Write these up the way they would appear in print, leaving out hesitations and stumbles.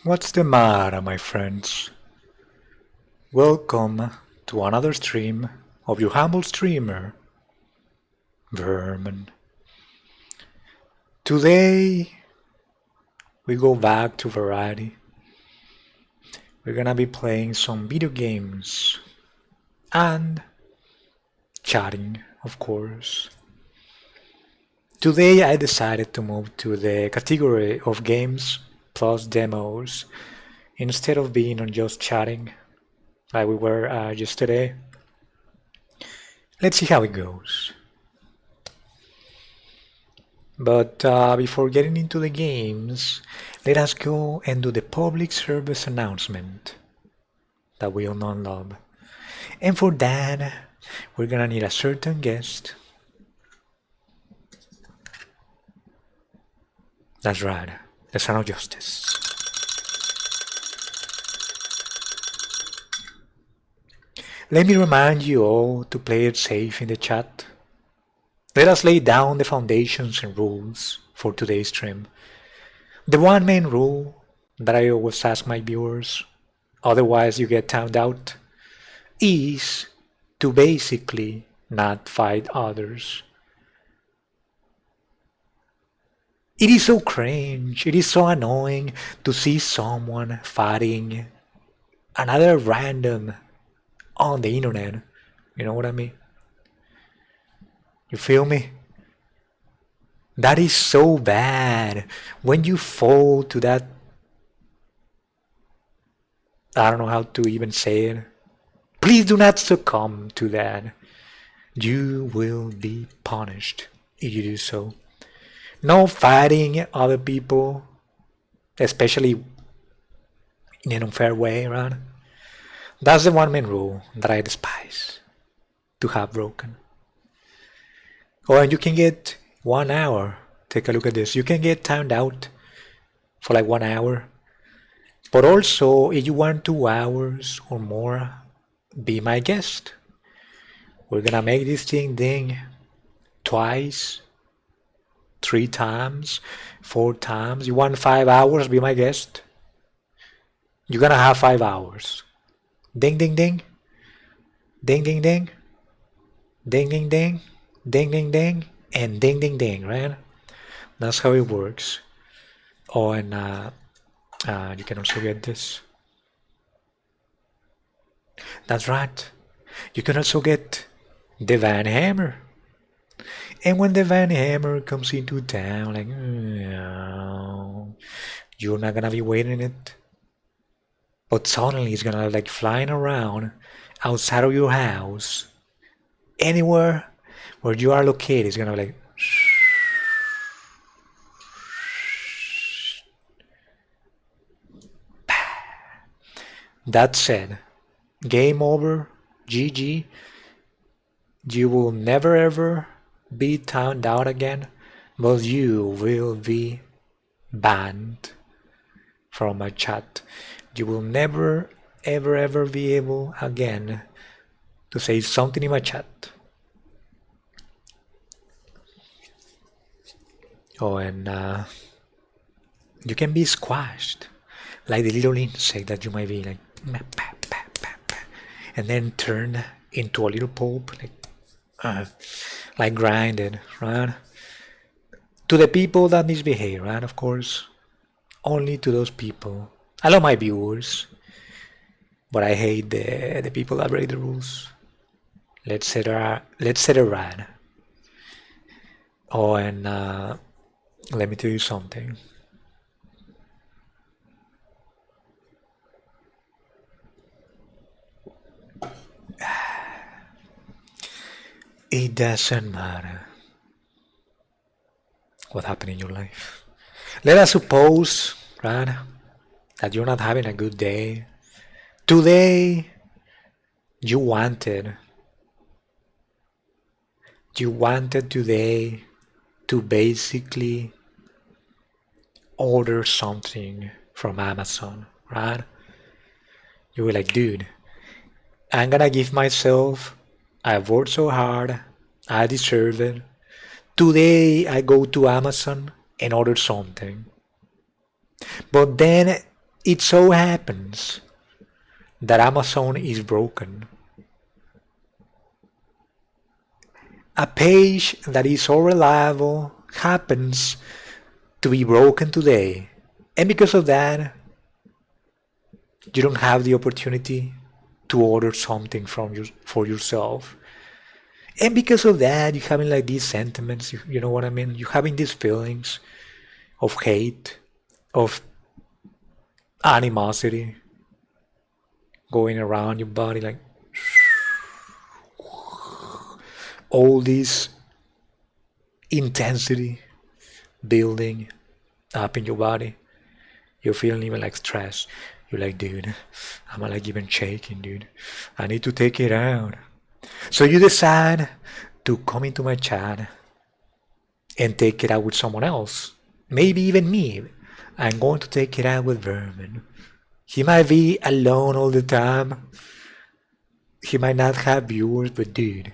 What's the matter, my friends? Welcome to another stream of your humble streamer, Vermin. Today, we go back to variety. We're gonna be playing some video games and chatting, of course. Today, I decided to move to the category of games plus demos instead of being on just chatting like we were yesterday. Let's see how it goes. But before getting into the games, let us go and do the public service announcement that we all know and love. And for that, we're gonna need a certain guest. That's right, the Son of Justice. Let me remind you all to play it safe in the chat. Let us lay down the foundations and rules for today's stream. The one main rule that I always ask my viewers, otherwise you get timed out, is to basically not fight others. It is so cringe, it is so annoying to see someone fighting another random on the internet. You know what I mean? You feel me? That is so bad. When you fall to that, I don't know how to even say it. Please do not succumb to that. You will be punished if you do so. No fighting other people, especially in an unfair way, right? That's the one main rule that I despise to have broken. Oh, and you can get 1 hour. Take a look at this. You can get timed out for like 1 hour. But also, if you want 2 hours or more, be my guest. We're gonna make this thing ding twice, 3 times, 4 times. You want 5 hours, be my guest. You're gonna have 5 hours. Ding ding ding. Ding ding ding. Ding ding ding. Ding ding ding. And ding ding ding, right? That's how it works. Oh, and you can also get this. That's right. You can also get the Van Hammer. And when the Van Hammer comes into town, like, you're not gonna be waiting it. But suddenly it's gonna like flying around outside of your house, anywhere where you are located. It's gonna be like, that said, game over, GG. You will never ever be timed out again, but you will be banned from my chat. You will never ever be able again to say something in my chat. Oh, and you can be squashed like the little insect that you might be like, and then turn into a little pulp, like grinded, right? To the people that misbehave, right? Of course, only to those people. I love my viewers, but I hate the people that break the rules. Let's set it right. Oh, and let me tell you something. It doesn't matter what happened in your life. Let us suppose, right, that you're not having a good day. Today, you wanted today to basically order something from Amazon, right? You were like, dude, I'm gonna give myself, I've worked so hard, I deserve it. Today I go to Amazon and order something. But then It so happens that Amazon is broken. A page that is so reliable happens to be broken today. And because of that, you don't have the opportunity to order something for yourself. And because of that, you're having like these sentiments, you know what I mean? You're having these feelings of hate, of animosity going around your body, like all this intensity building up in your body. You're feeling even like stress. You're like, dude, I'm like even shaking, dude. I need to take it out. So you decide to come into my chat and take it out with someone else. Maybe even me. I'm going to take it out with Vermin. He might be alone all the time. He might not have viewers, but dude,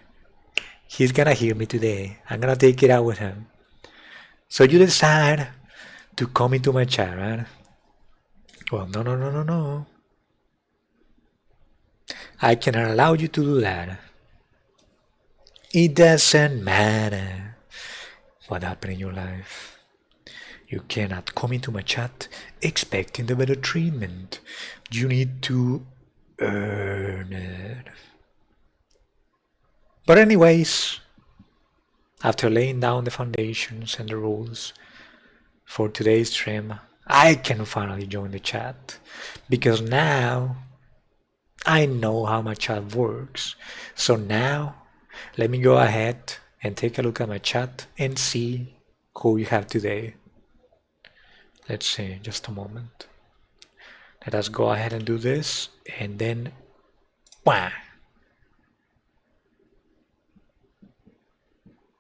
he's gonna hear me today. I'm gonna take it out with him. So you decide to come into my chat, right? Well, no. I cannot allow you to do that. It doesn't matter what happened in your life. You cannot come into my chat expecting the better treatment. You need to earn it. But anyways, after laying down the foundations and the rules for today's stream, I can finally join the chat because now I know how my chat works. So now let me go ahead and take a look at my chat and see who you have today. Let's see, just a moment. Let us go ahead and do this and then wah.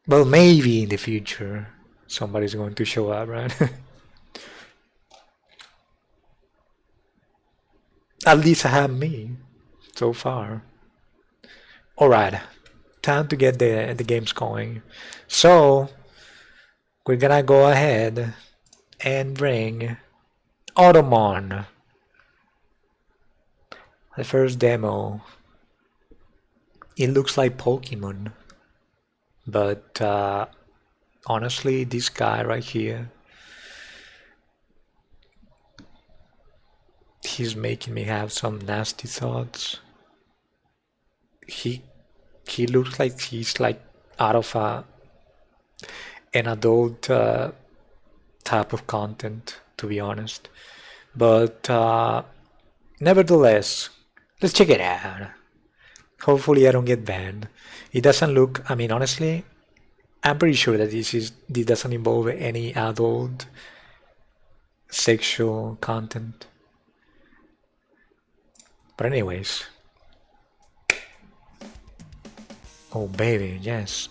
Well, maybe in the future somebody's going to show up, right? At least I have me so far. Alright, time to get the games going. So we're gonna go ahead and bring Automon. The first demo. It looks like Pokemon, but honestly, this guy right here, he's making me have some nasty thoughts. He looks like he's like out of an adult type of content, to be honest. But nevertheless, let's check it out. Hopefully I don't get banned. It doesn't look, I mean, honestly, I'm pretty sure that this doesn't involve any adult sexual content. But anyways. Oh baby, yes.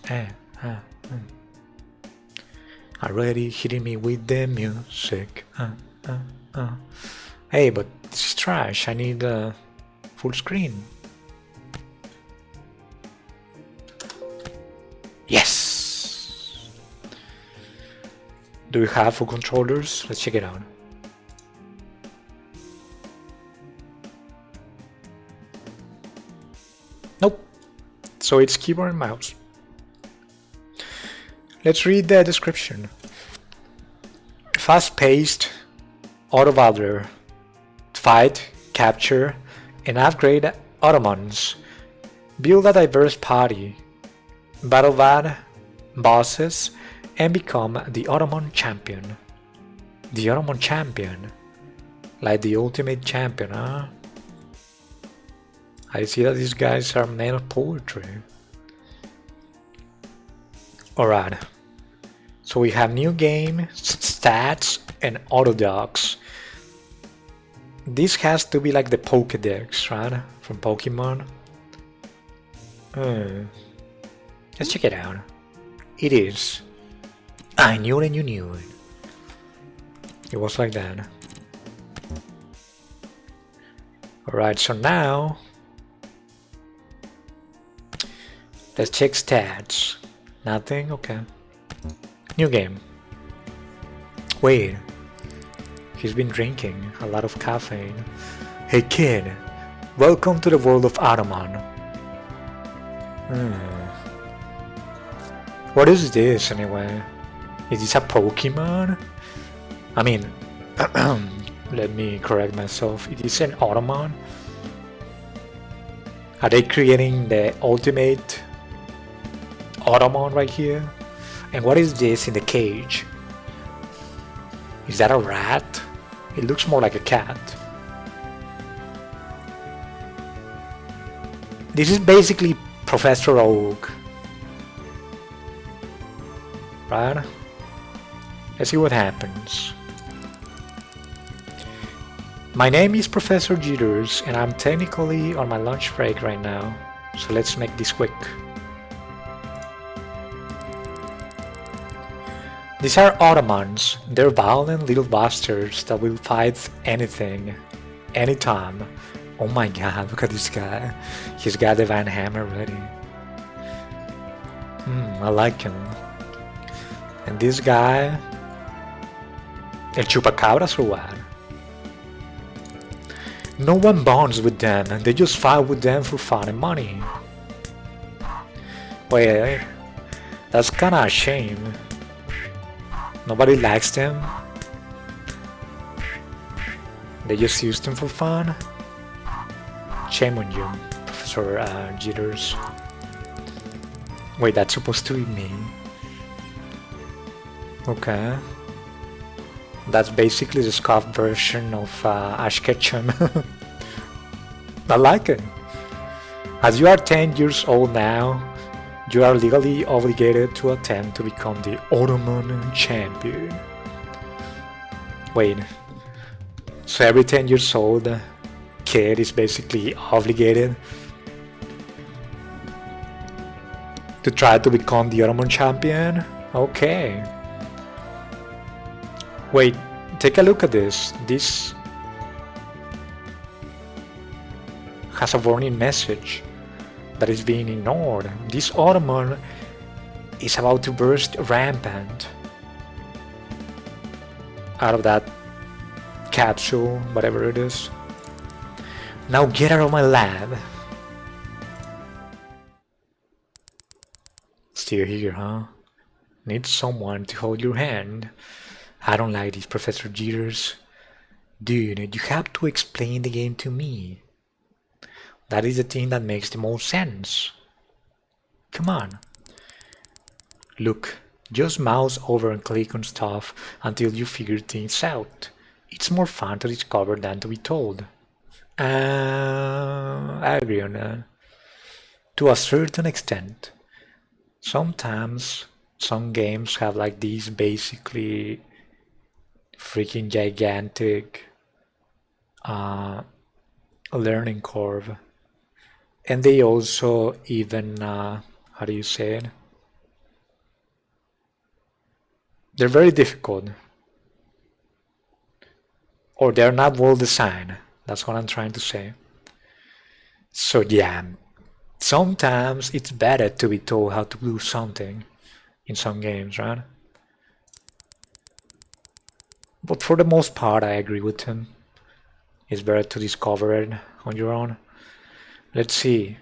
Already hitting me with the music. Hey, but this is trash. I need full screen. Yes! Do we have full controllers? Let's check it out. Nope. So it's keyboard and mouse. Let's read the description. Fast-paced, auto-battler, fight, capture, and upgrade Ottomans. Build a diverse party, battle bad bosses, and become the Ottoman champion. The Ottoman champion? Like the ultimate champion, huh? I see that these guys are men of poetry. Alright, so we have new game, stats, and auto docs. This has to be like the Pokédex, right? From Pokemon. Let's check it out. It is. I knew it and you knew it. It was like that. Alright, so now let's check stats. Nothing? Okay. New game. Wait. He's been drinking a lot of caffeine. Hey kid, welcome to the world of Ottoman. What is this anyway? Is this a Pokemon? I mean, let me correct myself. It is an Ottoman. Are they creating the ultimate Ottoman right here? And what is this in the cage? Is that a rat? It looks more like a cat. This is basically Professor Oak. Right? Let's see what happens. My name is Professor Jitters, and I'm technically on my lunch break right now, so let's make this quick. These are Ottomans. They're violent little bastards that will fight anything, anytime. Oh my god, look at this guy. He's got the Van Hammer ready. I like him. And this guy... El Chupacabras or what? No one bonds with them, and they just fight with them for fun and money. Wait, that's kinda a shame. Nobody likes them. They just use them for fun. Shame on you, Professor Jitters. Wait, that's supposed to be me. Okay. That's basically the scoffed version of Ash Ketchum. I like it. As you are 10 years old now, you are legally obligated to attempt to become the Ottoman champion. Wait, so every 10 years old kid is basically obligated to try to become the Ottoman champion? Okay. Wait, take a look at this. This has a warning message that is being ignored. This Ottoman is about to burst rampant out of that capsule, whatever it is. Now get out of my lab. Still here, huh? Need someone to hold your hand. I don't like these Professor Jitters. Dude, you have to explain the game to me. That is the thing that makes the most sense. Come on. Look, just mouse over and click on stuff until you figure things out. It's more fun to discover than to be told. I agree on that. To a certain extent. Sometimes some games have like these basically freaking gigantic learning curve, and they also even how do you say it, they're very difficult, or they're not well designed. That's what I'm trying to say. So yeah, sometimes it's better to be told how to do something in some games, right? But for the most part, I agree with him. It's better to discover it on your own. Let's see.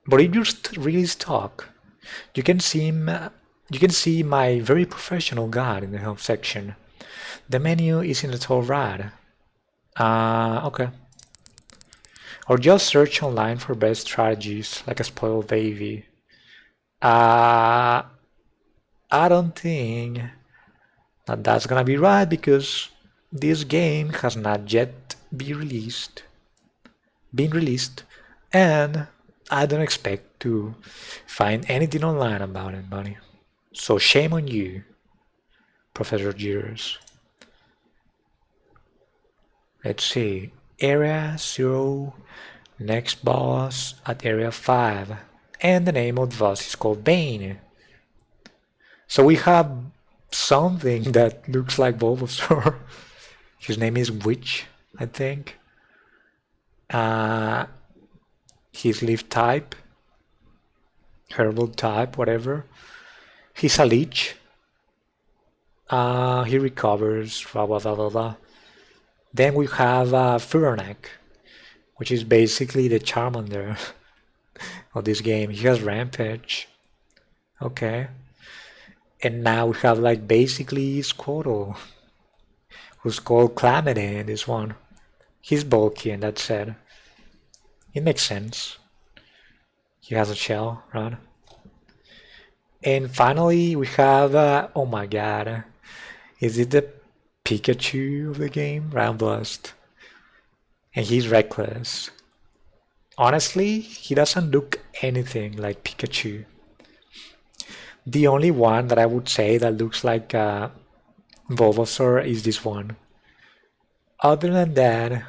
But if you're really stuck, you can see my very professional guide in the help section. The menu is in the top right. Okay. Or just search online for best strategies, like a spoiled baby. I don't think that's gonna be right, because this game has not yet been released, and I don't expect to find anything online about it, buddy. So shame on you, Professor Jitters. Let's see. Area 0, next boss at Area 5, and the name of the boss is called Bane. So we have something that looks like Bulbasaur. His name is Witch, I think. His leaf type, herbal type, whatever. He's a leech. He recovers, blah blah blah blah blah. Then we have Furnek, which is basically the Charmander of this game. He has Rampage. Okay. And now we have like basically Squirtle, who's called Calamity in this one. He's bulky and that's it. It makes sense. He has a shell, right? And finally we have, oh my god, is it the Pikachu of the game? Ramblust. And he's reckless. Honestly, he doesn't look anything like Pikachu. The only one that I would say that looks like Bulbasaur is this one. Other than that,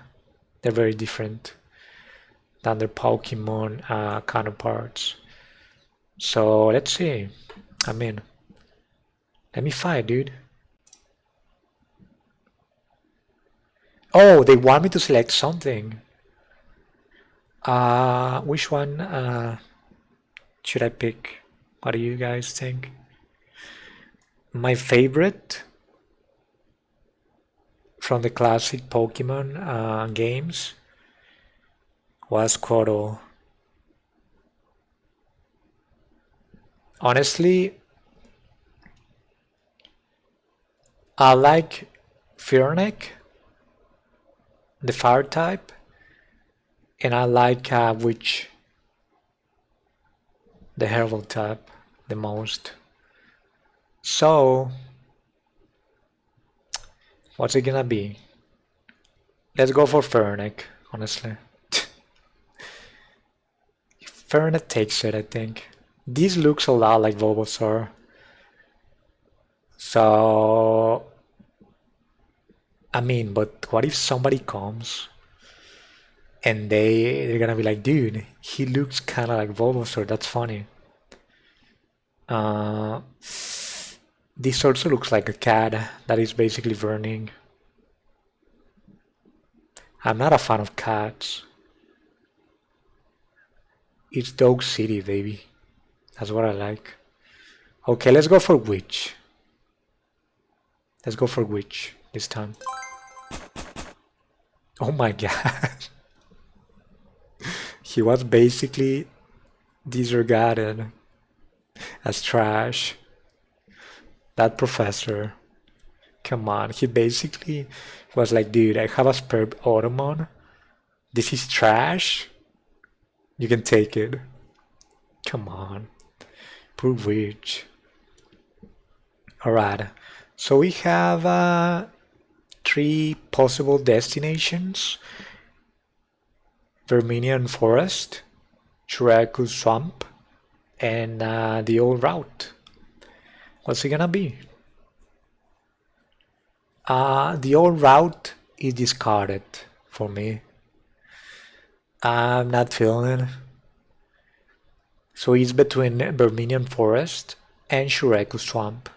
they're very different than their Pokemon counterparts. So let's see. I mean, let me fight, dude. Oh, they want me to select something. Which one should I pick? What do you guys think? My favorite from the classic Pokemon games was Squirtle. Honestly, I like Furnek, the fire type, and I like Witch, the herbal type, the most. So, what's it gonna be? Let's go for Furnek, honestly. Furnek takes it, I think. This looks a lot like Bulbasaur. So, I mean, but what if somebody comes and they're gonna be like, dude, he looks kind of like Bulbasaur, that's funny. This also looks like a cat that is basically burning. I'm not a fan of cats. It's Dog City, baby. That's what I like. Okay, let's go for Witch. Let's go for Witch this time. Oh my god. He was basically disregarded as trash. That professor. Come on, he basically was like, dude, I have a spare Automon. This is trash. You can take it. Come on. Poor Witch. Alright, so we have 3 possible destinations. Verminion Forest, Shuraku Swamp, and the old route. What's it gonna be? The old route is discarded for me. I'm not feeling it. So it's between Verminion Forest and Shuraku Swamp.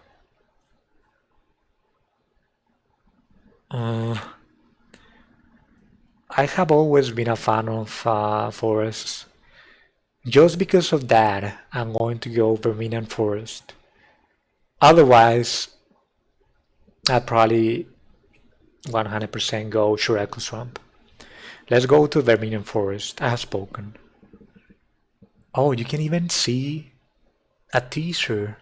I have always been a fan of forests. Just because of that, I'm going to go Verminion Forest. Otherwise, I'd probably 100% go Shuraku Swamp. Let's go to Verminion Forest. I have spoken. Oh, you can even see a teaser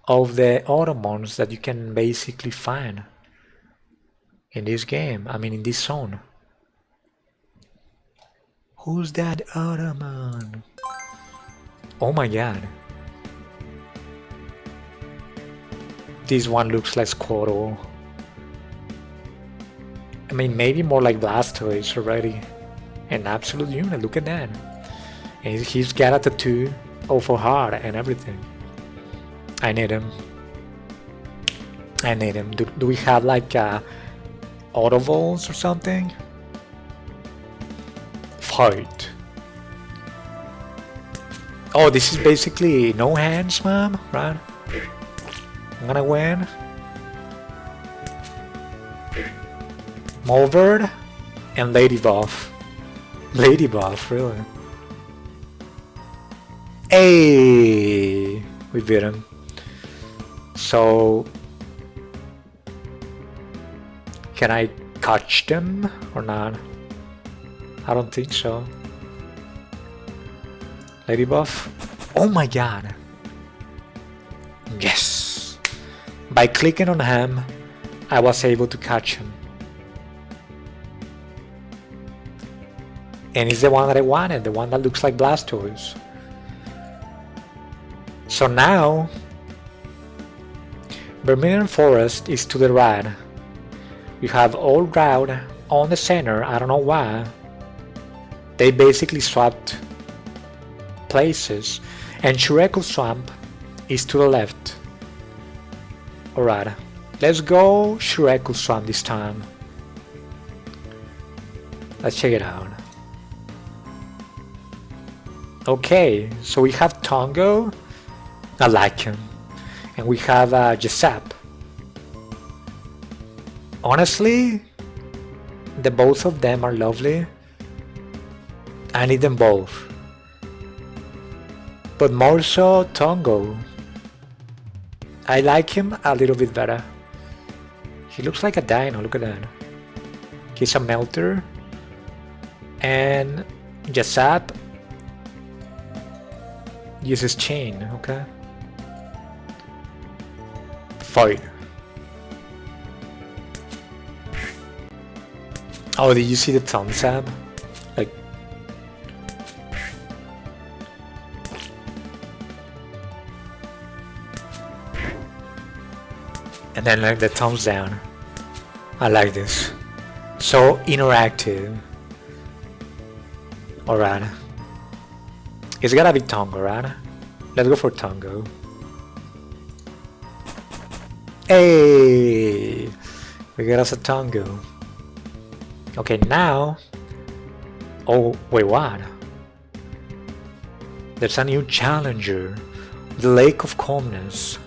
of the Automons that you can basically find in this game. I mean, in this zone. Who's that Automon? Oh my god. This one looks like Squirtle. I mean, maybe more like Blastoise already. An absolute unit, look at that. And he's got a tattoo for heart and everything. I need him. I need him. Do we have like Autovols or something? Fight. Oh, this is basically no hands, mom, right? I'm gonna win. Mulverd and Lady Buff. Lady Buff, really? Hey, we beat him. So, can I catch them or not? I don't think so. Lady buff. Oh my god. Yes. By clicking on him, I was able to catch him. And it's the one that I wanted, the one that looks like Blastoise. So now, Vermilion Forest is to the right. You have Old Route on the center, I don't know why. They basically swapped places. And Shureku Swamp is to the left. Alright, let's go Shureku Swamp this time. Let's check it out. Okay, so we have Tongo. I like him. And we have Jessup. Honestly, the both of them are lovely. I need them both. But more so Tongo. I like him a little bit better. He looks like a dino, look at that. He's a melter. And Jessup uses chain, okay? Fight. Oh, did you see the thumbs up? Like, and then like the thumbs down. I like this. So interactive. Alright. It's gotta be Tongo, right? Let's go for Tongo. Hey! We got us a Tongo. Okay, now... Oh, wait, what? There's a new challenger. The Lake of Calmness.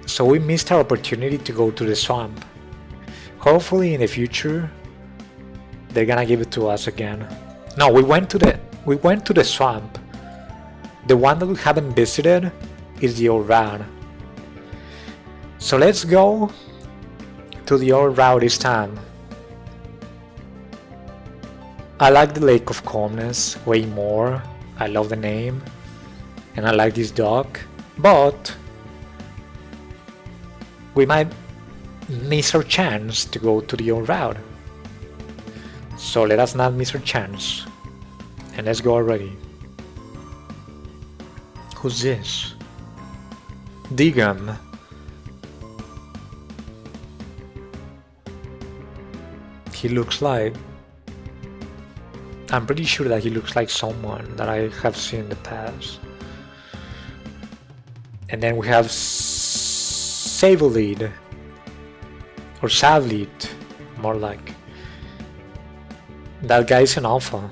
So we missed our opportunity to go to the swamp. Hopefully in the future they're gonna give it to us again. No, we went to the swamp. The one that we haven't visited is the old route. So let's go to the old route this time. I like the Lake of Calmness way more. I love the name and I like this dog, but we might miss our chance to go to the old route. So let us not miss our chance. And let's go already. Who's this? Digam. He looks like... I'm pretty sure that he looks like someone that I have seen in the past. And then we have Sableye. Or Savlead, more like. That guy is an alpha.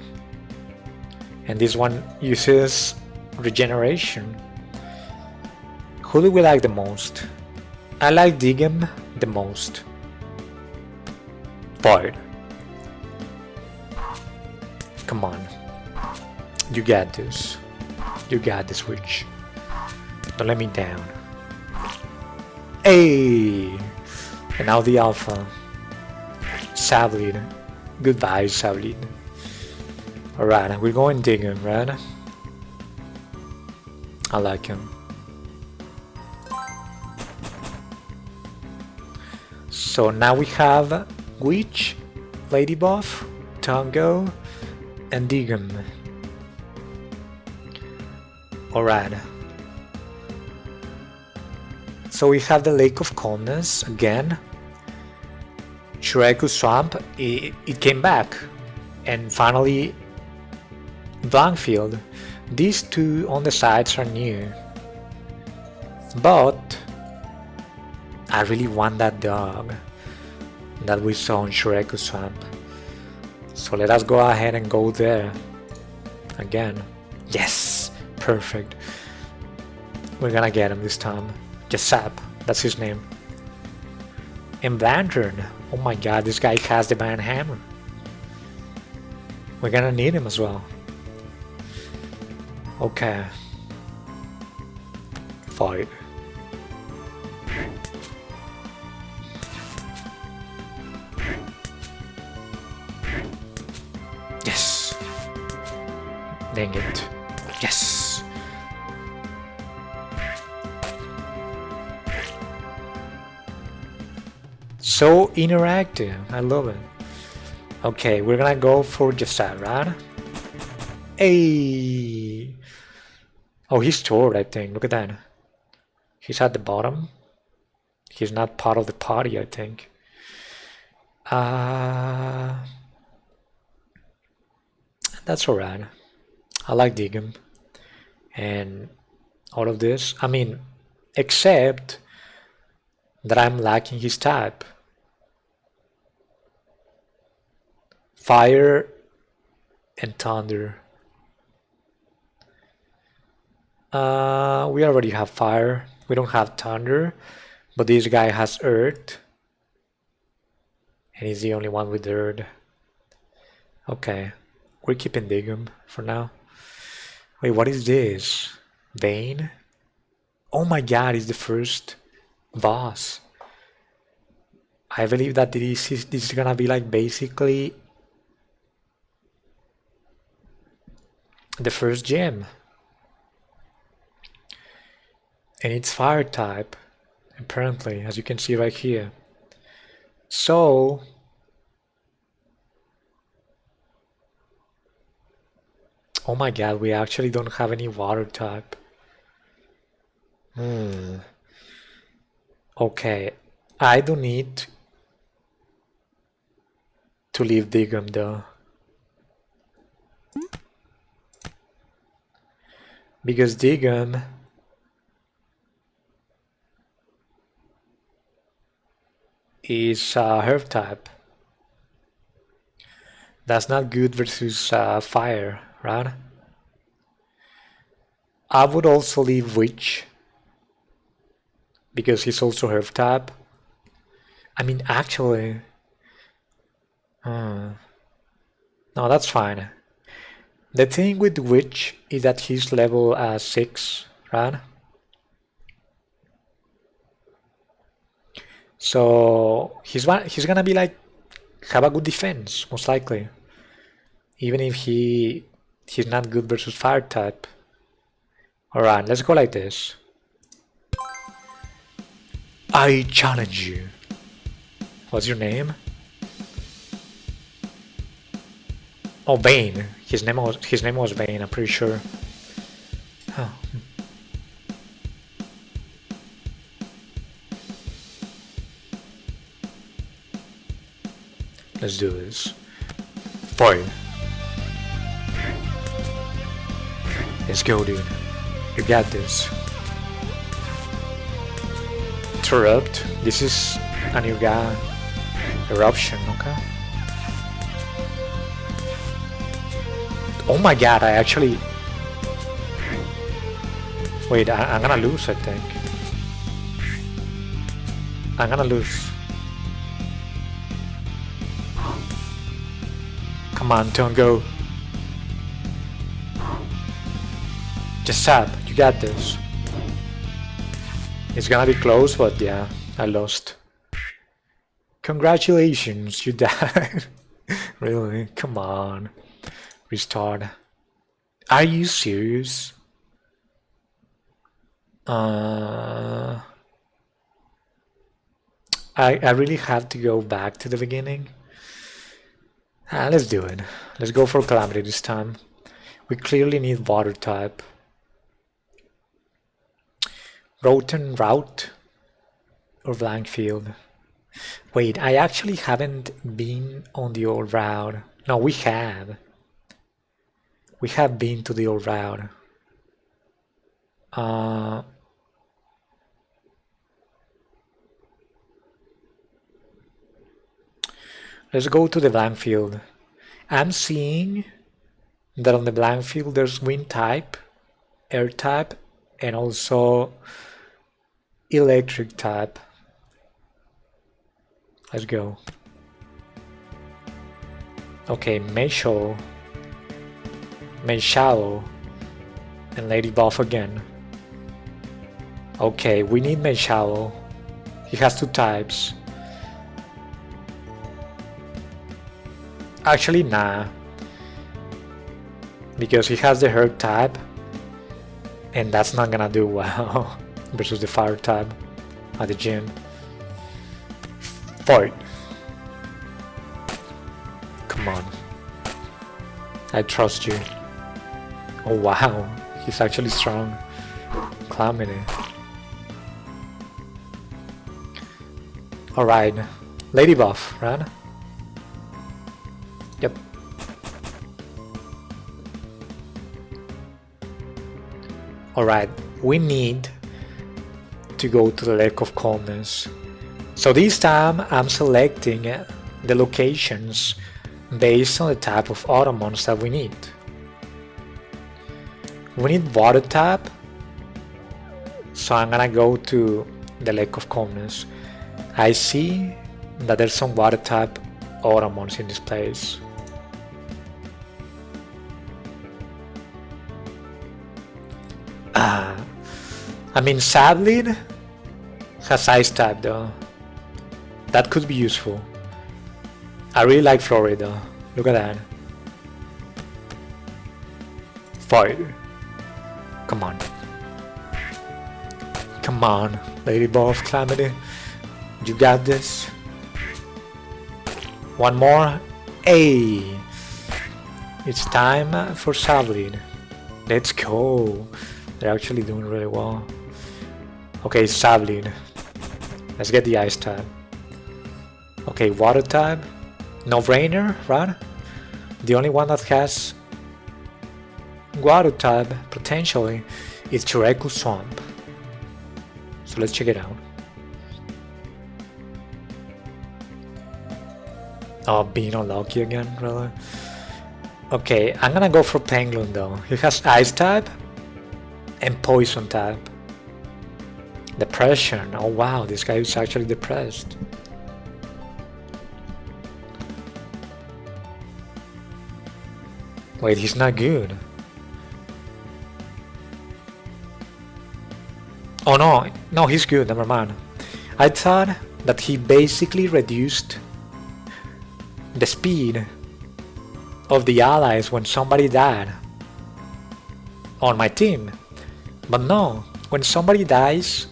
And this one uses regeneration. Who do we like the most? I like Digam the most. Void. Come on. You got this. You got this, witch. Don't let me down. Hey! And now the alpha. Savlead. Goodbye, Savlead. Alright, we're going Digam, right? I like him. So now we have Witch, Lady Buff, Tongo, and Digam. Alright. So we have the Lake of Calmness again. Shureku Swamp, it came back. And finally, Blankfield. These two on the sides are new. But I really want that dog that we saw in Shureku Swamp. So let us go ahead and go there again. Yes, perfect. We're gonna get him this time. Jessup, that's his name. And Lantern. Oh my god, this guy has the Van Hammer. We're gonna need him as well. Okay. Fight. Dang it. Yes! So interactive. I love it. Okay, we're gonna go for Jasad, right? Hey! Oh, he's stored, I think. Look at that. He's at the bottom. He's not part of the party, I think. That's alright. I like Digum. And all of this. I mean, except that I'm lacking his type. Fire and thunder. We already have fire. We don't have thunder. But this guy has earth. And he's the only one with earth. Okay. We're keeping Digum for now. Wait, what is this? Bane? Oh my god, it's the first boss. I believe that this is gonna be like basically the first gem. And it's fire type, apparently, as you can see right here. So oh my god, we actually don't have any water type. Okay, I don't need to leave Digum though. Because Digum is herb type. That's not good versus fire, right? I would also leave Witch because he's also herb type. I mean, actually, no, that's fine. The thing with Witch is that he's level 6, right? So he's gonna be like have a good defense, most likely. Even if he's not good versus fire type. Alright, let's go like this. I challenge you. What's your name? Oh, Bane. His name was Bane, I'm pretty sure. Oh. Let's do this. Fight. Let's go, dude. You got this. Interrupt. This is a new guy. Eruption, okay. Oh my god, I actually... Wait, I'm gonna lose, I think. I'm gonna lose. Come on, don't go. Just up, you got this. It's gonna be close, but yeah, I lost. Congratulations, you died. Really? Come on. Restart. Are you serious? I really have to go back to the beginning. Let's do it. Let's go for Calamity this time. We clearly need water type. Rotten Route or Blank Field. Wait, I actually haven't been on the old route. No, we have. We have been to the old route. Let's go to the blank field. I'm seeing that on the blank field there's wind type, air type, and also electric type. Let's go. Okay, Mayshall, Mayshallow, and Lady Buff again. Okay, we need Mayshallow. He has 2 types. Actually, nah. because he has the Herb type, and that's not gonna do well versus the Fire type at the gym. Fight! Come on. I trust you. Oh wow, he's actually strong. Calamity. Alright, Lady Buff, right? Yep. Alright, we need to go to the Lake of Calmness. So this time I'm selecting the locations based on the type of Automons that we need. We need water type, so I'm gonna go to the Lake of Calmness. I see that there's some water type Automons in this place. I mean, Sablin has ice type though. That could be useful. I really like Florida. Look at that. Fire. Come on. Come on, Lady Buff, Calamity. You got this. One more. Hey! It's time for Sablin. Let's go. They're actually doing really well. Okay, Sablin. Let's get the ice type. Okay, water type. No-brainer, right? The only one that has water type, potentially, is Chureku Swamp. So let's check it out. Oh, being unlucky again, really? Okay, I'm gonna go for Penguin though. He has ice type and poison type. Depression. Oh wow, this guy is actually depressed. Wait, he's not good. Oh no, no, he's good, never mind. I thought that he basically reduced the speed of the allies when somebody died on my team. But no, when somebody dies,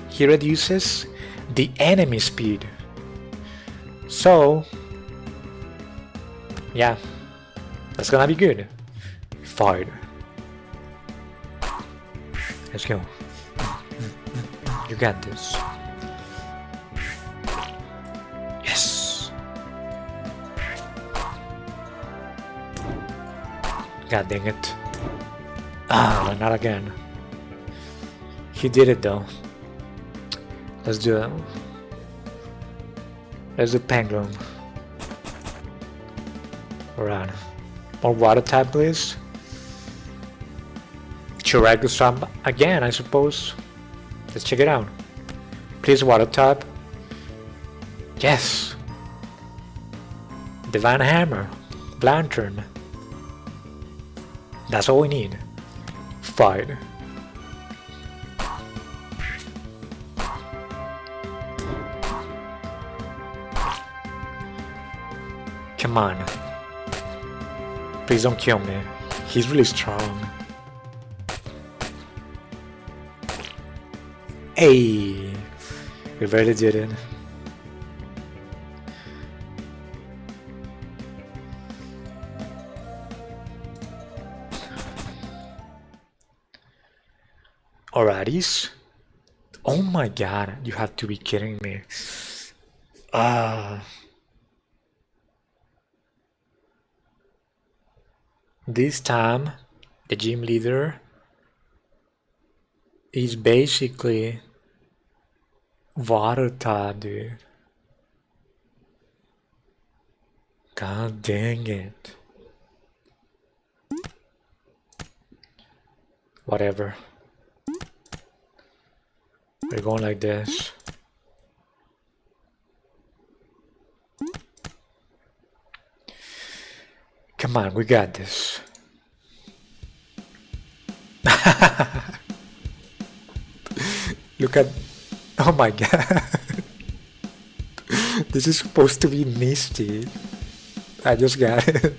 he reduces the enemy speed. So, yeah, that's gonna be good. Fired. Let's go. You got this. Yes. God dang it. Ah, not again. He did it though. Let's do it. Let's do Penguin. Alright. More water type, please. Churagu Swamp again, I suppose. Let's check it out. Please, water type. Yes. Divine Hammer. Lantern. That's all we need. Fight. Come on. Please don't kill me. He's really strong. Hey! We really did it. Alrighties. Oh my god, you have to be kidding me. This time, the gym leader is basically water type, dude. God dang it. Whatever. We're going like this. Come on, we got this. Look at... Oh my god. This is supposed to be Misty. I just got it.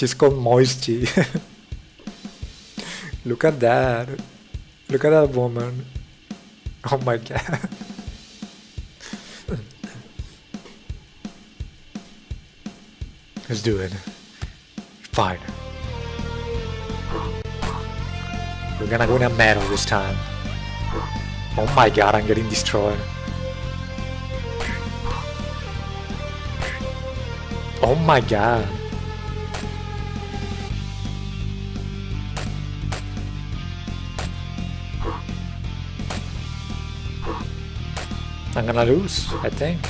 She's called Moisty. Look at that. Look at that woman. Oh my god. Let's do it. Fine. We're gonna win a medal this time. Oh my god, I'm getting destroyed. Oh my god. I'm gonna lose, I think.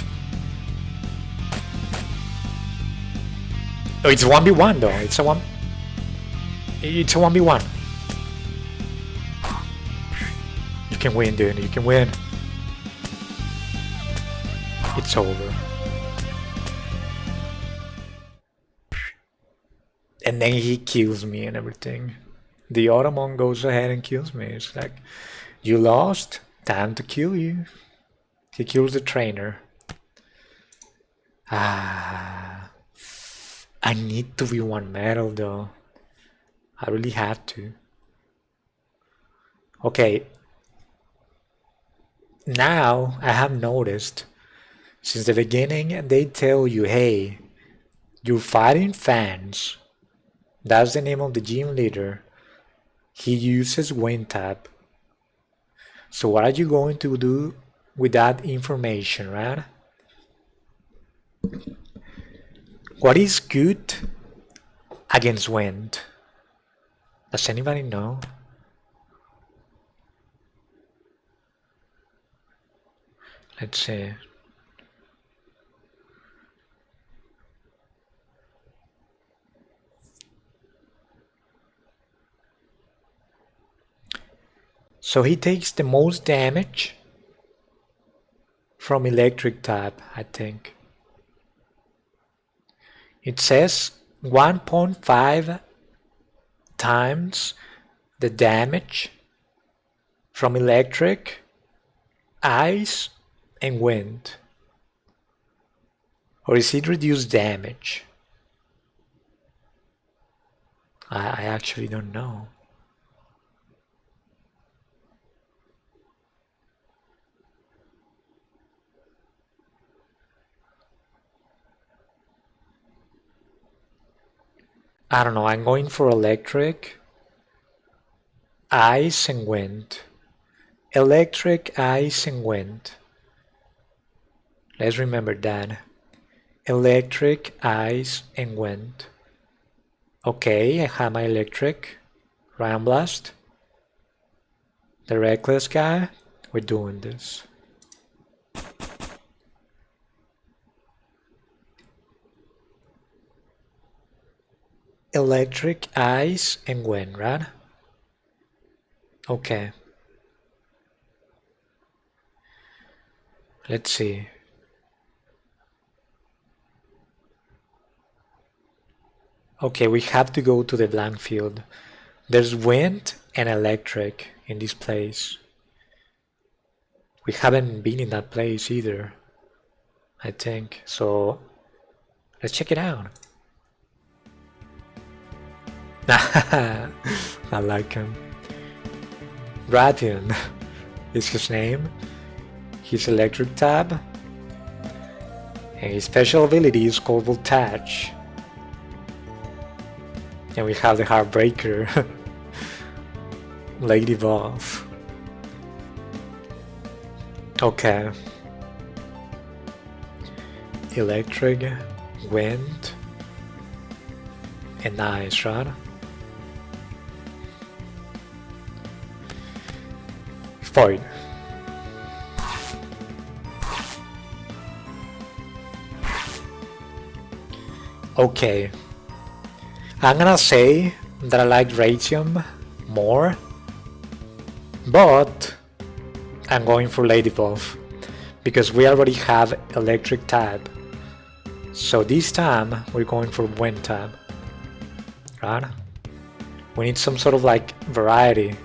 Oh, it's a 1v1 though. It's a 1v1. You can win, dude. You can win. It's over. And then he kills me and everything. The Ottoman goes ahead and kills me. It's like, you lost, time to kill you. He kills the trainer. I need to be one medal though. I really have to. Okay. Now I have noticed since the beginning they tell you, hey, you're fighting fans. That's the name of the gym leader. He uses wind tap. So what are you going to do with that information, right? What is good against wind? Does anybody know? Let's see. So he takes the most damage from electric tap, I think. It says 1.5 times the damage from electric, ice, and wind. Or is it reduced damage? I actually don't know. I don't know, I'm going for electric, ice, and wind. Electric, ice, and wind. Let's remember that. Electric, ice, and wind. Okay, I have my electric. Ryan Blast. The reckless guy. We're doing this. Electric, ice, and wind, right? Okay. Let's see. Okay, we have to go to the blank field. There's wind and electric in this place. We haven't been in that place either, I think. So let's check it out. I like him. Radian is his name. His electric tab. And his special ability is called Voltage. And we have the Heartbreaker. Lady Boss. Okay. Electric, wind, and ice, right? Fine. Okay. I'm gonna say that I like Radium more, but I'm going for Lady Buff because we already have electric tab. So this time we're going for wind tab, right? We need some sort of like variety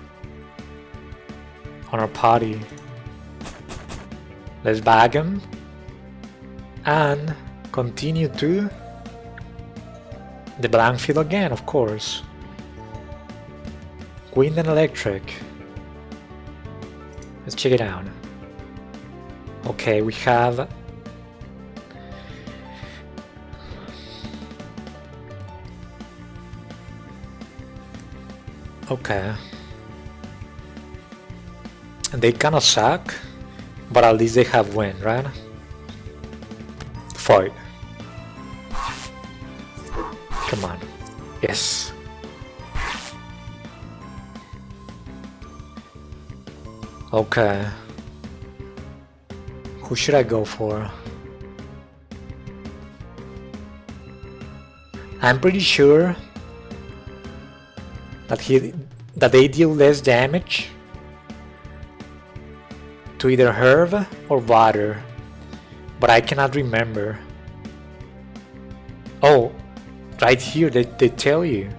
on our party. Let's bag him and continue to The blank field again, of course. Wind and electric. Let's check it out. Okay, we have... Okay. And they kinda suck, but at least they have wind, right? Fight. Come on. Yes. Okay. Who should I go for? I'm pretty sure that they deal less damage to either herb or water, but I cannot remember. Oh, right here they tell you.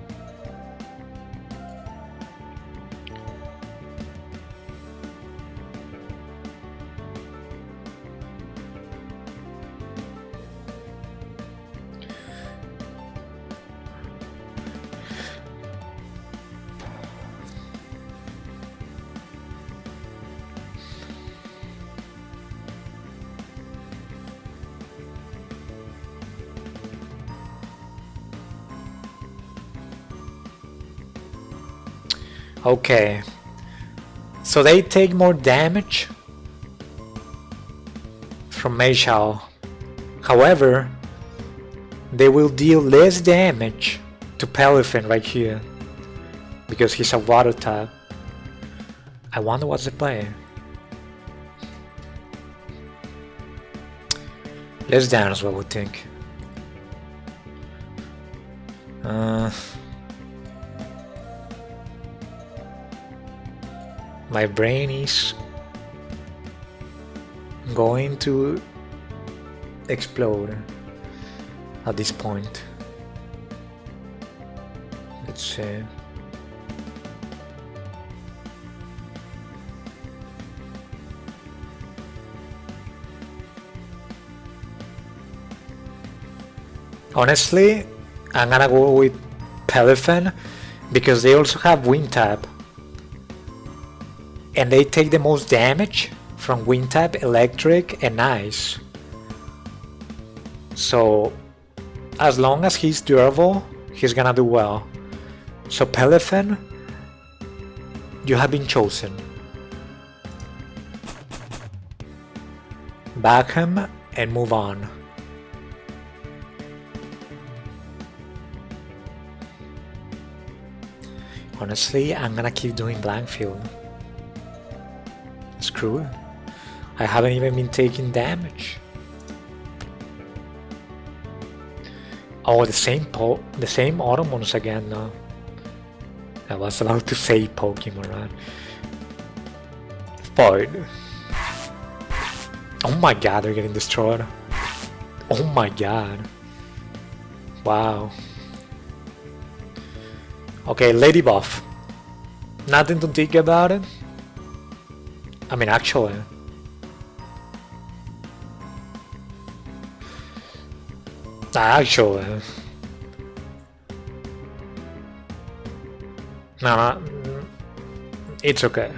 Okay, so they take more damage from Meishao. However, they will deal less damage to Pelifin right here because he's a water type. I wonder what's the play. Less damage, what I would think. My brain is going to explode at this point. Let's see. Honestly, I'm gonna go with Pelifin because they also have wind type. And they take the most damage from wind type, electric, and ice. So, as long as he's durable, he's gonna do well. So Pelifin, you have been chosen. Back him and move on. Honestly, I'm gonna keep doing blank field. Screw it. I haven't even been taking damage. Oh, the same Automons again now. I was about to say Pokemon, right? Fight. Oh my god, they're getting destroyed. Oh my god. Wow. Okay, Lady Buff. Nothing to think about it. I mean, actually. Actually. No, it's okay.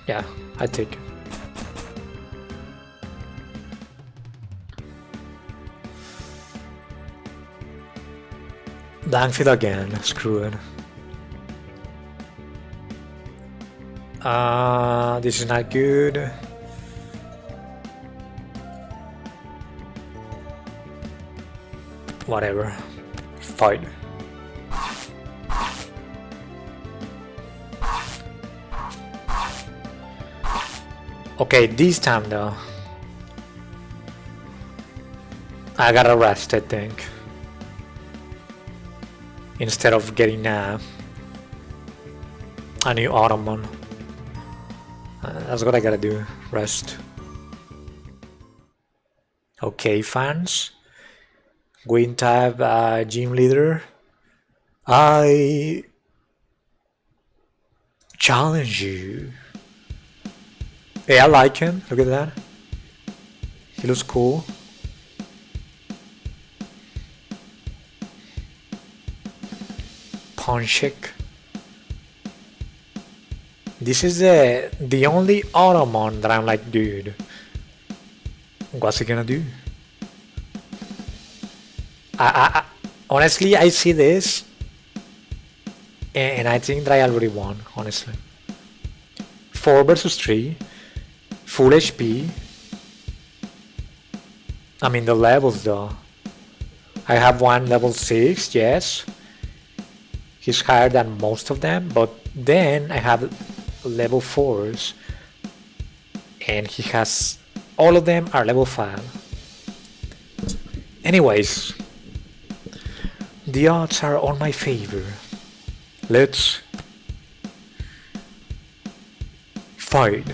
Yeah, I take it. Blankfield again, screw it. This is not good. Whatever. Fight. Okay, this time though, I gotta rest, I think. Instead of getting a new Automon. That's what I gotta do, rest. Okay, fans. Wind type gym leader. I challenge you. Hey, I like him. Look at that. He looks cool. Honchik. This is the only Automon that I'm like, dude, what's he gonna do? Honestly, I see this, and I think that I already won, honestly. 4 versus 3, full HP. I mean, the levels though. I have one level 6, yes. He's higher than most of them, but then I have level 4s, and he has, all of them are level 5. Anyways, the odds are on my favor. Let's fight.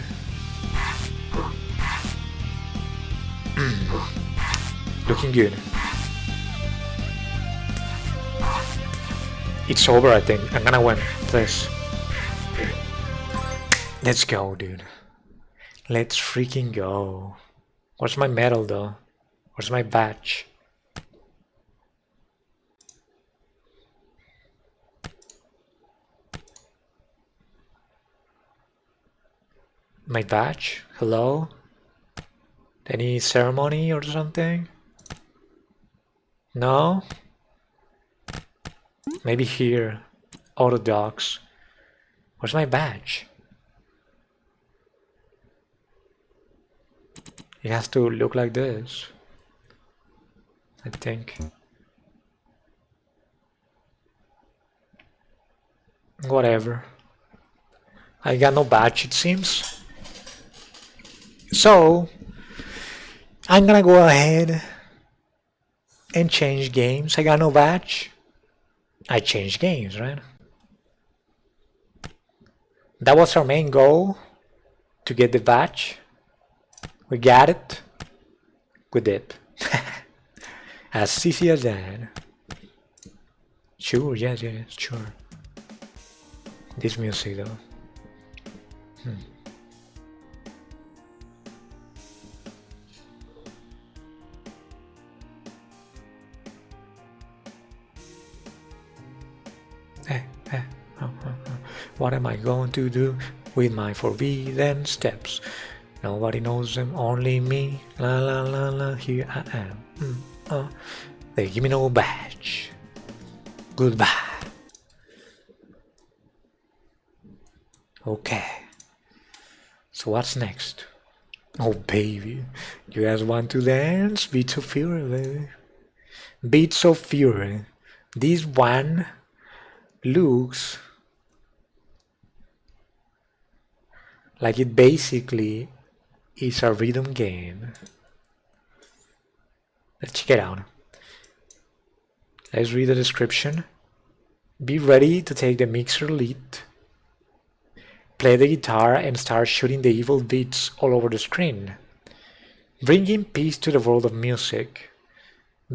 Looking good. It's over, I think. I'm gonna win this. Let's go, dude. Let's freaking go. Where's my medal, though? Where's my badge? My badge? Hello? Any ceremony or something? No? Maybe here. Auto docs. Where's my badge? It has to look like this, I think. Whatever. I got no badge, it seems. So, I'm gonna go ahead and change games. I got no badge. I changed games, right? That was our main goal, to get the badge. We got it. We did. As easy as that. Sure, yes, sure. This music though. What am I going to do with my forbidden steps? Nobody knows them, only me. La la la la, here I am. They give me no badge. Goodbye. Okay. So what's next? Oh baby, you guys want to dance? Beats of Fury, baby. Beats of Fury. This one looks like it basically is a rhythm game. Let's check it out. Let's read the description. Be ready to take the mixer lead. Play the guitar and start shooting the evil beats all over the screen, bringing peace to the world of music.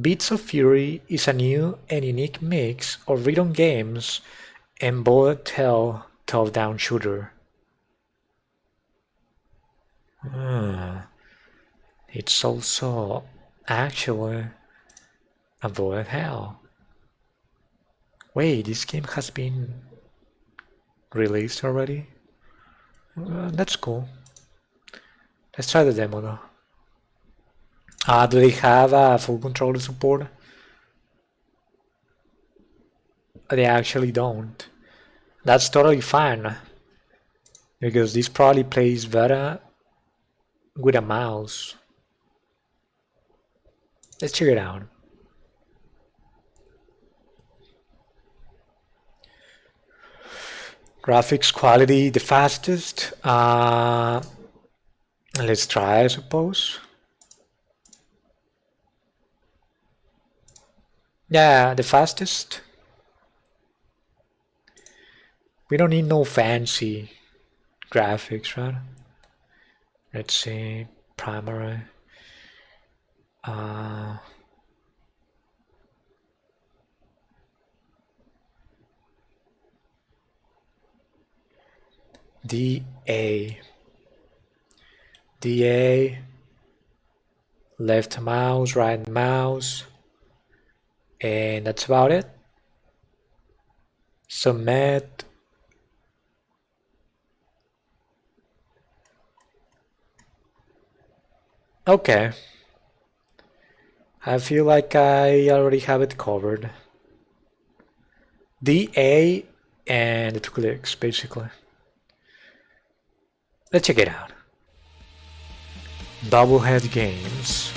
Beats of Fury is a new and unique mix of rhythm games and bullet hell top-down shooter. It's also actually a bullet hell. Wait, this game has been released already? That's cool. Let's try the demo though. Do they have full controller support? They actually don't. That's totally fine, because this probably plays better with a mouse. Let's check it out. Graphics quality the fastest. Let's try, I suppose. Yeah, the fastest. We don't need no fancy graphics, right? Let's see, primary. DA, left mouse, right mouse, and that's about it. Submit. Okay. I feel like I already have it covered. DA and 2 clicks, basically. Let's check it out. Doublehead games.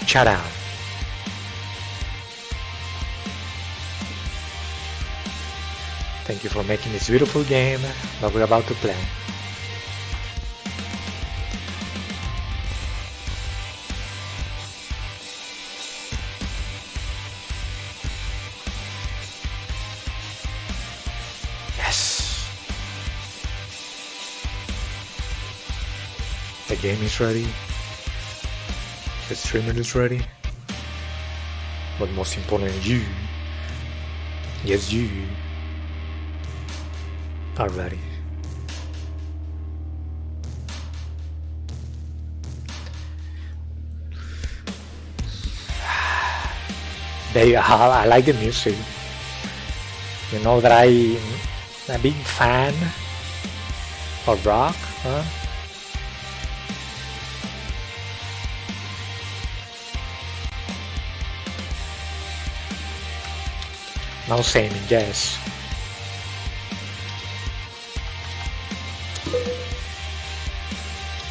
Shout out. Thank you for making this beautiful game that we're about to play. Yes! The game is ready. The streamer is ready. But most important, you. Yes, you are ready. I like the music. You know that I'm a big fan of rock, huh? No saying yes.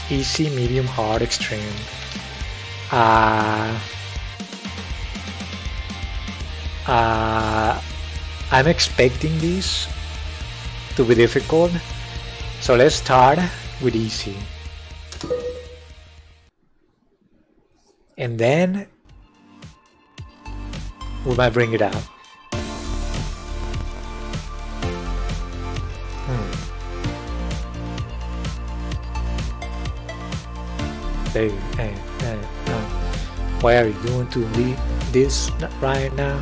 Easy, medium, hard, extreme. I'm expecting this to be difficult, so let's start with easy. And then we might bring it up. Hey, why are you doing to me this right now?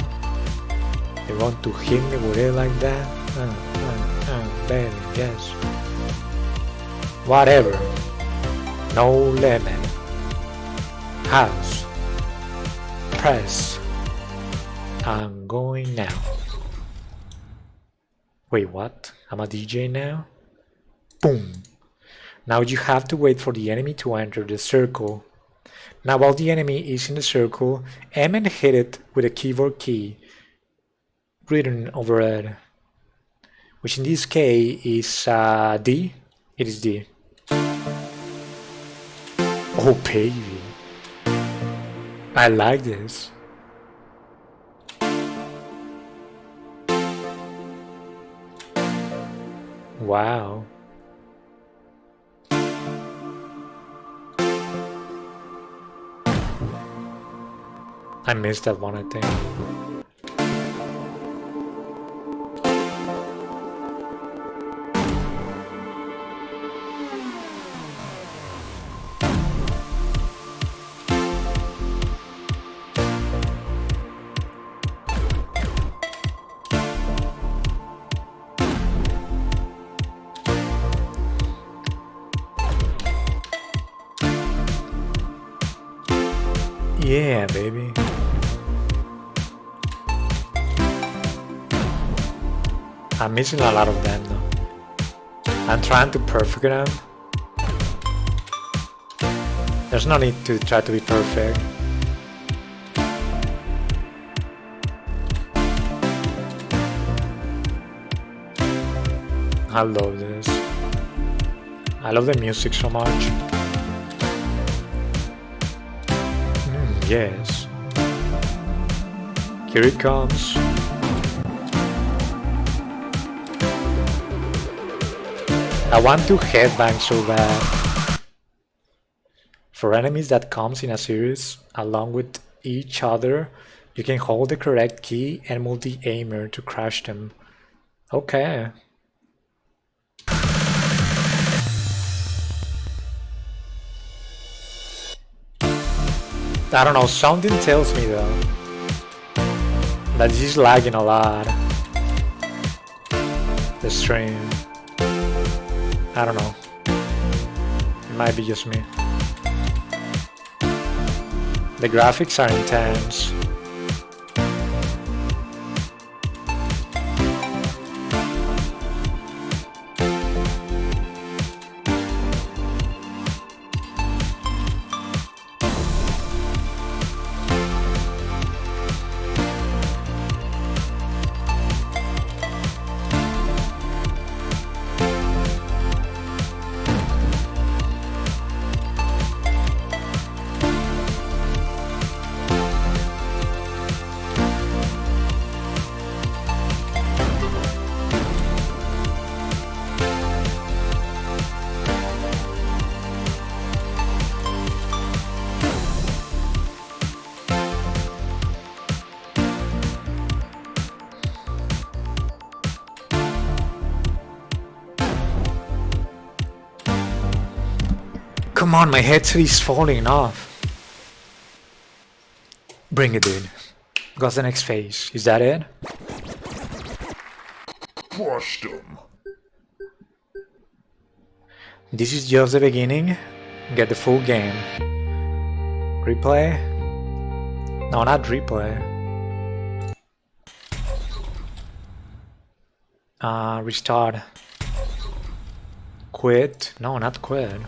You want to hit me with it like that? Baby, yes. Whatever. No lemon. House. Press. I'm going now. Wait, what? I'm a DJ now? Boom. Now you have to wait for the enemy to enter the circle. Now while the enemy is in the circle, aim and hit it with a keyboard key written over it, which in this case is D. It is D. Oh baby, I like this. Wow. I missed that one, I think. Yeah, baby. I'm missing a lot of them though. I'm trying to perfect them. There's no need to try to be perfect. I love this. I love the music so much. Yes. Here it comes. I want to headbang so bad. For enemies that comes in a series along with each other, you can hold the correct key and multi-aimer to crush them. Okay. I don't know, something tells me though that this is lagging a lot. The stream. I don't know. It might be just me. The graphics are intense. Come on, my headset is falling off. Bring it, dude. What's the next phase? Is that it? Crushed him. This is just the beginning. Get the full game. Replay? No, not replay. Restart. Quit? No, not quit.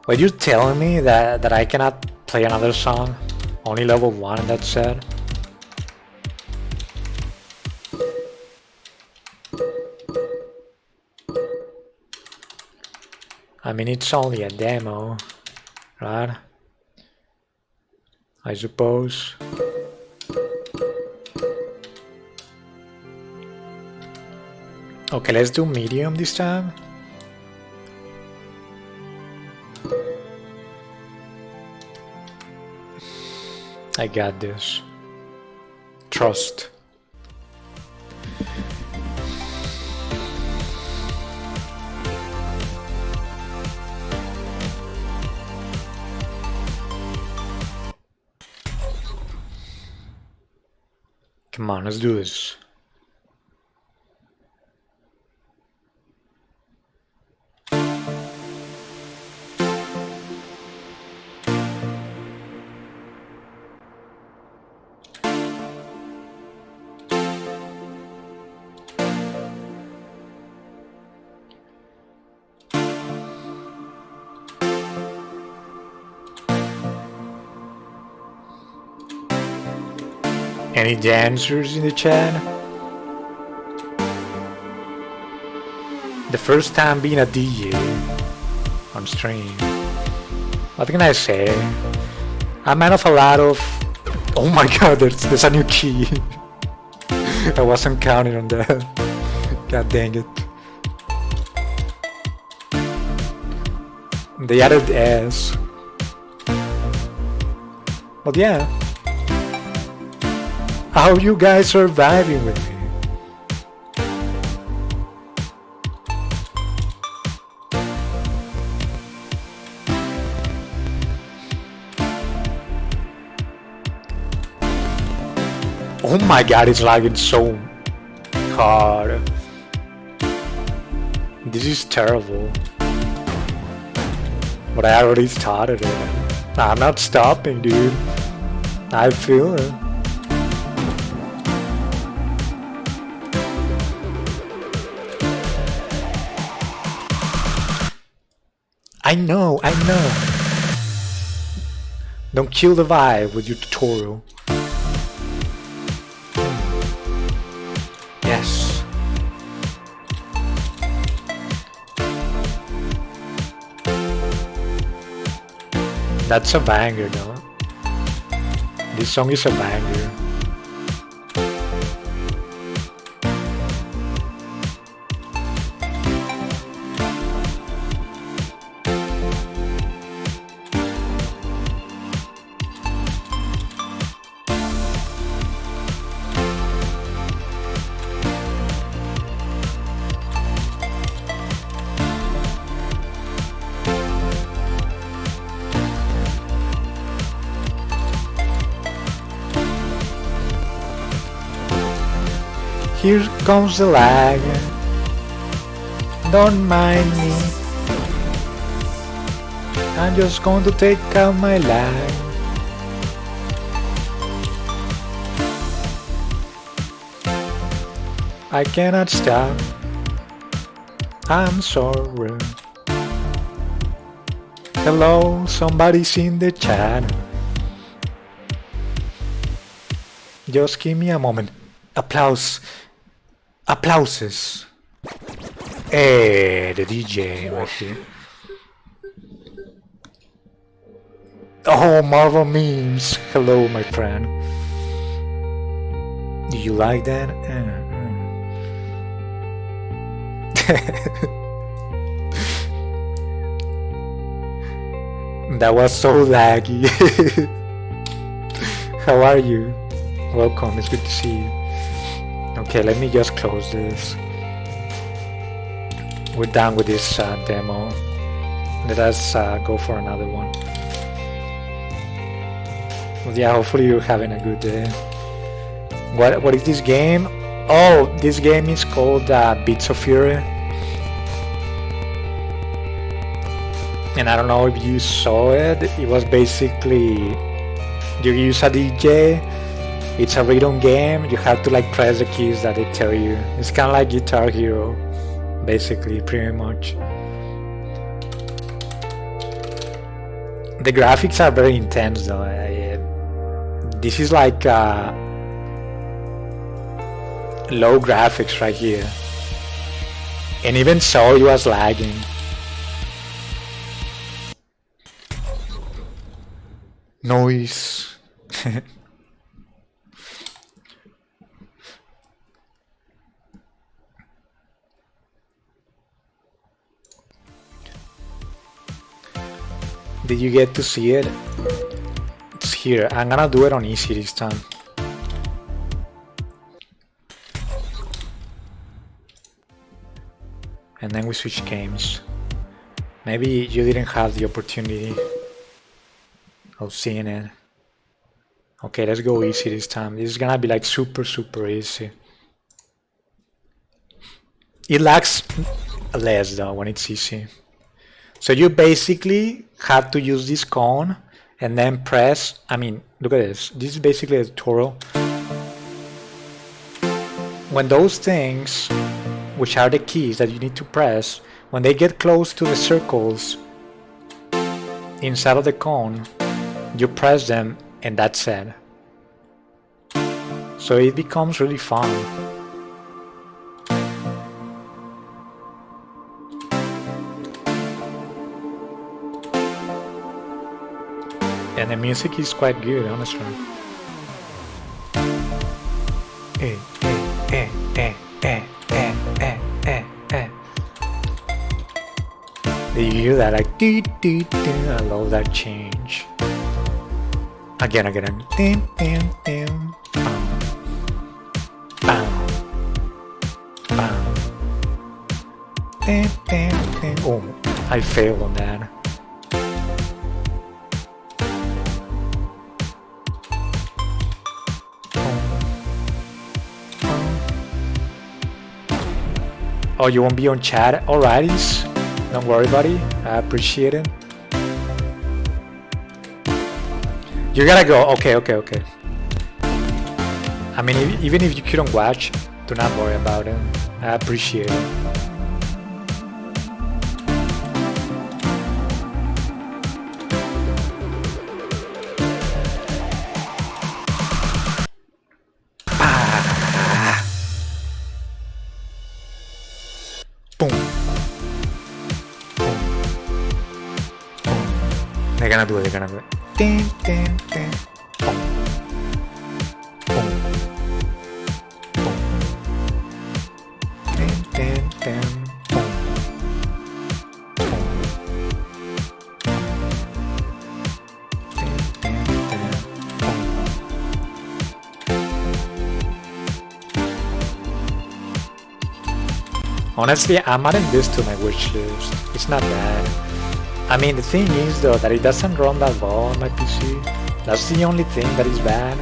Wait, you're telling me that I cannot play another song? Only level 1 and that's it? I mean, it's only a demo, right? I suppose. Okay, let's do medium this time. I got this. Trust. Come on, let's do this. Any dancers in the chat? The first time being a DJ on stream. What can I say? I'm man of a lot of... Oh my god, there's a new key. I wasn't counting on that. God dang it. They added S. But yeah. How are you guys surviving with me? Oh my god, it's lagging so hard. This is terrible. But I already started it. I'm not stopping, dude. I feel it. I know. Don't kill the vibe with your tutorial. Yes. That's a banger, though. This song is a banger. Here comes the lag. Don't mind me. I'm just going to take out my lag. I cannot stop. I'm sorry. Hello, somebody's in the chat. Just give me a moment. Applause. Applauses. Hey, the DJ right here. Oh, Marvel memes. Hello, my friend. Do you like that? That was so laggy. How are you? Welcome, it's good to see you. Okay, let me just close this. We're done with this demo. Let us go for another one. But yeah, hopefully you're having a good day. What is this game? Oh, this game is called Beatiful. And I don't know if you saw it. It was basically you use a DJ. It's a rhythm game. You have to like press the keys that they tell you. It's kind of like Guitar Hero, basically, pretty much. The graphics are very intense though. This is like low graphics right here. And even so, it was lagging. Noise. Did you get to see it? It's here. I'm gonna do it on easy this time. And then we switch games. Maybe you didn't have the opportunity of seeing it. Okay, let's go easy this time. This is gonna be like super easy. It lags less though when it's easy. So you basically have to use this cone and then press, I mean, look at this. This is basically a tutorial. When those things, which are the keys that you need to press, when they get close to the circles inside of the cone, you press them and that's it. So it becomes really fun. And the music is quite good, honestly. Do you hear that? Like, dee, dee, dee. I love that change. Again. Dim, dim, dim. Bam. Bam. Dim, dim, dim. Oh, I failed on that. Oh, you won't be on chat? Alrighties. Don't worry, buddy. I appreciate it. You gotta go. Okay. I mean, even if you couldn't watch, do not worry about it. I appreciate it. Boom. They're gonna do it. Ding, ding, ding. Boom. Boom. Boom. Ding, ding, ding. Boom. Boom. Ding, ding, ding. Boom. Honestly, I'm adding this to my wish list. It's not bad. I mean, the thing is though that it doesn't run that well on my PC. That's the only thing that is bad.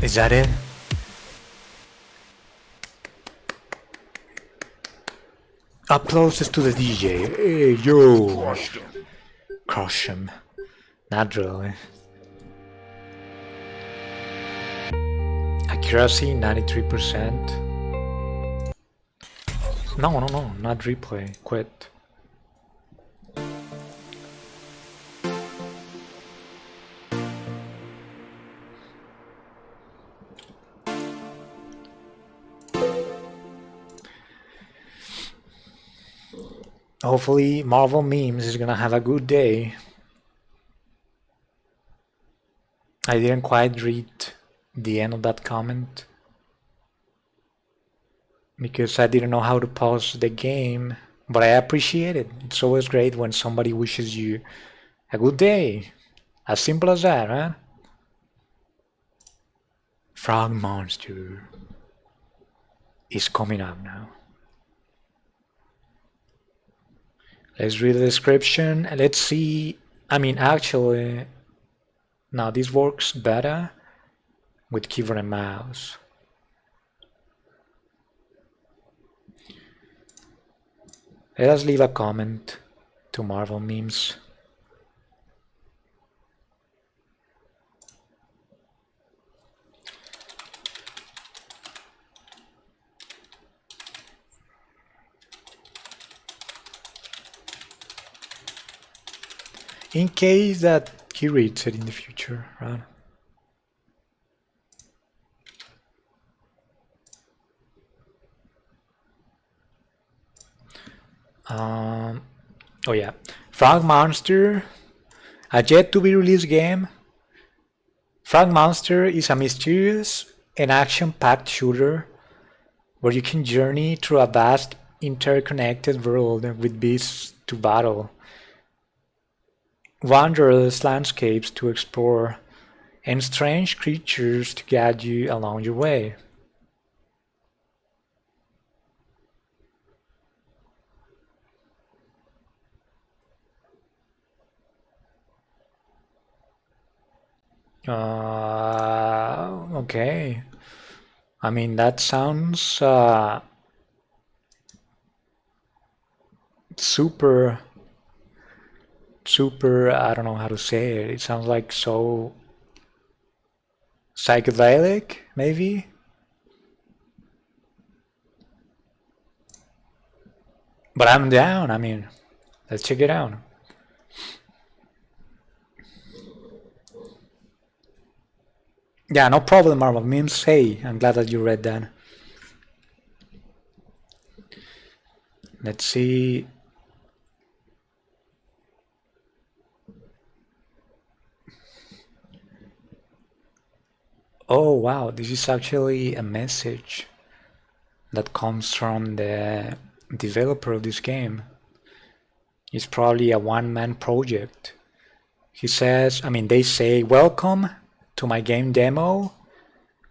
Is that it? Up closest to the DJ. Hey, yo! Crush him. Not really. Accuracy 93%. No, not replay. Quit. Hopefully Marvel Memes is gonna have a good day. I didn't quite read the end of that comment because I didn't know how to pause the game, but I appreciate it. It's always great when somebody wishes you a good day. As simple as that, right? Frog Monster is coming up now. Let's read the description and let's see. I mean, actually, now this works better with keyboard and mouse. Let us leave a comment to Marvel Memes. In case that he reads it in the future, right? Oh yeah, Frog Monster, a yet to be released game. Frog Monster is a mysterious and action-packed shooter where you can journey through a vast interconnected world with beasts to battle, wondrous landscapes to explore, and strange creatures to guide you along your way. Okay. I mean, that sounds super, I don't know how to say it. It sounds like so psychedelic, maybe? But I'm down. I mean, let's check it out. Yeah, no problem, Marvel Memes. Hey, I'm glad that you read that. Let's see. Oh, wow, this is actually a message that comes from the developer of this game. It's probably a one-man project. He says, I mean, they say, welcome to my game demo.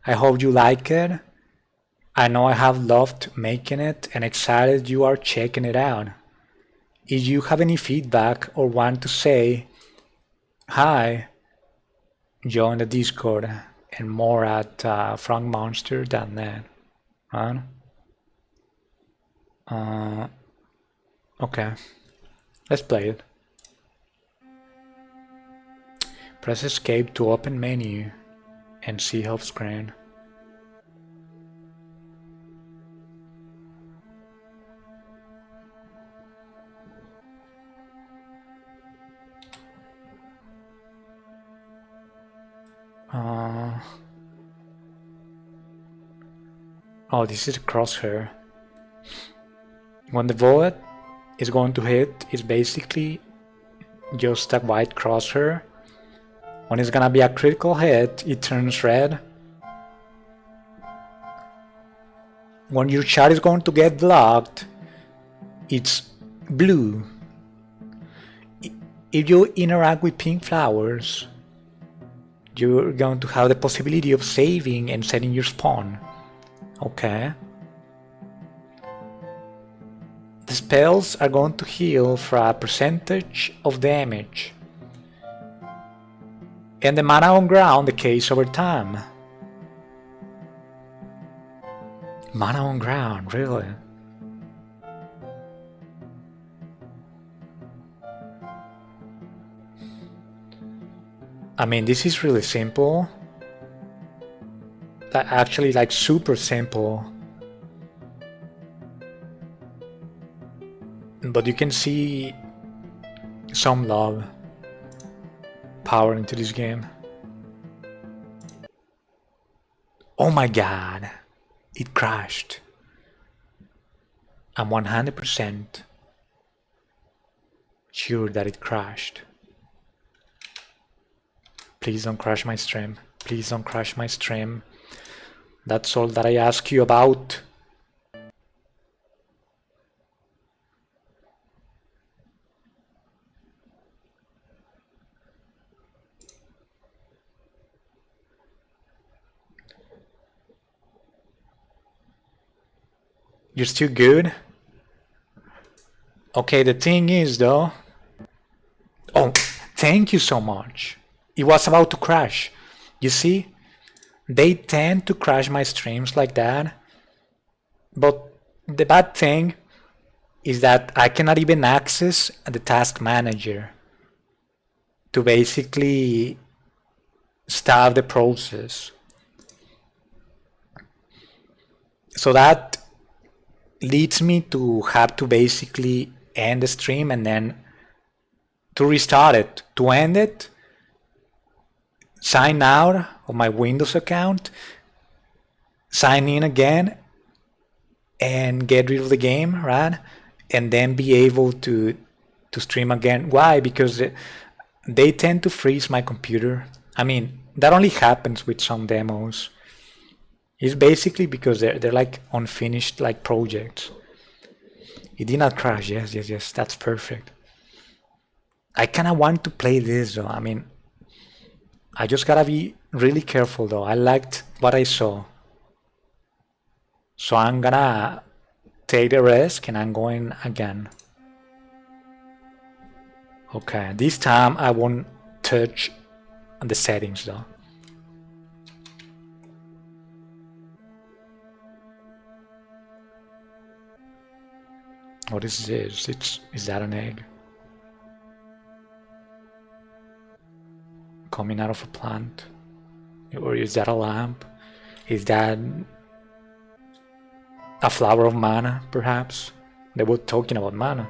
I hope you like it. I know I have loved making it and excited you are checking it out. If you have any feedback or want to say hi, join the Discord and more at frogmonster.net. Right? Okay, let's play it. Press escape to open menu and see help screen. Oh, this is a crosshair. When the bullet is going to hit, it's basically just a white crosshair. When it's gonna be a critical hit, it turns red. When your shot is going to get blocked, it's blue. If you interact with pink flowers, you're going to have the possibility of saving and setting your spawn. Okay. The spells are going to heal for a percentage of damage. And the mana on ground decays over time. Mana on ground, really? I mean, this is really simple. Actually, like super simple. But you can see some love, power into this game. Oh my god, it crashed. I'm 100% sure that it crashed. Please don't crash my stream. Please don't crash my stream. That's all that I ask you about. You're still good? Okay, the thing is though... Oh, thank you so much. It was about to crash. You see? They tend to crash my streams like that. But the bad thing is that I cannot even access the task manager to basically stop the process. So that leads me to have to basically end the stream and then to restart it. To end it, sign out of my Windows account, sign in again, and get rid of the game, right? And then be able to stream again. Why? Because they tend to freeze my computer. I mean, that only happens with some demos. It's basically because they're like unfinished like projects. It did not crash. Yes. That's perfect. I kind of want to play this though. I mean, I just gotta be really careful though. I liked what I saw. So I'm gonna take the risk and I'm going again. Okay, this time I won't touch the settings though. What is this? Is that an egg? Coming out of a plant? Or is that a lamp? Is that a flower of mana, perhaps? They were talking about mana.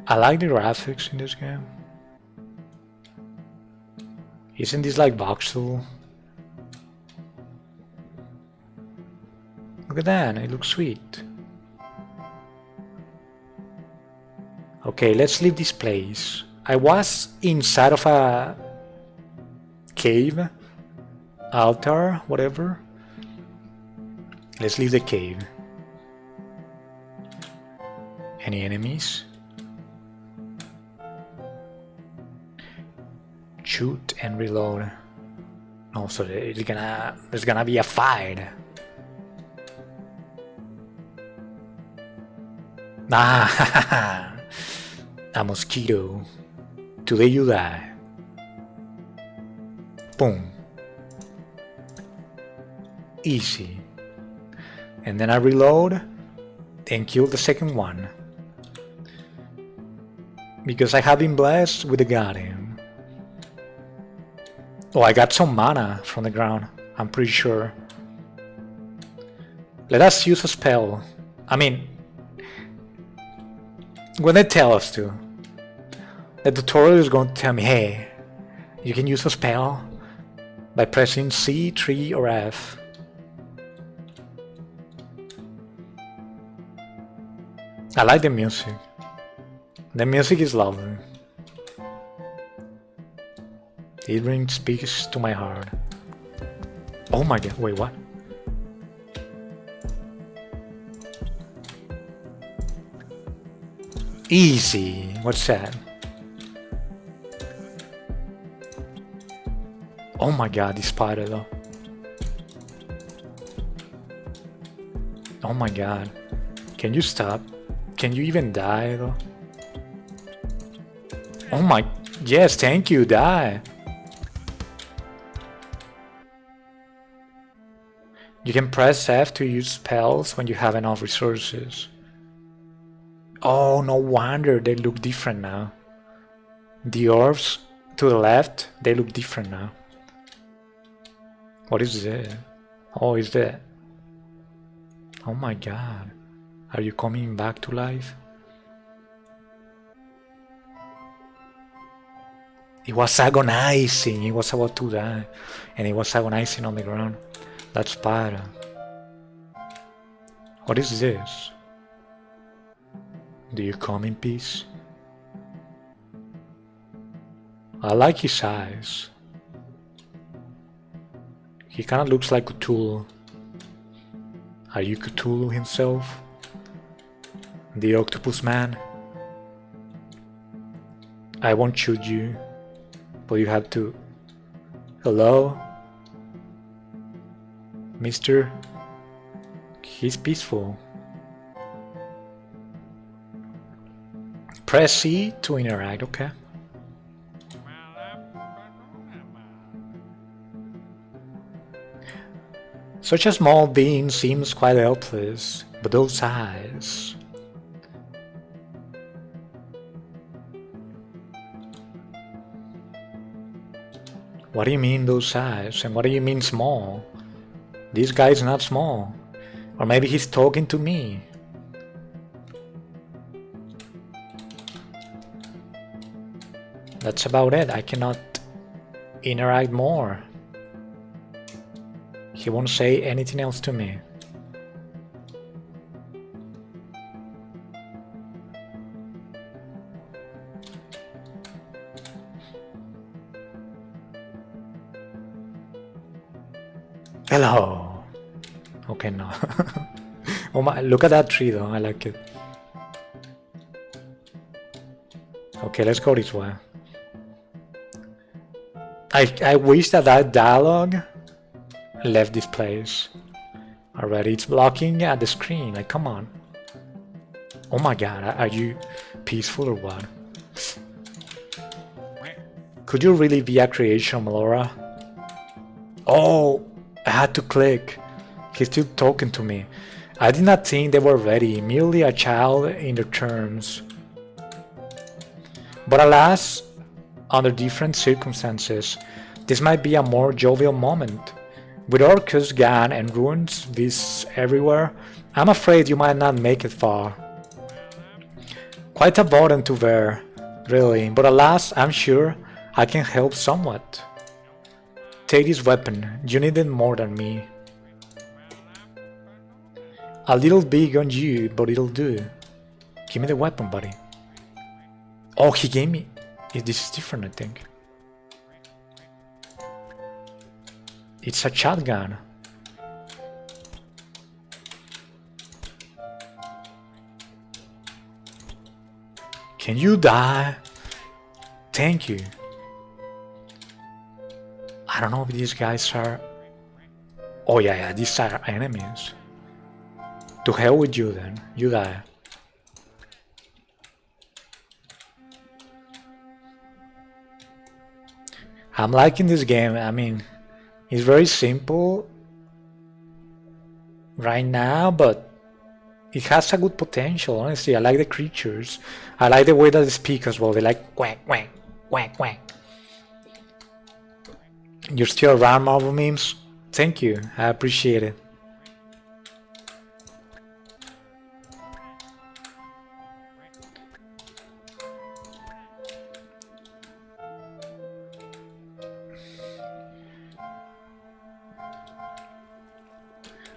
I like the graphics in this game. Isn't this like voxel? Look at that, it looks sweet. Okay, let's leave this place. I was inside of a cave, altar, whatever. Let's leave the cave. Any enemies? Shoot and reload. No, so there's gonna be a fight. Ah, a mosquito. Today you die. Boom. Easy. And then I reload and kill the second one. Because I have been blessed with the Guardian. Oh, I got some mana from the ground, I'm pretty sure. Let us use a spell. I mean, when they tell us to, the tutorial is going to tell me, hey, you can use a spell by pressing C, 3, or F. I like the music. The music is lovely. It speaks to my heart. Oh my god, wait, what? Easy, what's that? Oh my god, this spider though. Oh my god. Can you stop? Can you even die though? Oh my, yes, thank you, die. You can press F to use spells when you have enough resources. Oh, no wonder they look different now. The orbs to the left, they look different now. What is that? Oh, is that? Oh my god. Are you coming back to life? It was agonizing. He was about to die. And he was agonizing on the ground. That's bad. What is this? Do you come in peace? I like his eyes. He kind of looks like Cthulhu. Are you Cthulhu himself? The octopus man? I won't shoot you, but you have to. Hello? Mister? He's peaceful. Press C to interact, okay? Such a small being seems quite helpless, but those eyes... What do you mean those eyes? And what do you mean small? This guy's not small. Or maybe he's talking to me. That's about it. I cannot interact more. He won't say anything else to me. Hello. Okay, no. Oh my, look at that tree though, I like it. Okay, let's go this way. I wish that that dialogue left this place already. It's blocking at the screen, like come on. Oh my god, are you peaceful or what? Could you really be a creation, Melora? Oh, I had to click. He's still talking to me. I did not think they were ready, merely a child in their terms. But alas, under different circumstances, this might be a more jovial moment. With Orcus gone and ruins beasts everywhere, I'm afraid you might not make it far. Quite a burden to bear, really, but alas, I'm sure I can help somewhat. Take this weapon, you need it more than me. A little big on you, but it'll do. Give me the weapon, buddy. Oh, he gave me... This is different, I think. It's a shotgun. Can you die? Thank you. I don't know if these guys are... Oh yeah, these are enemies. To hell with you then, you die. I'm liking this game, I mean, it's very simple right now, but it has a good potential, honestly. I like the creatures. I like the way that they speak as well, they like quack, quack, quack, quack. You're still around, Marvel Memes? Thank you, I appreciate it.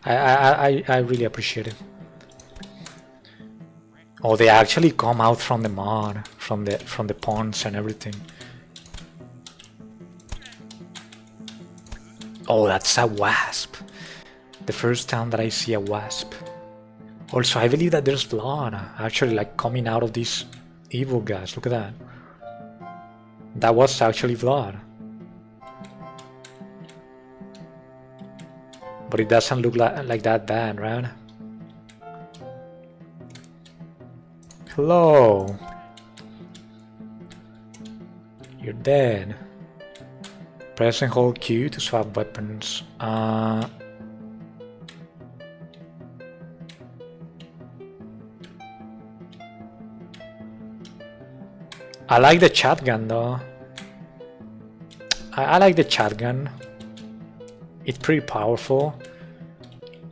I really appreciate it. Oh, they actually come out from the mud, from the ponds and everything. Oh, that's a wasp. The first time that I see a wasp. Also, I believe that there's blood actually like coming out of these evil guys. Look at that. That was actually blood. But it doesn't look like that bad, right? Hello. You're dead. Press and hold Q to swap weapons. I like the shotgun though. I like the shotgun. It's pretty powerful.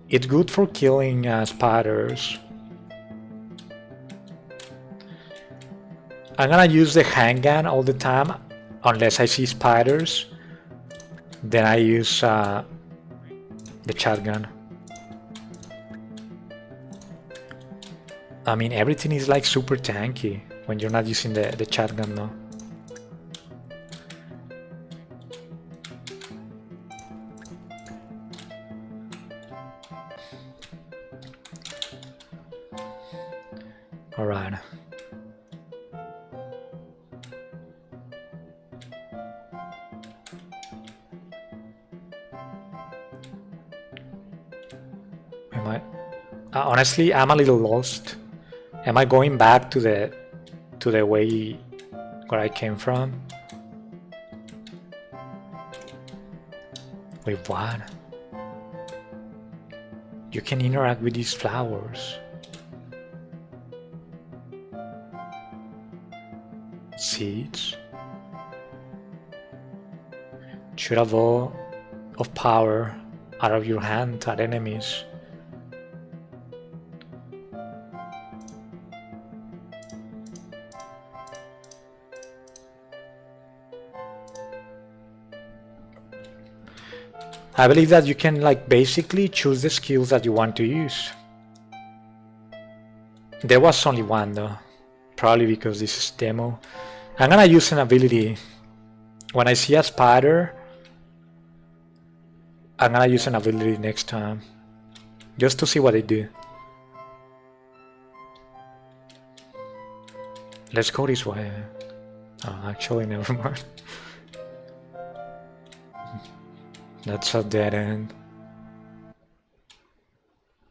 It's good for killing spiders. I'm gonna use the handgun all the time, unless I see spiders. Then I use the shotgun. I mean, everything is like super tanky when you're not using the shotgun though. Alright. Am I? Honestly, I'm a little lost. Am I going back to the way where I came from? Wait, what? You can interact with these flowers. Seeds. Shoot a ball of power out of your hand at enemies. I believe that you can like basically choose the skills that you want to use. There was only one though, probably because this is demo. I'm gonna use an ability. When I see a spider, I'm gonna use an ability next time, just to see what they do. Let's go this way. Oh, actually, never mind. That's a dead end.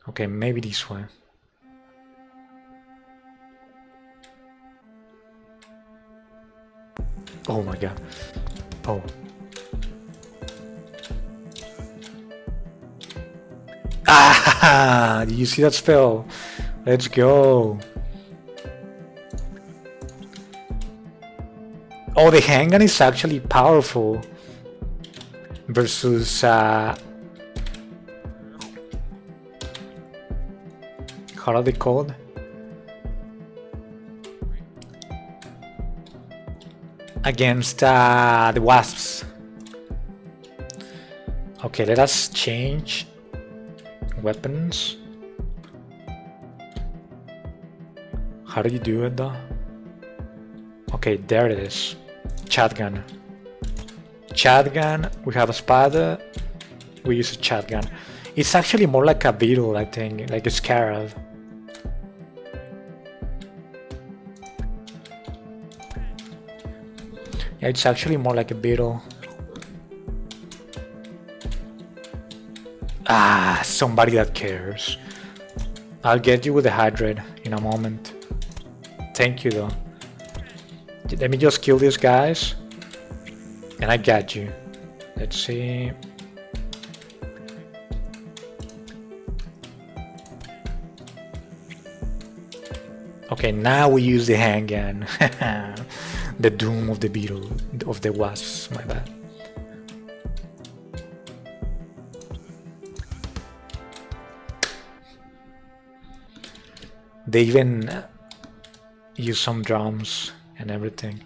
Okay, maybe this way. Oh my god. Oh. Ah! Did you see that spell? Let's go. Oh, the handgun is actually powerful. Versus how are they called? Against the wasps. Okay, let us change weapons. How do you do it though? Okay, there it is. Shotgun. Shotgun, we have a spada, we use a shotgun. It's actually more like a beetle, I think, like a scarab. Yeah, it's actually more like a beetle. Ah, somebody that cares. I'll get you with the hydrate in a moment. Thank you though. Let me just kill these guys. And I got you. Let's see. Okay, now we use the handgun. The doom of the beetle, of the wasps, my bad. They even use some drums and everything.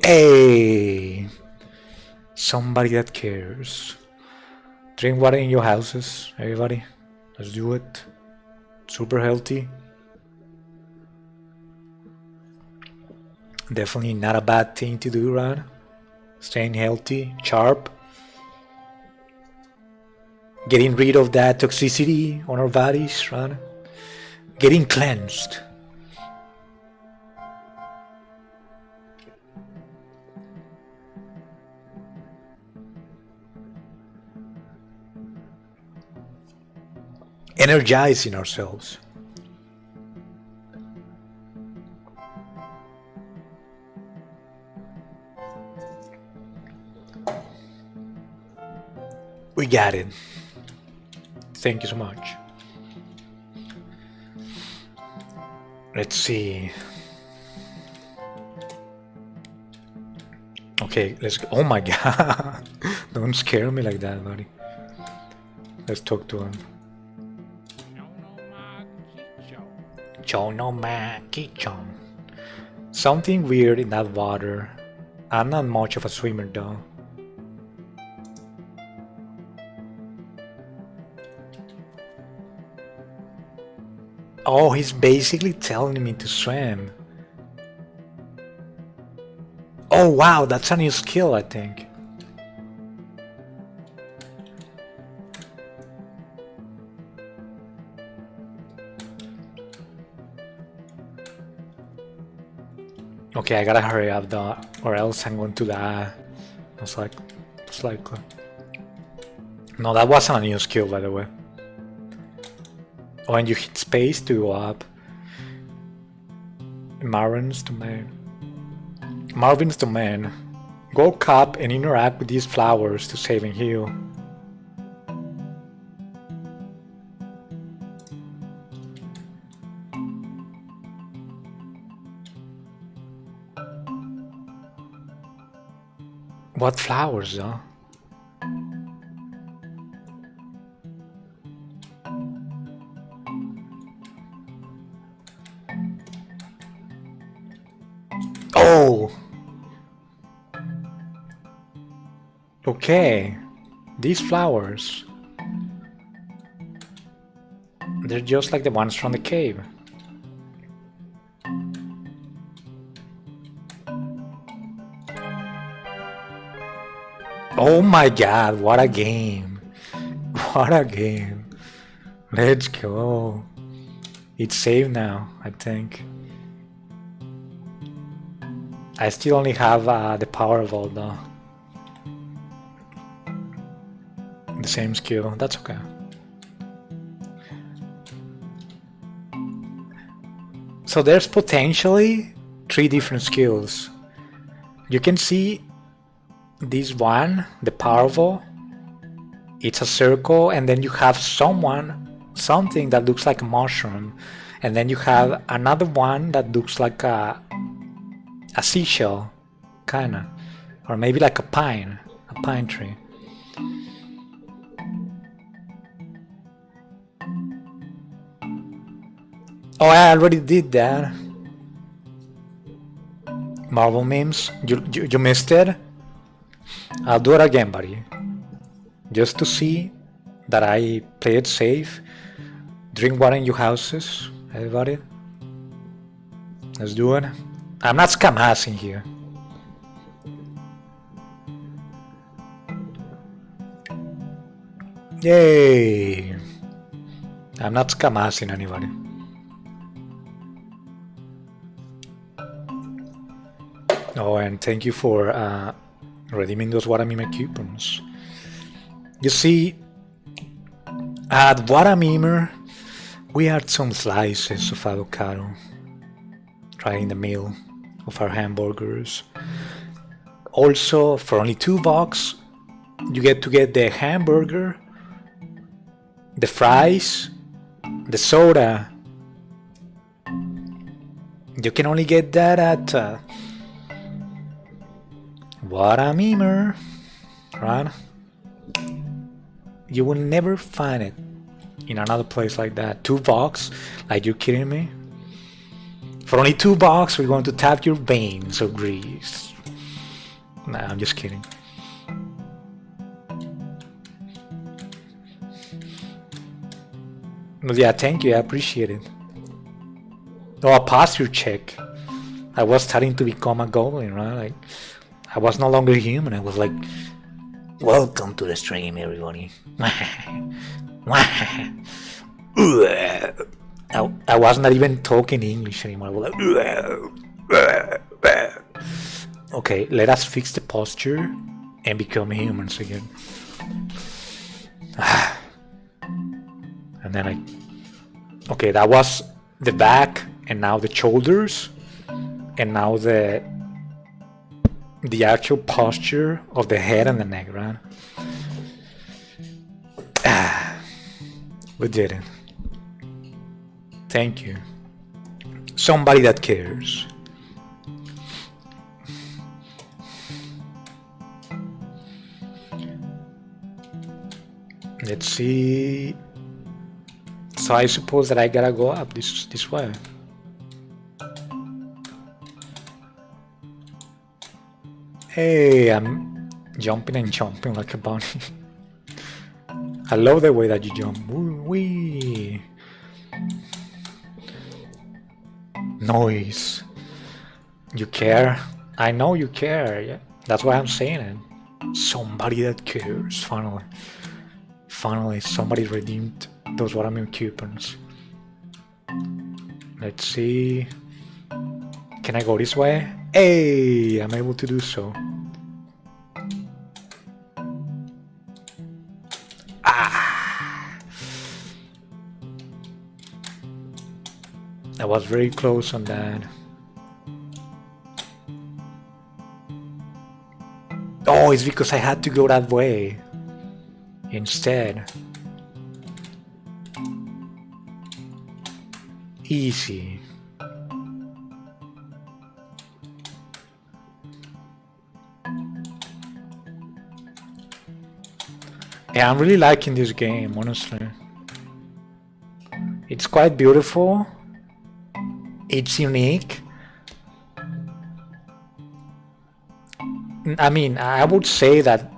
Hey! Somebody that cares. Drink water in your houses, everybody. Let's do it. Super healthy. Definitely not a bad thing to do, right? Staying healthy, sharp. Getting rid of that toxicity on our bodies, right? Getting cleansed. Energizing ourselves. We got it. Thank you so much. Let's see. Okay, let's go. Oh my god. Don't scare me like that, buddy. Let's talk to him. Chonomaki-chon. Something weird in that water. I'm not much of a swimmer though. Oh, he's basically telling me to swim. Oh wow, that's a new skill, I think. Okay, I gotta hurry up though, or else I'm going to die. It's like, no, that wasn't a new skill, by the way. Oh, and you hit space to go up. Marvin's domain. Marvin's domain. Go up and interact with these flowers to save and heal. What flowers, though? Oh! Okay. These flowers. They're just like the ones from the cave. Oh my god, what a game. What a game. Let's go. It's saved now, I think. I still only have the power vault though. The same skill, that's okay. So there's potentially 3 different skills. You can see this one, the powerful, it's a circle, and then you have something that looks like a mushroom, and then you have another one that looks like a seashell, kinda, or maybe like a pine tree. Oh, I already did that. Marvel memes, you missed it? I'll do it again, buddy. Just to see that I play it safe. Drink water in your houses, everybody. Let's do it. I'm not scam-assing here. Yay! I'm not scam-assing anybody. Oh, and thank you for redeeming those Watamime coupons. You see, at Watamimer, we had some slices of avocado right in the middle of our hamburgers. Also, for only $2, you get to get the hamburger, the fries, the soda. You can only get that at Watamimer, right? You will never find it in another place like that. $2? Like, you're kidding me? For only $2, we're going to tap your veins of grease. Nah, I'm just kidding. But yeah, thank you, I appreciate it. Oh, a posture check. I was starting to become a goblin, right? Like, I was no longer human. I was like, welcome to the stream, everybody. I was not even talking English anymore. I was like, okay, let us fix the posture and become humans again. And then okay, that was the back, and now the shoulders, and now the actual posture of the head and the neck, right? We didn't. Thank you. Somebody that cares. Let's see. So I suppose that I gotta go up this way. Hey, I'm jumping and jumping like a bunny. I love the way that you jump. Wee. Noise. You care? I know you care. Yeah, that's why I'm saying it. Somebody that cares. Finally. Finally, somebody redeemed those watermelon coupons. Let's see. Can I go this way? Hey, I'm able to do so. Ah! I was very close on that. Oh, it's because I had to go that way instead. Easy. Yeah, I'm really liking this game, honestly. It's quite beautiful. It's unique. I mean, I would say that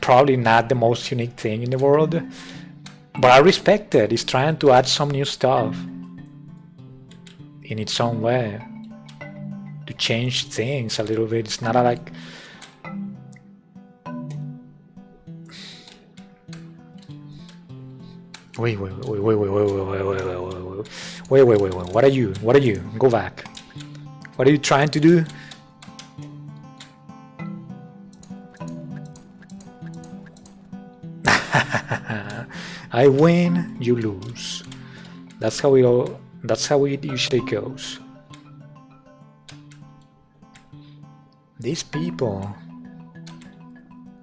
probably not the most unique thing in the world, but I respect it. It's trying to add some new stuff in its own way to change things a little bit. It's not like wait. What are you? What are you? Go back. What are you trying to do? I win, you lose. That's how it usually goes. These people,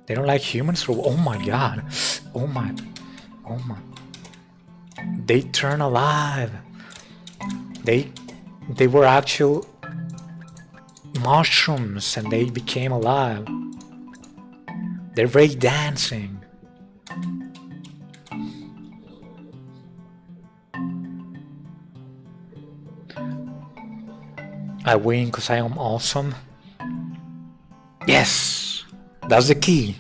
they don't like humans. Oh my god. Oh my. They turn alive. They were actual mushrooms and they became alive. They're break dancing. I win because I am awesome. Yes, that's the key.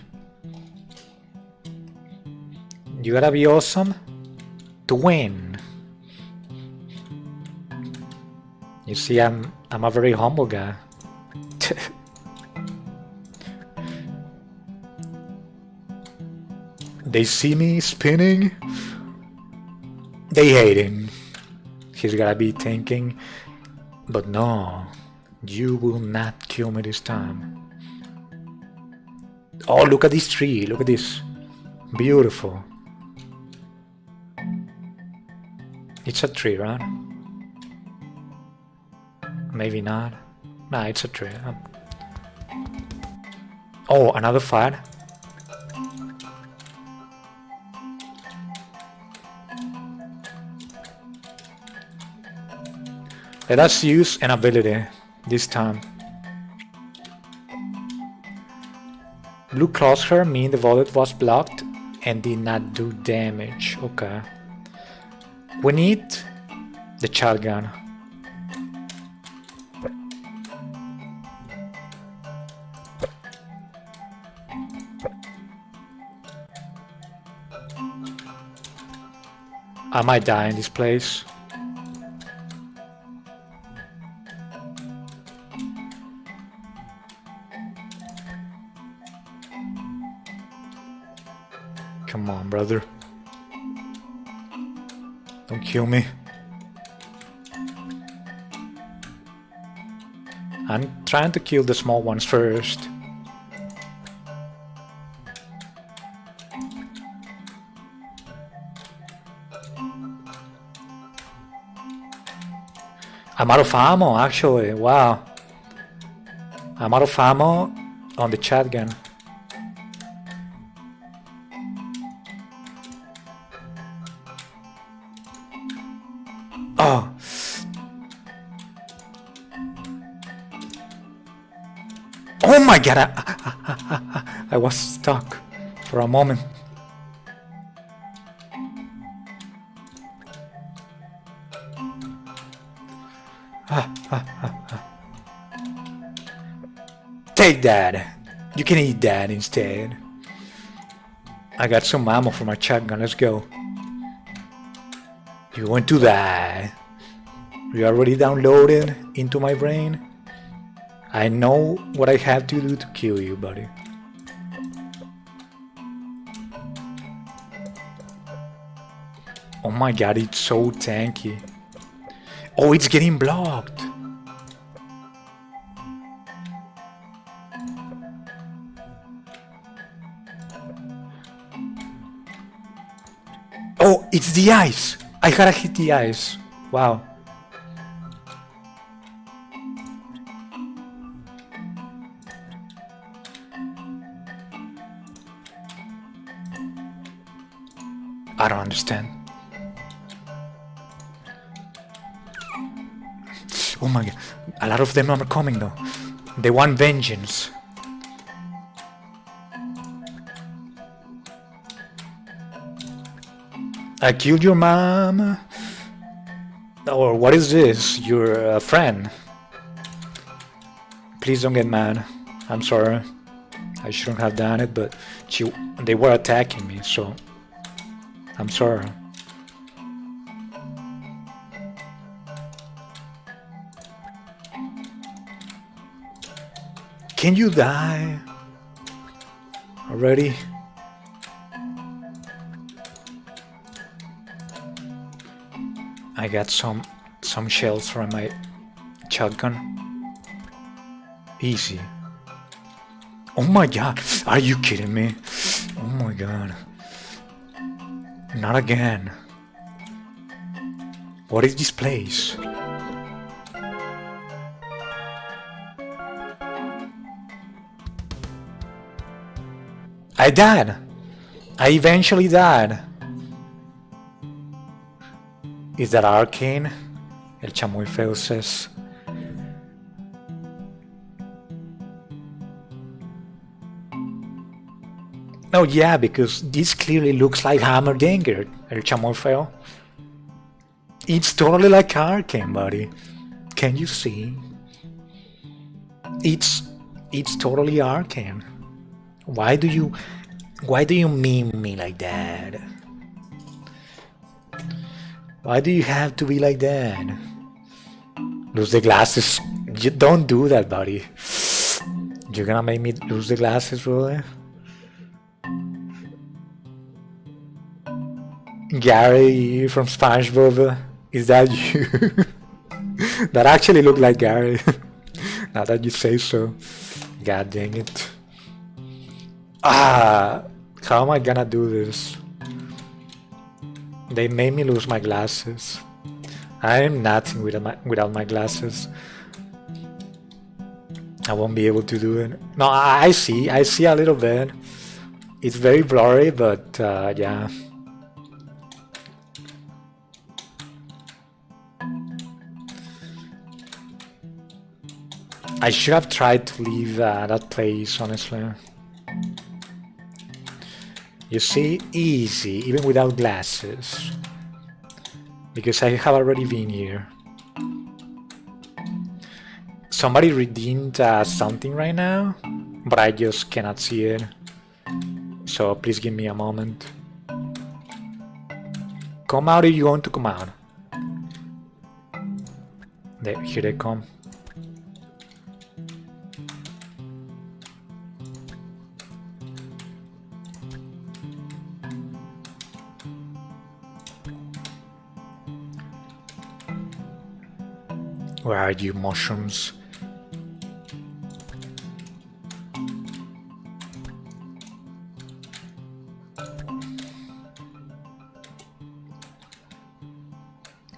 You gotta be awesome to win. You see, I'm a very humble guy. They see me spinning. They hating. He's gotta be thinking, but no, you will not kill me this time. Oh, look at this tree. Look at this. Beautiful. It's a tree, right? Maybe not. Nah, it's a tree. Oh, another fight. Let us use an ability this time. Blue crosshair means the bullet was blocked and did not do damage. Okay. We need the shotgun. I might die in this place. Come on, brother. Don't kill me. I'm trying to kill the small ones first. I'm out of ammo, actually. Wow. I'm out of ammo on the shotgun. Oh. Oh my god, I was stuck for a moment. Take that. You can eat that instead. I got some ammo for my shotgun, let's go. You want to die. You already downloaded into my brain. I know what I have to do to kill you, buddy. Oh my god, it's so tanky. Oh, it's getting blocked. Oh, it's the ice. I gotta hit the ice. Wow. I don't understand. Oh my god, a lot of them are coming though. They want vengeance. I killed your mom. Or what is this? You're a friend. Please don't get mad. I'm sorry. I shouldn't have done it, but they were attacking me, so I'm sorry. Can you die already? I got some shells from my shotgun. Easy. Oh my god, are you kidding me? Oh my god. Not again. What is this place? I died. I eventually died. Is that arcane? El chamoy feo says. Oh yeah, because this clearly looks like Hammerdinger, El chamoy feo. It's totally like arcane, buddy. Can you see? It's totally arcane. Why do you meme me like that? Why do you have to be like that? Lose the glasses. You don't do that, buddy. You're gonna make me lose the glasses, really? Gary from SpongeBob, is that you? That actually looked like Gary. Now that you say so. God dang it. Ah, how am I gonna do this? They made me lose my glasses. I am nothing without my glasses. I won't be able to do it. No, I see a little bit. It's very blurry, but yeah. I should have tried to leave that place, honestly. You see, easy, even without glasses. Because I have already been here. Somebody redeemed something right now, but I just cannot see it. So please give me a moment. Come out if you want to come out. Here they come. Where are you, mushrooms?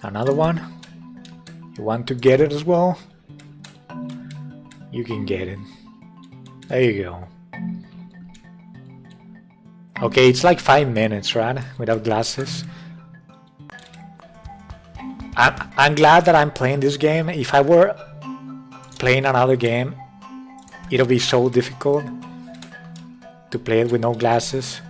Another one? You want to get it as well? You can get it. There you go. Okay, it's like 5 minutes, right? Without glasses. I'm glad that I'm playing this game. If I were playing another game, it'll be so difficult to play it with no glasses.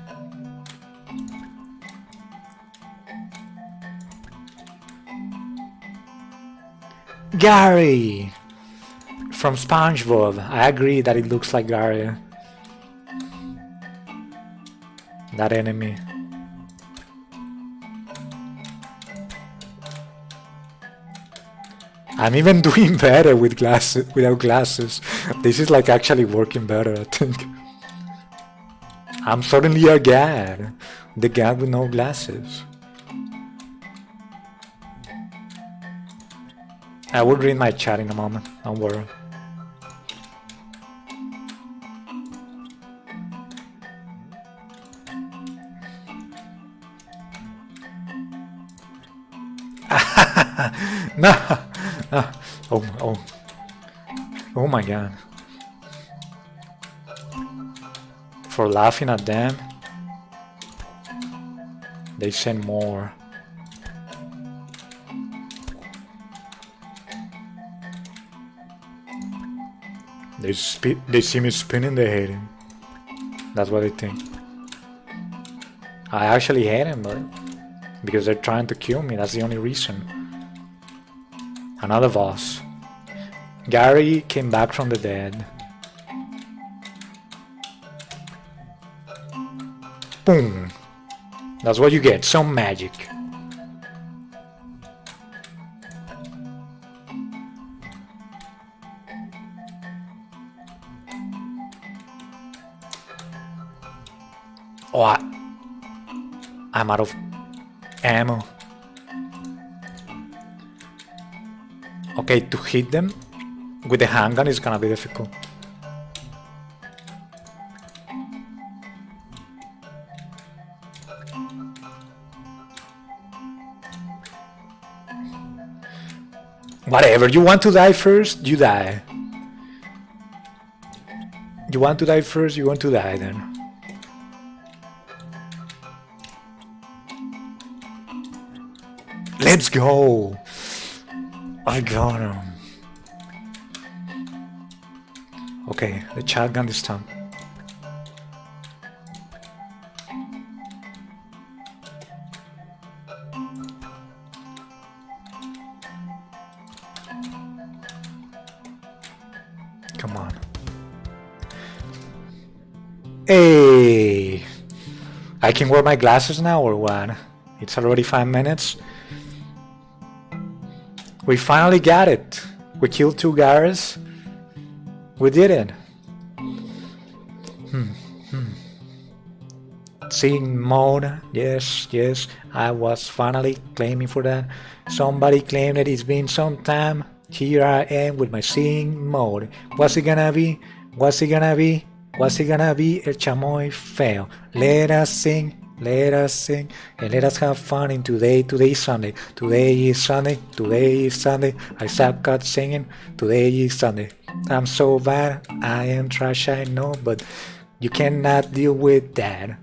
Gary! From SpongeBob. I agree that it looks like Gary. That enemy. I'm even doing better with glasses, without glasses. This is like actually working better, I think. I'm suddenly a god. The god with no glasses. I will read my chat in a moment, don't worry. No! Oh my god. For laughing at them, they send more. They see me spinning, they hate him. That's what they think. I actually hate him, but because they're trying to kill me, that's the only reason. Another boss. Gary came back from the dead. Boom! That's what you get, some magic. Oh, I'm out of ammo. Okay, to hit them with the handgun is gonna be difficult. Whatever, you want to die first, you die. You want to die first, you want to die then. Let's go! I got him. Okay, the shotgun this time. Come on. Hey! I can wear my glasses now or what? It's already 5 minutes. We finally got it. We killed 2 guards. We did it. Sing mode. Yes, yes. I was finally claiming for that. Somebody claimed that it's been some time. Here I am with my sing mode. What's it gonna be? What's it gonna be? What's it gonna be? El chamoy feo. Let us sing. Let us sing and let us have fun in today. Today is Sunday. Today is Sunday. Today is Sunday. I suck at singing. Today is Sunday. I'm so bad. I am trash, I know, but you cannot deal with that.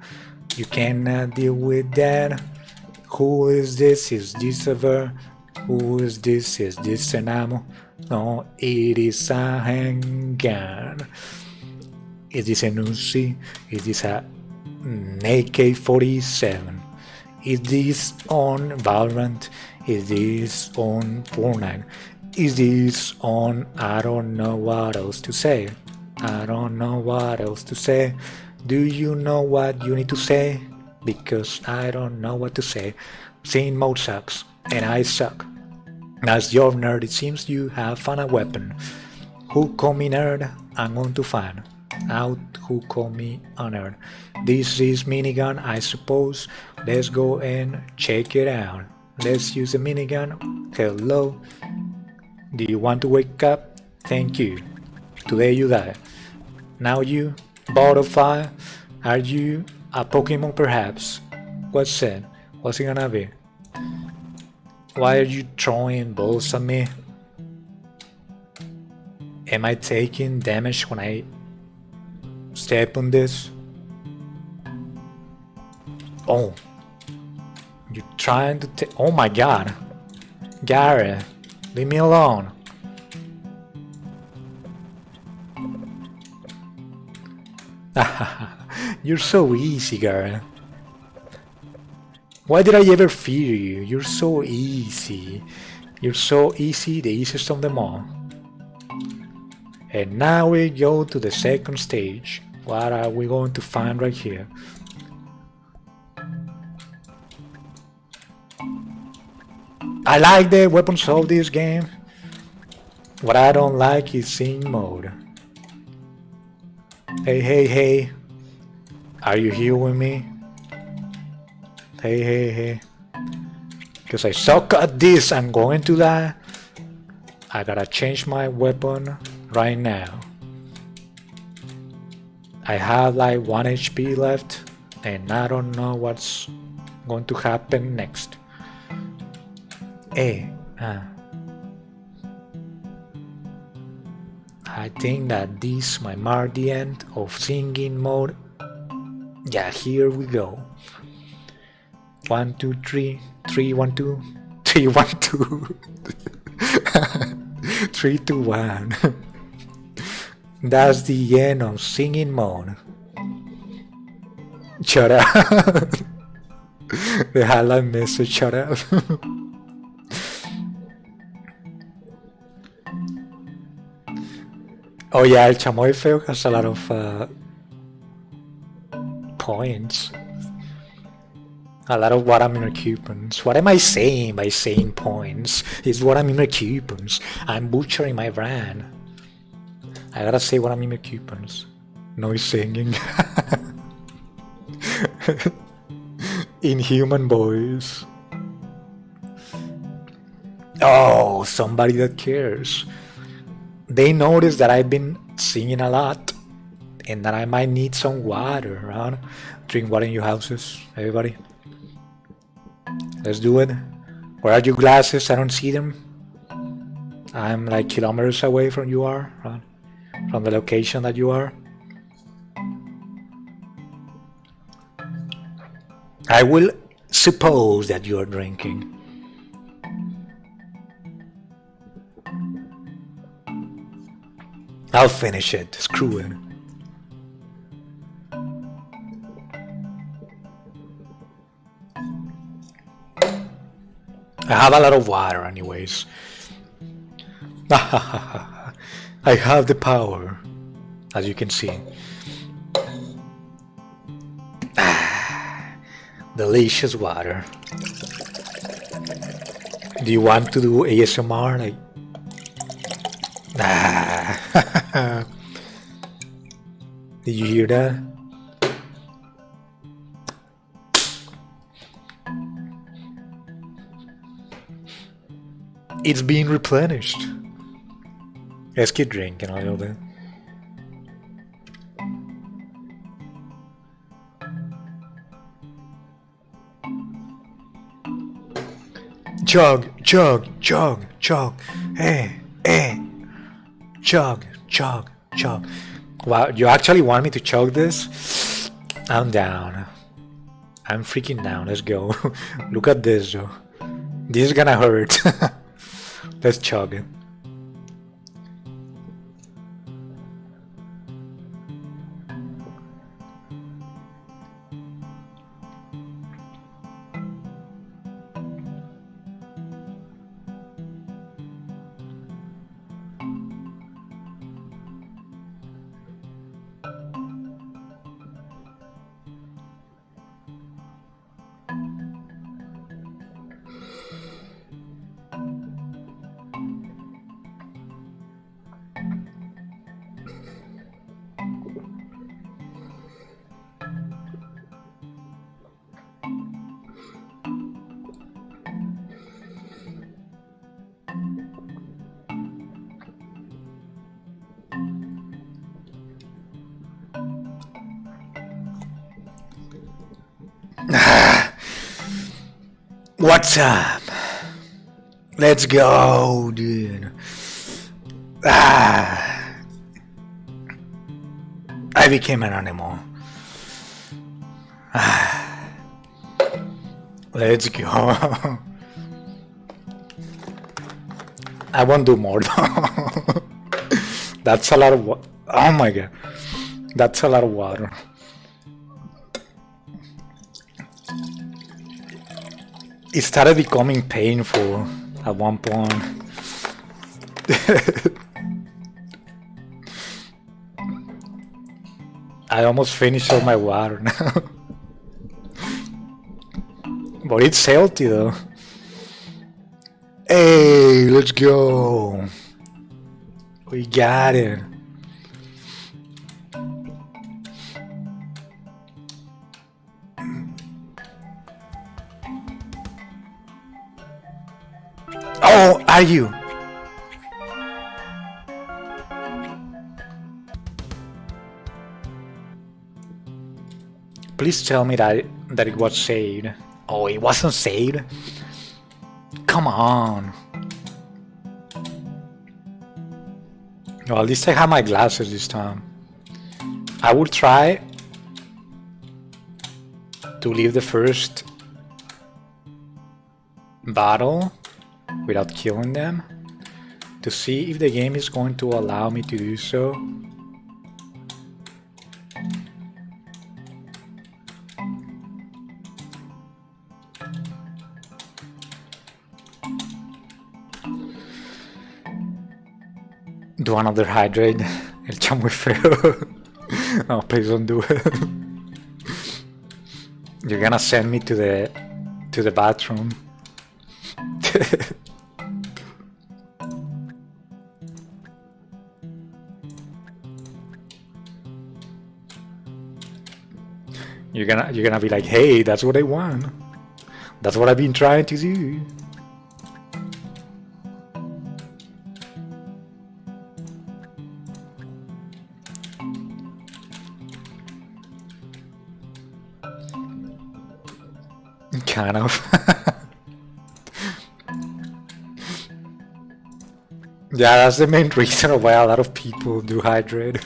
You cannot deal with that. Who is this? Is this a verb? Who is this? Is this an ammo? No, it is a handgun. Is this an Uzi? Is this a AK-47? Is this on Valorant? Is this on Fortnite? Is this on... I don't know what else to say. I don't know what else to say. Do you know what you need to say? Because I don't know what to say. Singing mode sucks, and I suck. As your nerd, it seems you have found a weapon. Who call me nerd? I'm going to find out who call me a nerd. This is minigun, I suppose. Let's go and check it out. Let's use the minigun. Hello. Do you want to wake up? Thank you. Today you die. Now you, ball of fire. Are you a Pokemon perhaps? What's it? What's it gonna be? Why are you throwing balls at me? Am I taking damage when I step on this? Oh, you're trying to take... Oh my god. Garrett, leave me alone. You're so easy, Garrett. Why did I ever fear you? You're so easy. You're so easy, the easiest of them all. And now we go to the second stage. What are we going to find right here? I like the weapons of this game. What I don't like is sing mode. Hey, hey, hey. Are you here with me? Hey, hey, hey. Because I suck at this, I'm going to die. I gotta change my weapon right now. I have like 1 HP left, and I don't know what's going to happen next. Hey, I think that this might mark the end of singing mode. Yeah, here we go. 1, 2, 3, 3, 1, 2, 3, 1, 2, 3, 2, 1. That's the end of singing mode. Shut up. The highlight message, shut up. Oh yeah, el chamoy feo has a lot of points. A lot of watermelon coupons. What am I saying by saying points? It's watermelon coupons. I'm butchering my brand. I gotta say watermelon coupons. No singing. Inhuman voice. Oh, somebody that cares. They notice that I've been singing a lot and that I might need some water around. Drink water in your houses, everybody. Let's do it. Where are your glasses? I don't see them. I'm like kilometers away from you are, right? From the location that you are. I will suppose that you are drinking. I'll finish it. Screw it. I have a lot of water anyways. I have the power, as you can see. Delicious water. Do you want to do ASMR? Like, did you hear that? It's being replenished. Let's keep drinking a little bit. Chug, chug, chug, chug. Hey, hey. Chug, chug, chug. Wow, you actually want me to chug this? I'm down. I'm freaking down. Let's go. Look at this, Joe. This is gonna hurt. Let's chug it. What's up? Let's go, dude. I became an animal. Let's go. I won't do more though. That's a lot of oh my god. That's a lot of water. It started becoming painful at one point. I almost finished all my water now. But it's healthy though. Hey, let's go. We got it. Oh, are you? Please tell me that it was saved. Oh, it wasn't saved? Come on. Well, at least I have my glasses this time. I will try to leave the first battle without killing them to see if the game is going to allow me to do so. Do another hydrate. El chamo es feo. No, please don't do it. You're gonna send me to the bathroom. You're gonna be like, hey, that's what I want. That's what I've been trying to do. Kind of. Yeah, that's the main reason why a lot of people do hydrate.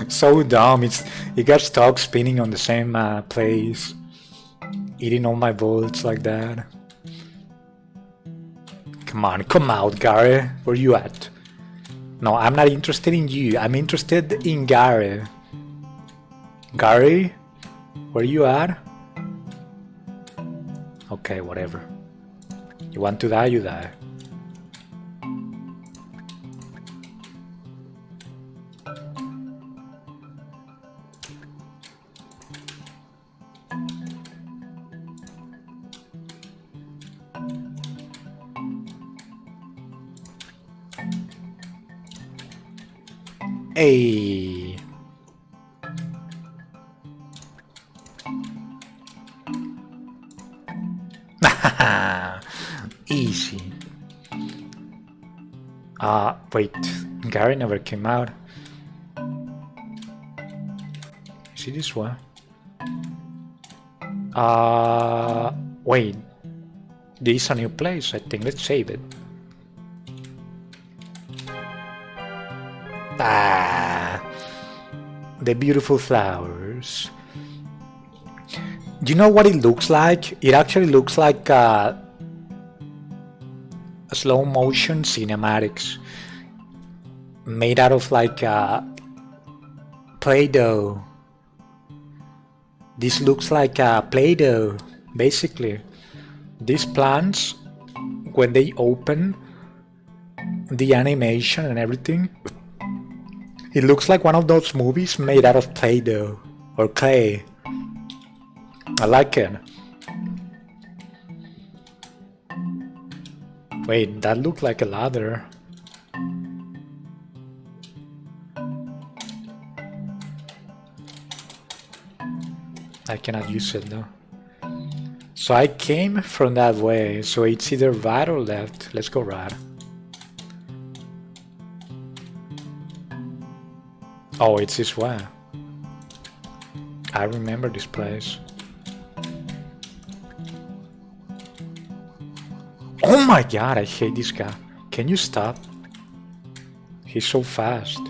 So dumb. It got stuck spinning on the same place, eating all my bullets like that. Come on, come out, Gary. Where you at? No, I'm not interested in you. I'm interested in Gary. Gary, where you at? Okay, whatever. You want to die, you die. Hey. Easy. Wait. Gary never came out. Is it this one? Wait. This is a new place, I think. Let's save it. The beautiful flowers. Do you know what it looks like? It actually looks like a slow motion cinematics made out of like Play-Doh. This looks like Play-Doh, basically. These plants, when they open, the animation and everything, it looks like one of those movies made out of Play-Doh or clay. I like it. Wait, that looked like a ladder. I cannot use it though. So I came from that way, so it's either right or left. Let's go right. Oh, it's this way. I remember this place. Oh my god, I hate this guy. Can you stop? He's so fast.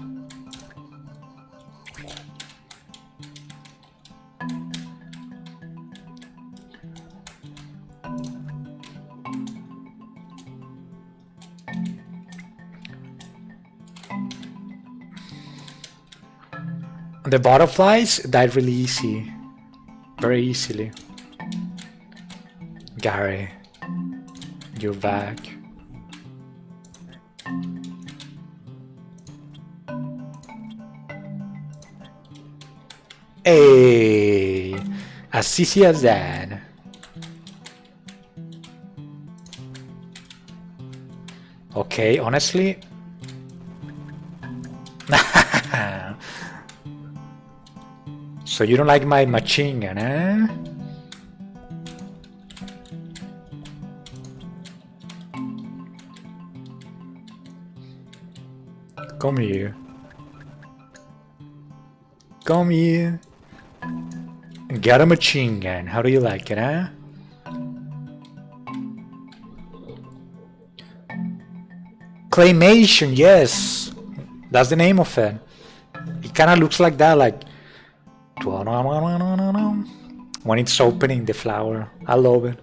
The butterflies died really easy. Very easily. Gary, you're back. Hey, as easy as that. Okay, honestly. So you don't like my machine gun, eh? Come here. Come here. Got a machine gun. How do you like it, huh? Claymation, yes. That's the name of it. It kind of looks like that, like when it's opening the flower. I love it.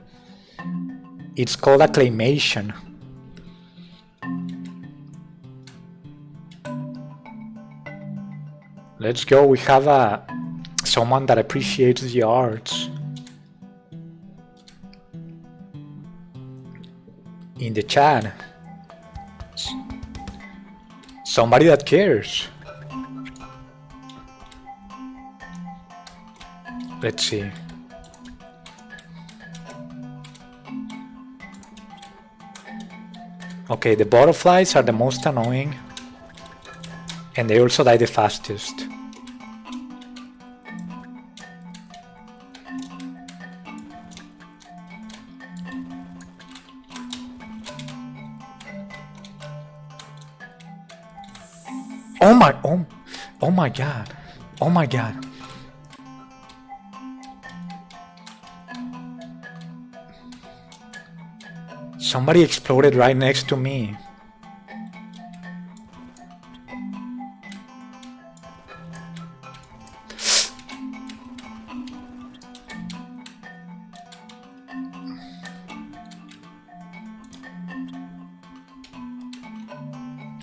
It's called a claymation. Let's go. We have someone that appreciates the arts in the chat. Somebody that cares. Let's see. Okay, the butterflies are the most annoying, and they also die the fastest. Oh my god. Oh my god. Somebody exploded right next to me.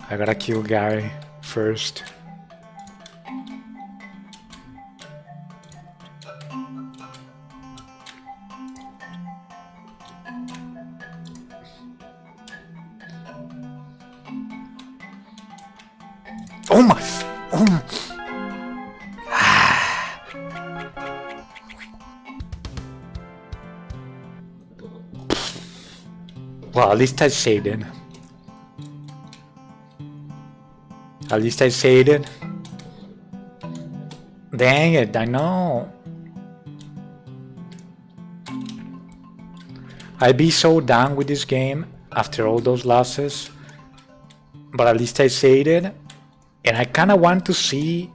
I gotta kill Gary first. Oh my! Oh. Well, at least I saved it. At least I saved it. Dang it, I know. I'd be so down with this game after all those losses. But at least I saved it. And I kinda want to see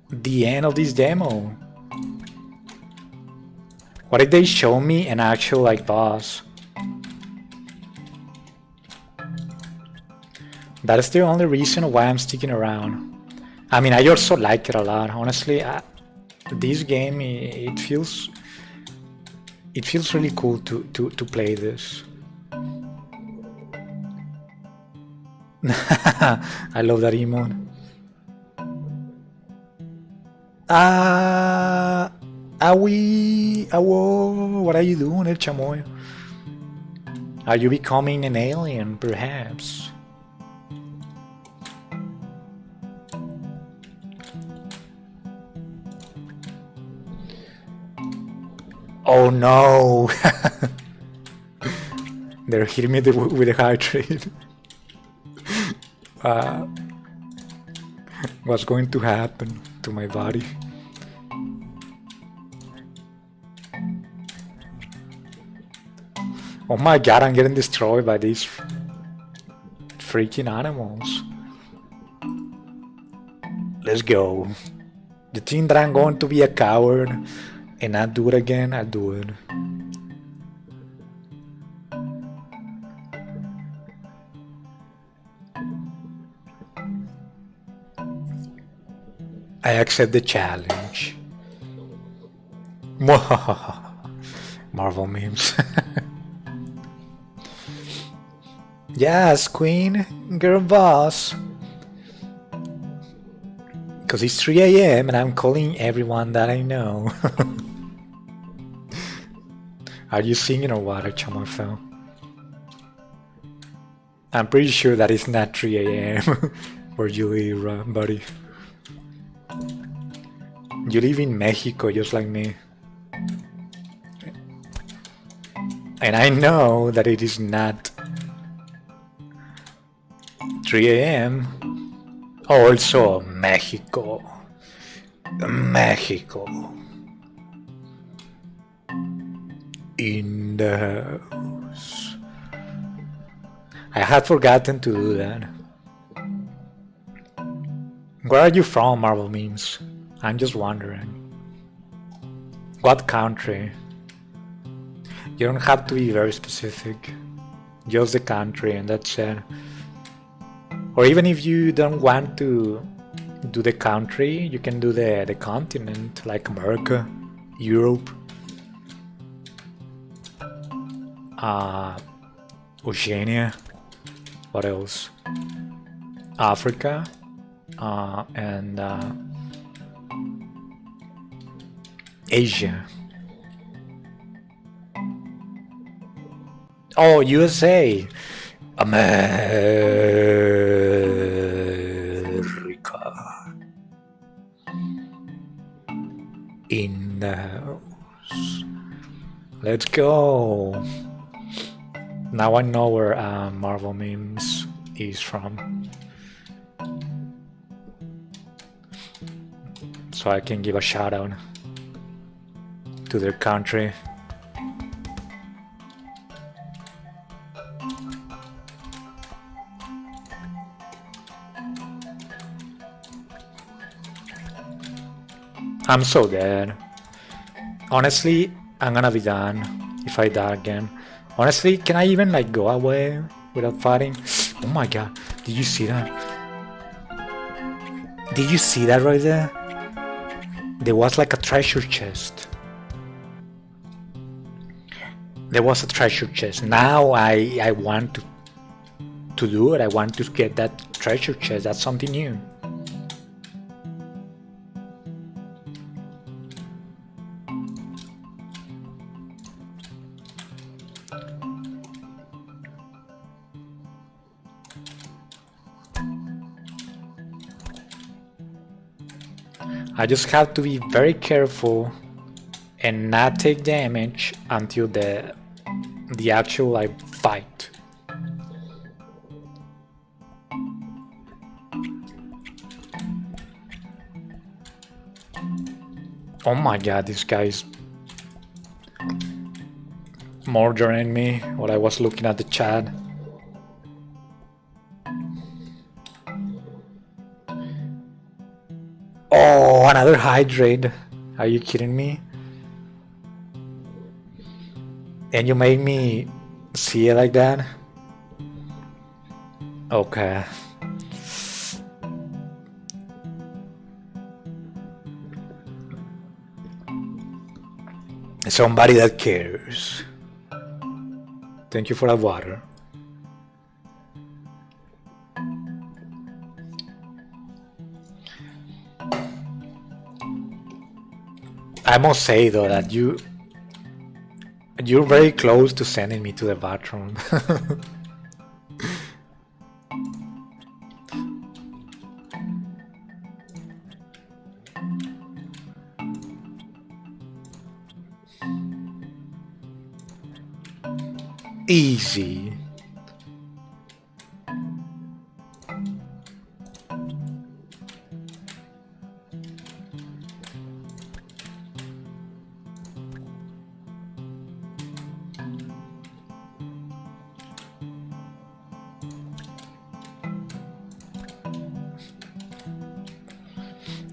the end of this demo. What if they show me an actual like boss? That's the only reason why I'm sticking around. I mean, I also like it a lot. Honestly, this game, it feels really cool to play this. I love that emote. What are you doing, El Chamoy? Are you becoming an alien, perhaps? Oh no! They're hitting me with a hydrate. What's going to happen to my body? Oh my god, I'm getting destroyed by these freaking animals. Let's go. You think that I'm going to be a coward and not do it again? I'll do it. I accept the challenge. Marvel memes. Yes, queen, girl boss. Because it's 3 a.m. and I'm calling everyone that I know. Are you singing or what, Chamorfel? I'm pretty sure that it's not 3 a.m. where you live, buddy. You live in Mexico just like me. And I know that it is not 3 a.m. Also Mexico. Mexico. In the house. I had forgotten to do that. Where are you from, Marvel Memes? I'm just wondering. What country? You don't have to be very specific. Just the country and that's it. Or even if you don't want to do the country, you can do the continent, like America, Europe, Oceania, what else? Africa, and Asia. Oh, USA. America. In the house. Let's go. Now I know where Marvel Memes is from. So I can give a shout out to their country. I'm so dead. Honestly, I'm gonna be done if I die again. Honestly, can I even like go away without fighting? Oh my god, did you see that? Did you see that right there? There was like a treasure chest. There was a treasure chest. Now I want to do it. I want to get that treasure chest. That's something new. I just have to be very careful and not take damage until the actual like fight. Oh my god, this guy's murdering me while I was looking at the chat. Oh, another hydrate. Are you kidding me? And you made me see it like that? Okay. Somebody that cares. Thank you for that water. I must say though that you're very close to sending me to the bathroom. Easy.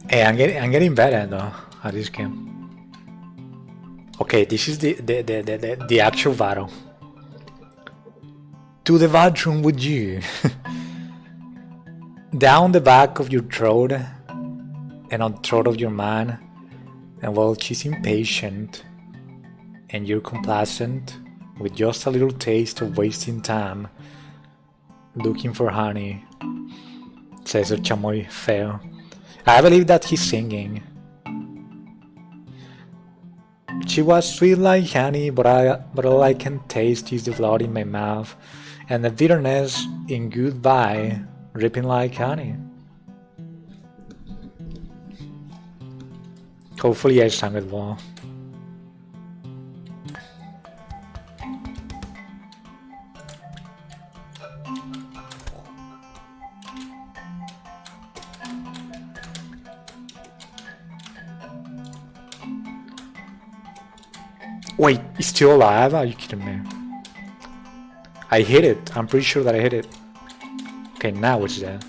Hey, I'm getting better though at this game. Okay, this is the actual battle. To the bathroom with you. Down the back of your throat and on the throat of your man, and well, she's impatient, and you're complacent, with just a little taste of wasting time, looking for honey, says el chamoy feo. I believe that he's singing. She was sweet like honey, but all I can taste is the blood in my mouth, and the bitterness in goodbye, dripping like honey. Hopefully I sang it well. Wait, he's still alive? Are you kidding me? I hit it. I'm pretty sure that I hit it. Okay, now it's dead.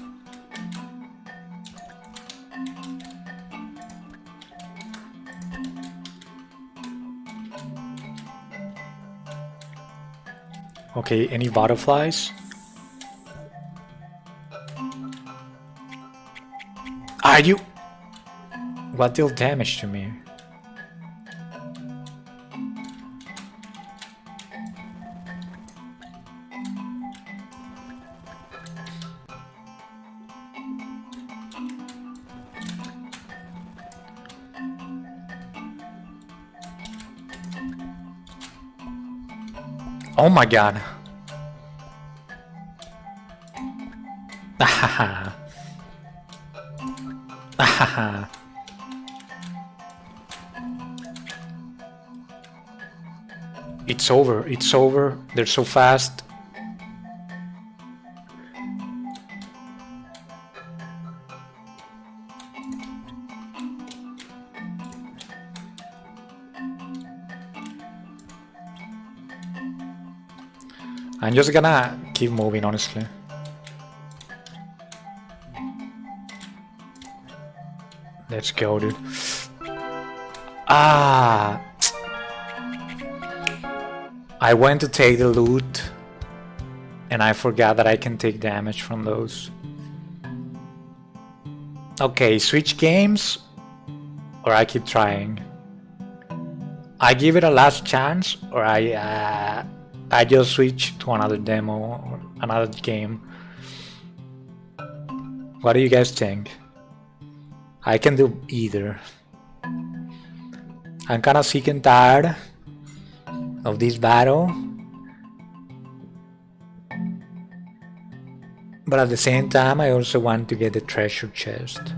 Okay, any butterflies? Are you? What deal damage to me? Oh my god. Ahaha. Ahaha. It's over. It's over. They're so fast. I'm just gonna keep moving, honestly. Let's go, dude. Ah! I went to take the loot, and I forgot that I can take damage from those. Okay, switch games, or I keep trying. I give it a last chance, or I just switch to another demo or another game. What do you guys think? I can do either. I'm kinda sick and tired of this battle, but at the same time I also want to get the treasure chest.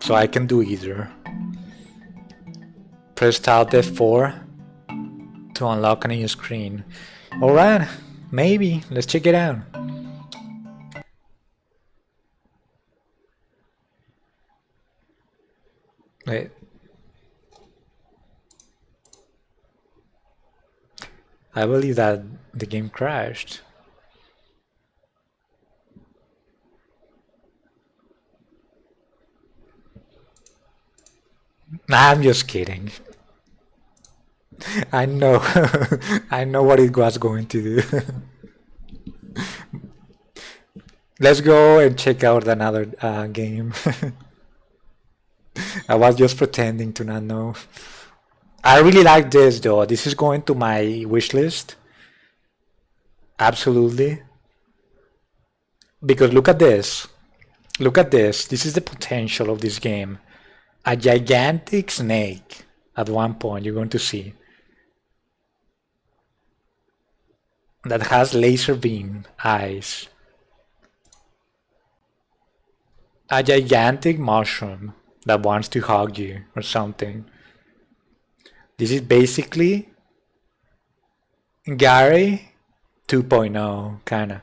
So I can do either. Press Alt F4 to unlock a new screen. Alright, maybe. Let's check it out. Wait. I believe that the game crashed. Nah, I'm just kidding. I know. I know what it was going to do. Let's go and check out another game. I was just pretending to not know. I really like this though. This is going to my wish list. Absolutely. Because look at this. Look at this. This is the potential of this game. A gigantic snake at one point you're going to see. That has laser beam eyes. A gigantic mushroom that wants to hug you or something. This is basically Gary 2.0 kinda.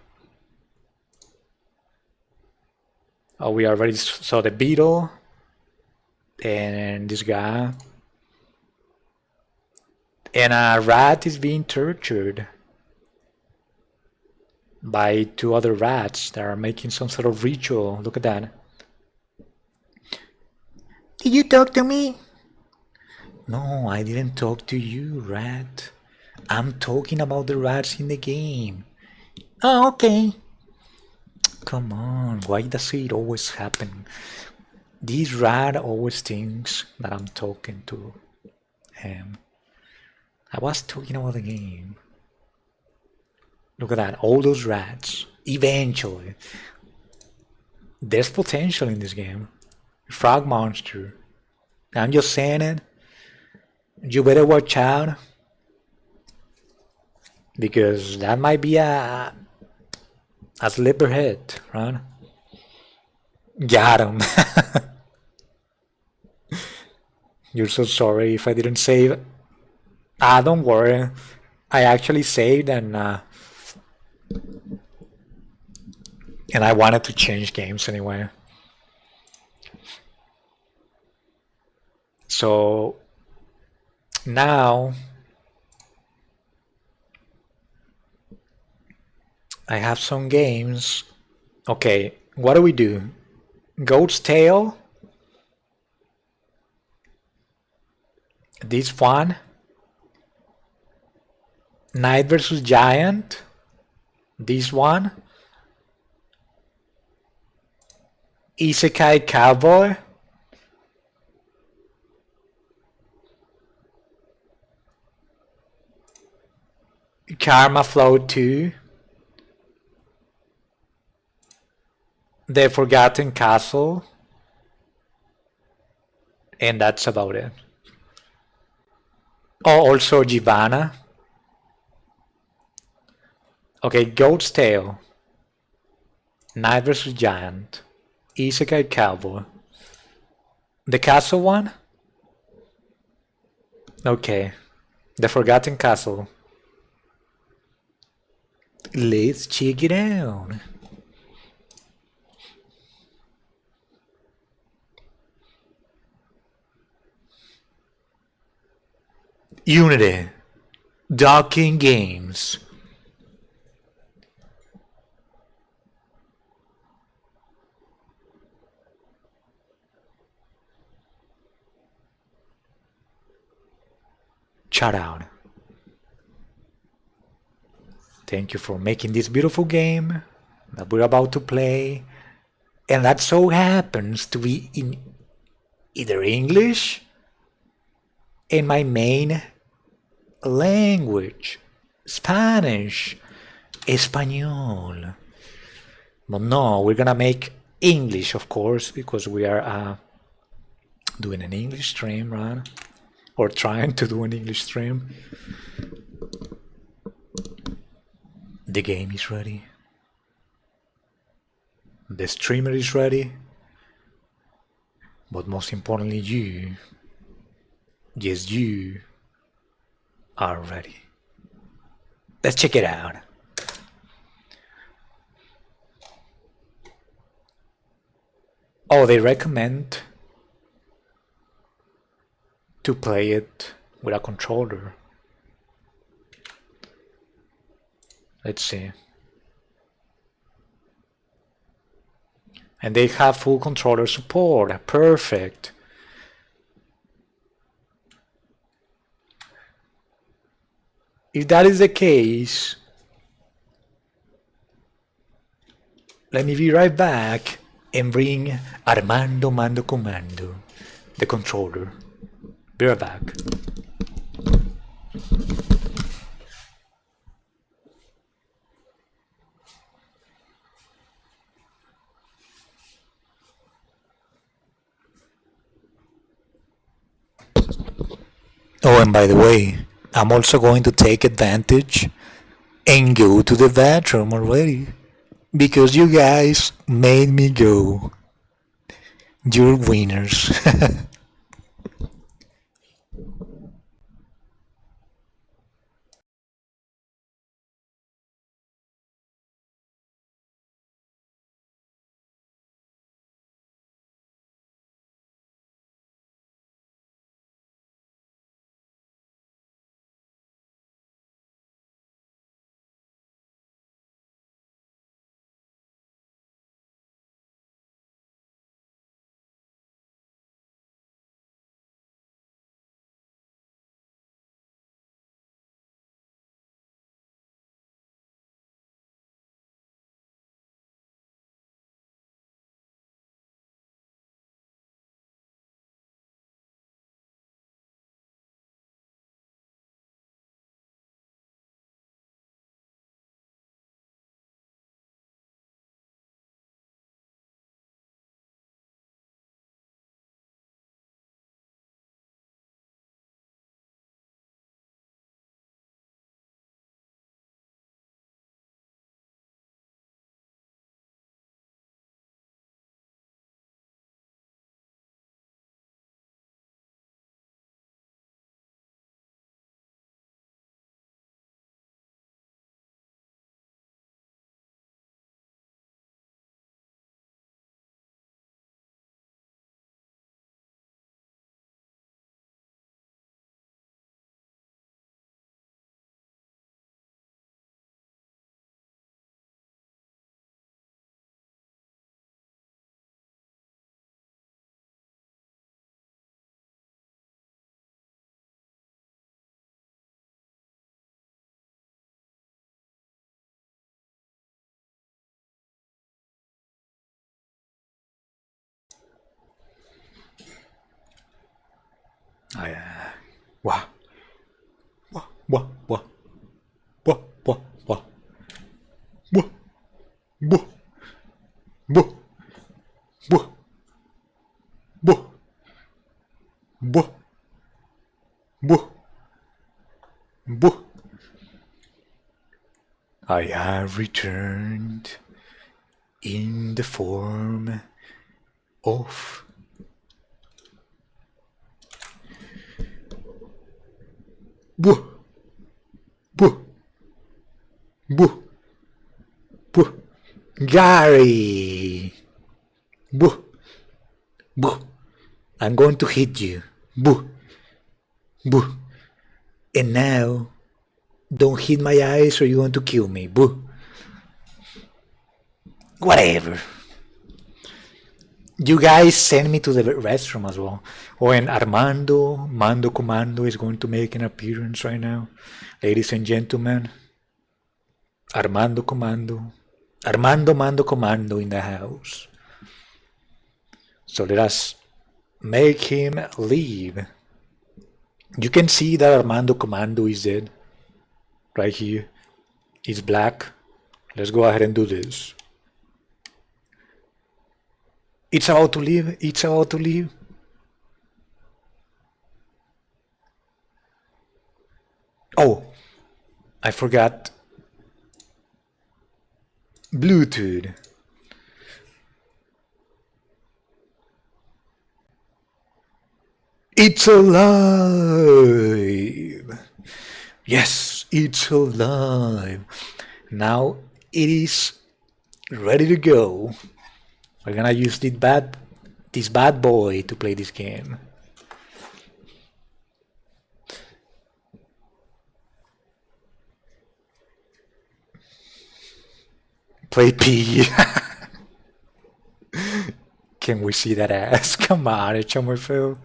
Oh, we already saw the beetle and this guy. And a rat is being tortured by two other rats that are making some sort of ritual. Look at that. Did you talk to me? No, I didn't talk to you, rat. I'm talking about the rats in the game. Oh, okay. Come on, why does it always happen? This rat always thinks that I'm talking to him. I was talking about the game. Look at that, all those rats. Eventually. There's potential in this game. Frog monster. I'm just saying it. You better watch out. Because that might be a slipper hit, right? Got him. You're so sorry if I didn't save. Ah, don't worry. I actually saved and I wanted to change games anyway. So now I have some games. Okay, what do we do? Goat's Tail. This one. Knight versus Giant. This one. Isekai Cowboy. Karma Flow 2. The Forgotten Castle. And that's about it. Oh, also Givana. Okay, Goat's Tail. Knight vs. Giant. Isekai Cowboy. The castle one? Okay. The Forgotten Castle. Let's check it out. Unity. Docking Games. Shout out. Thank you for making this beautiful game that we're about to play. And that so happens to be in either English in my main language, Spanish, Espanol. But no, we're gonna make English, of course, because we are doing an English stream, right? Or trying to do an English stream. The game is ready. The streamer is ready. But most importantly, you, yes, you are ready. Let's check it out. Oh, they recommend to play it with a controller. Let's see. And they have full controller support. Perfect. If that is the case, let me be right back and bring Armando Mando Comando, the controller. Be right back. Oh, and by the way, I'm also going to take advantage and go to the bathroom already. Because you guys made me go. You're winners. I, wah, wah, wah, wah, wah, wah, wah, wah, wah, wah, wah, wah, wah, wah, wah. I have returned in the form of Buh, buh, buh, buh, Gary. Buh, buh. I'm going to hit you. Buh, buh. And now, don't hit my eyes or you're going to kill me. Buh. Whatever. You guys send me to the restroom as well. Oh, and Mando Commando is going to make an appearance right now. Ladies and gentlemen, Armando Mando Commando in the house. So let us make him leave. You can see that Armando Commando is dead. Right here. He's black. Let's go ahead and do this. It's about to leave. It's about to leave. Oh, I forgot. Bluetooth. It's alive. Yes, it's alive. Now it is ready to go. We're gonna use this bad boy to play this game. Play P. Can we see that ass? Come on, échame muy feo.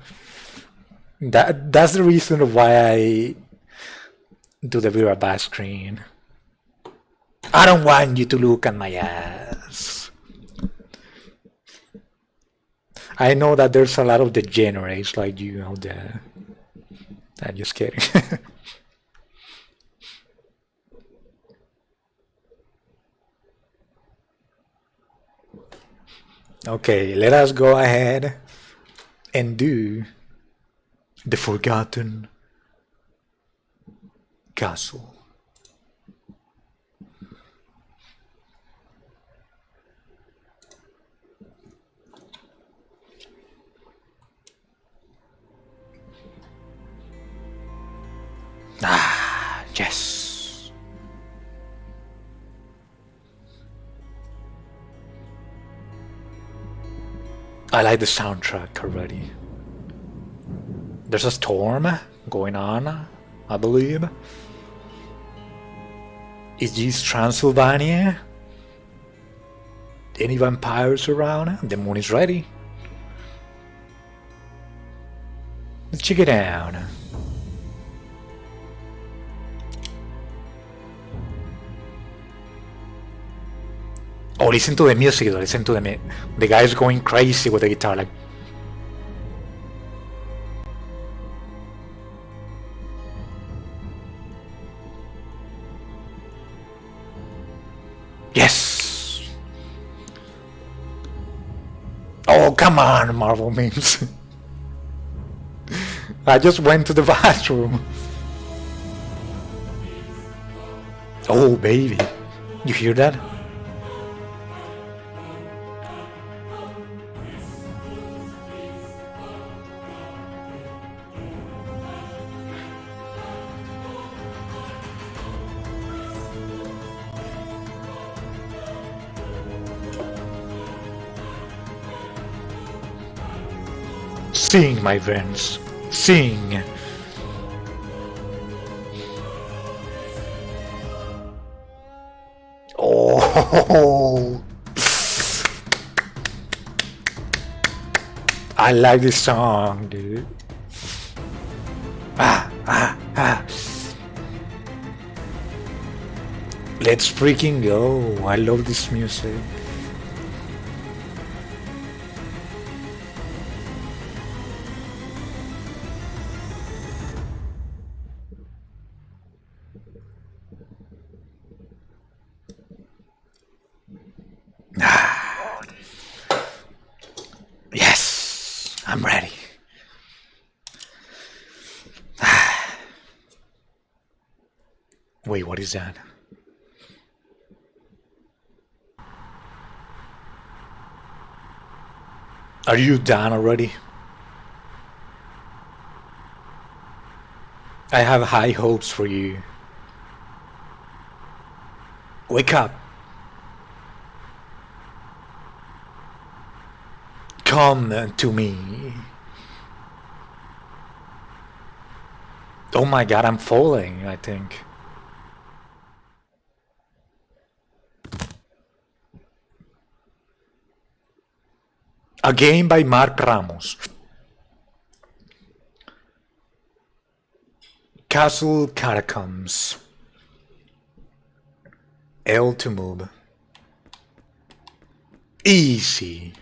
That's the reason why I do the Vera back screen. I don't want you to look at my ass. I know that there's a lot of degenerates like you out there. I'm just kidding. Okay, let us go ahead and do the Forgotten Castle. Ah, yes. I like the soundtrack already. There's a storm going on, I believe. Is this Transylvania? Any vampires around? The moon is ready. Let's check it out. Oh, listen to the music though, listen to the guy's going crazy with the guitar, like. Yes! Oh, come on, Marvel memes. I just went to the bathroom. Oh, baby. You hear that? Sing, my friends, sing. Oh, I like this song, dude. Let's freaking go. I love this music. I'm ready. Wait, what is that? Are you done already? I have high hopes for you. Wake up. Come to me. Oh my god, I'm falling, I think. A game by Mark Ramos. Castle Catacombs. L to move. Easy.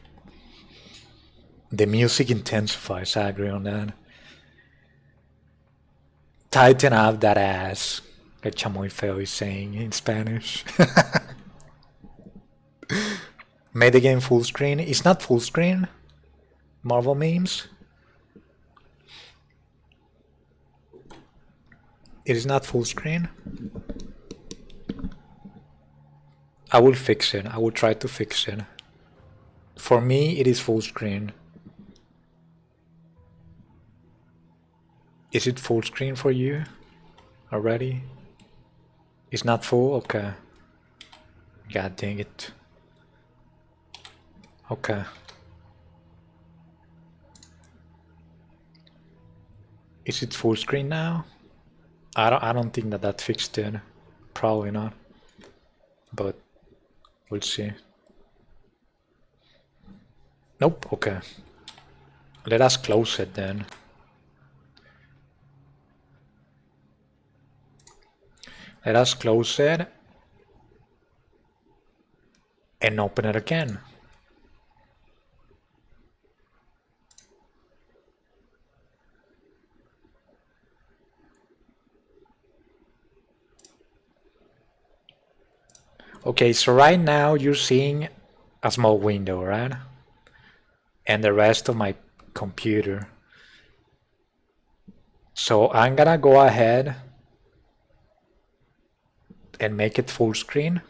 The music intensifies, I agree on that. Tighten up that ass. Like Chamoy Feo is saying in Spanish. Made the game full screen. It's not full screen. Marvel memes. It is not full screen. I will fix it. I will try to fix it. For me, it is full screen. Is it full screen for you already? It's not full? Okay. God dang it. Okay. Is it full screen now? I don't think that fixed it. Probably not. But we'll see. Nope, okay. Let us close it then. Let us close it and open it again. Okay, so right now you're seeing a small window, right? And the rest of my computer. So I'm gonna go ahead and make it full screen.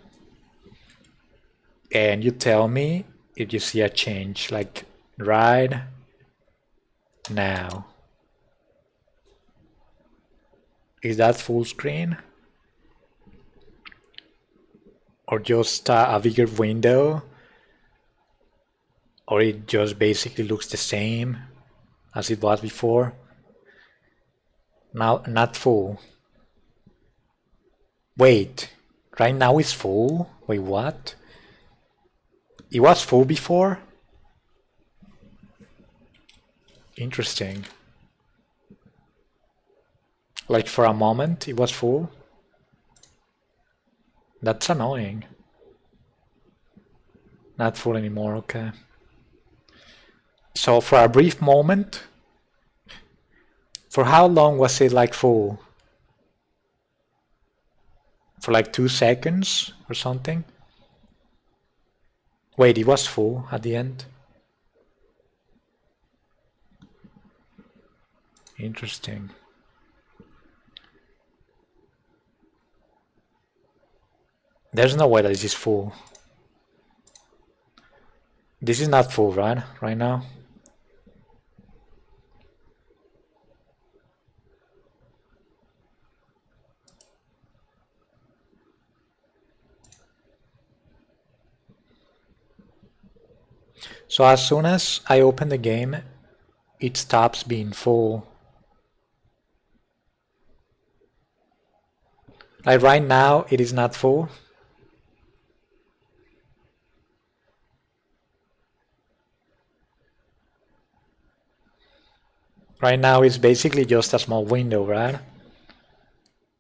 And you tell me if you see a change, like right now. Is that full screen? Or just a bigger window? Or it just basically looks the same as it was before? Now, not full. Wait, right now it's full? Wait, what? It was full before? Interesting. Like for a moment it was full? That's annoying. Not full anymore, okay. So for a brief moment, for how long was it like full? For like 2 seconds or something? Wait, it was full at the end? Interesting. There's no way that this is full. This is not full, right? Right now? So as soon as I open the game, it stops being full. Like right now, it is not full. Right now it's basically just a small window, right?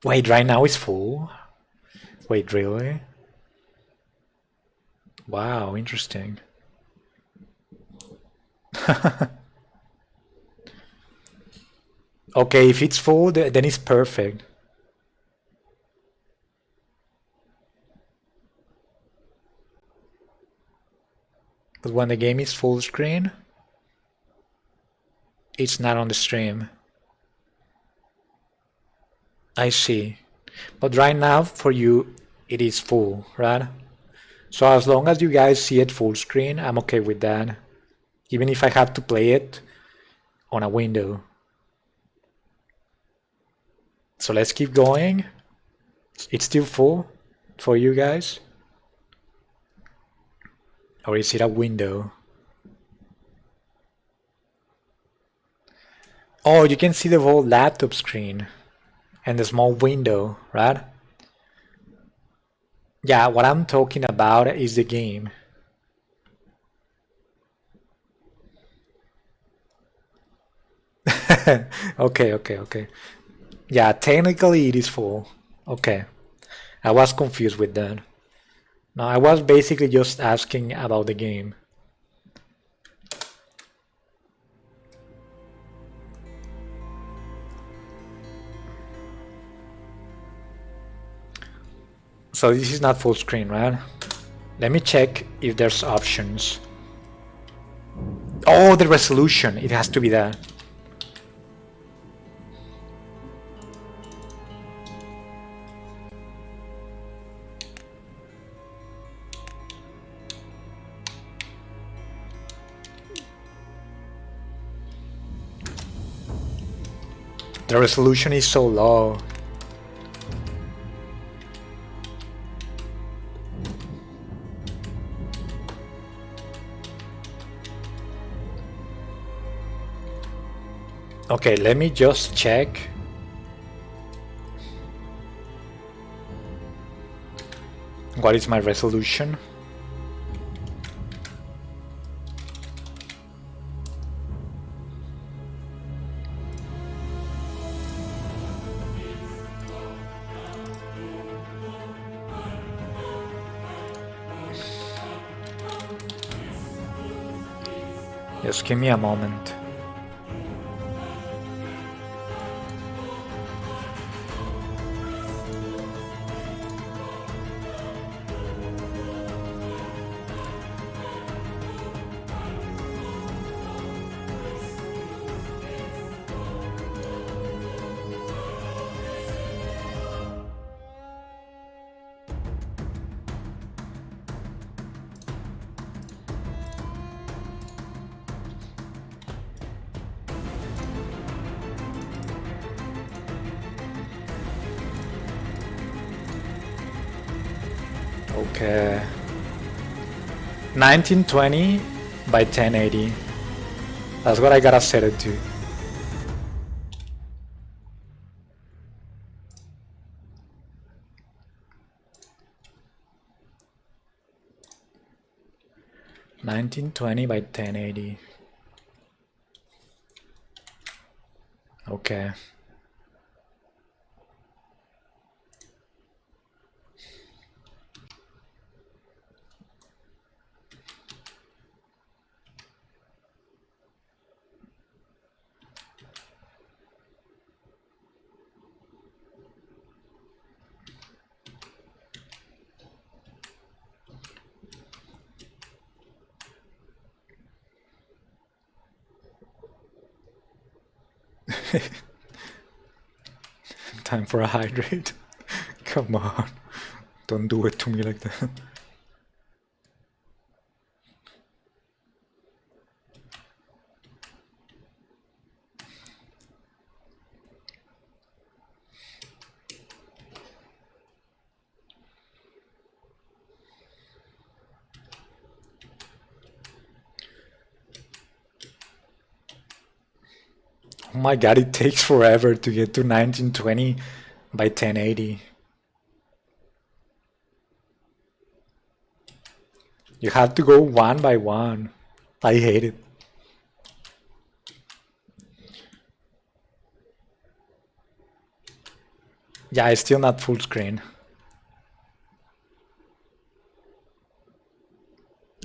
Wait, right now it's full? Wait, really? Wow, interesting. Okay, if it's full, then it's perfect. But when the game is full screen, It's not on the stream. I see. But right now for you it is full, right? So as long as you guys see it full screen, I'm okay with that. Even if I have to play it on a window. So let's keep going. It's still full for you guys? Or is it a window? Oh, you can see the whole laptop screen and the small window, right? Yeah, what I'm talking about is the game. Okay. Yeah, technically it is full. Okay. I was confused with that. No, I was basically just asking about the game. So this is not full screen, right? Let me check if there's options. Oh, the resolution. It has to be that. The resolution is so low. Okay, let me just check. What is my resolution? Just give me a moment. Okay. 1920 by 1080. That's what I gotta set it to. (1920 by 1080). Okay. Time for a hydrate. Come on. Don't do it to me like that. Oh my god, it takes forever to get to 1920 by 1080. You have to go one by one. I hate it. Yeah, it's still not full screen.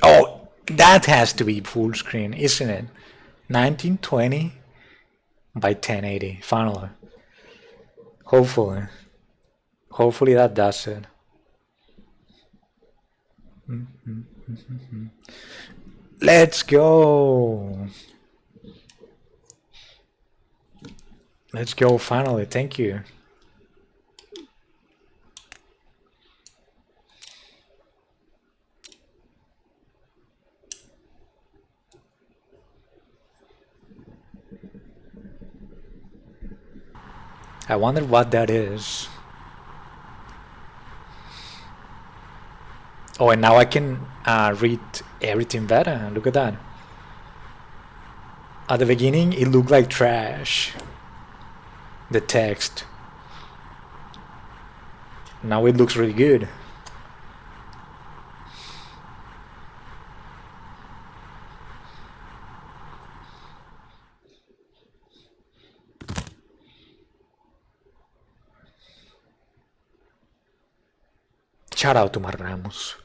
Oh, that has to be full screen, isn't it? 1920 by 1080, finally. Hopefully. Hopefully that does it. Let's go! Let's go finally, thank you. I wonder what that is. Oh, and now I can read everything better. Look at that. At the beginning, it looked like trash. The text. Now it looks really good. Shout out to Mar Ramos.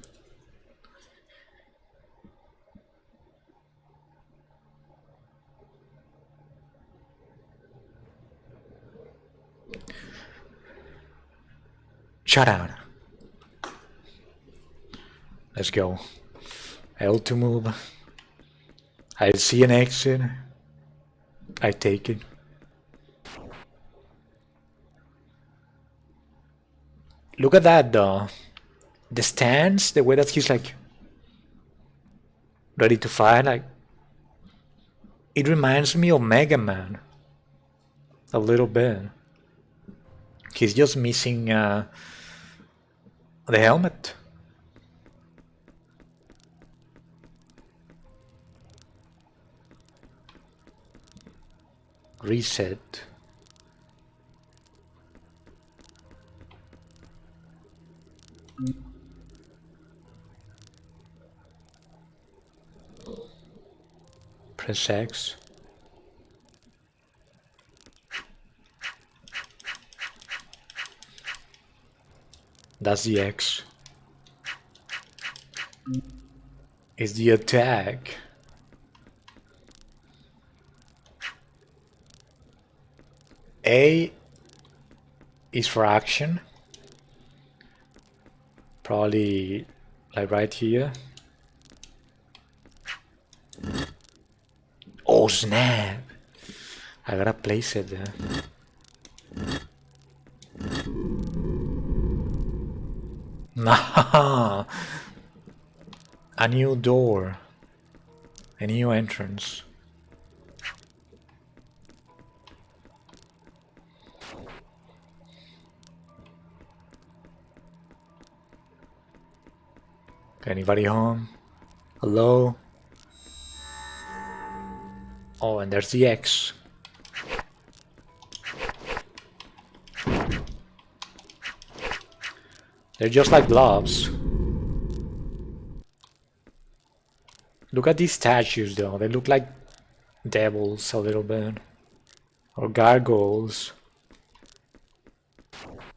Shout out. Let's go. L to move. I see an exit. I take it. Look at that though. The stance, the way that he's like ready to fight, like it reminds me of Mega Man a little bit. He's just missing the helmet. Reset. Press X. That's the X. Is the attack. A is for action. Probably like right here. Oh snap! I gotta place it there. Nah. A new door. A new entrance. Anybody home? Hello? Oh, and there's the X. They're just like blobs. Look at these statues though, they look like devils a little bit. Or gargoyles.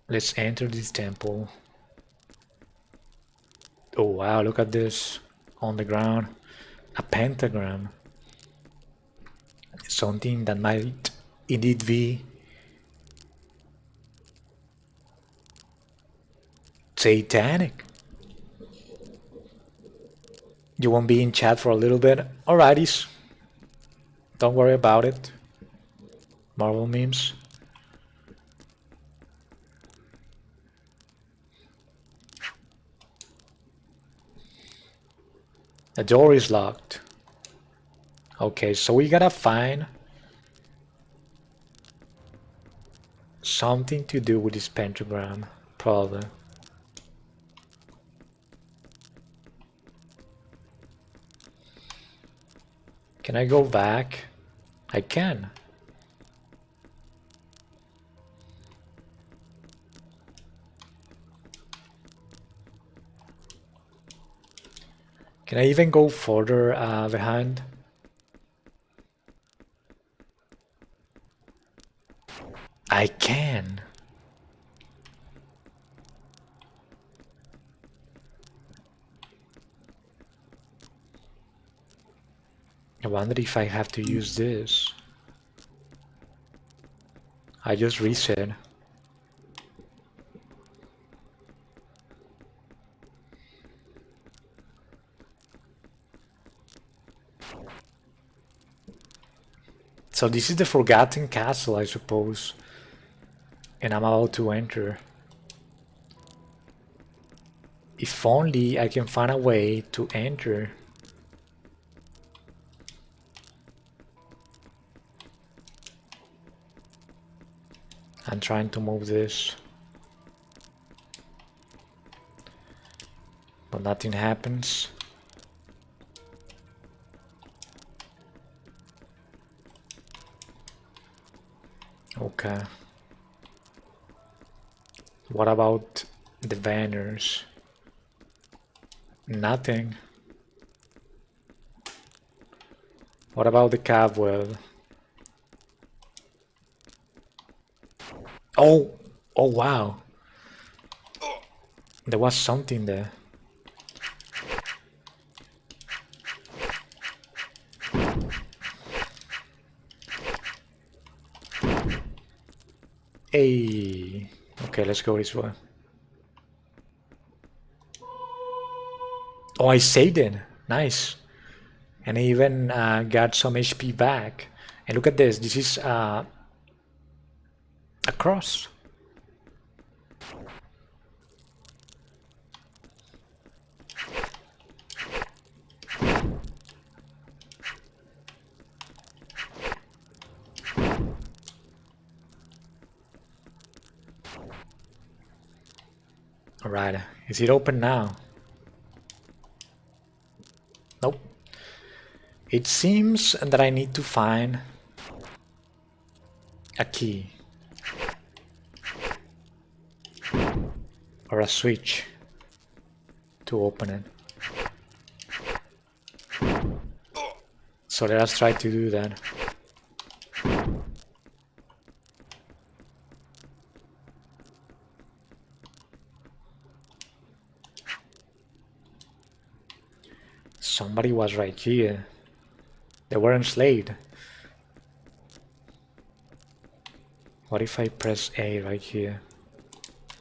Let's enter this temple. Oh wow, look at this. On the ground. A pentagram. Something that might indeed be satanic. You won't be in chat for a little bit? Alrighties. Don't worry about it. Marvel memes. The door is locked. Okay, so we gotta find something to do with this pentagram, probably. Can I go back? I can. Can I even go further behind? I can. I wonder if I have to use this. I just reset. So this is the Forgotten Castle, I suppose. And I'm about to enter. If only I can find a way to enter. I'm trying to move this. But nothing happens. Okay. What about the banners? Nothing. What about the cobweb? Oh! Oh wow! There was something there. Hey! Okay, let's go this way. Oh, I saved it! Nice! And I even got some HP back. And look at this, this is a cross. Alright, is it open now? Nope. It seems that I need to find a key. Or a switch to open it. So let us try to do that. Somebody was right here. They were enslaved. What if I press A right here?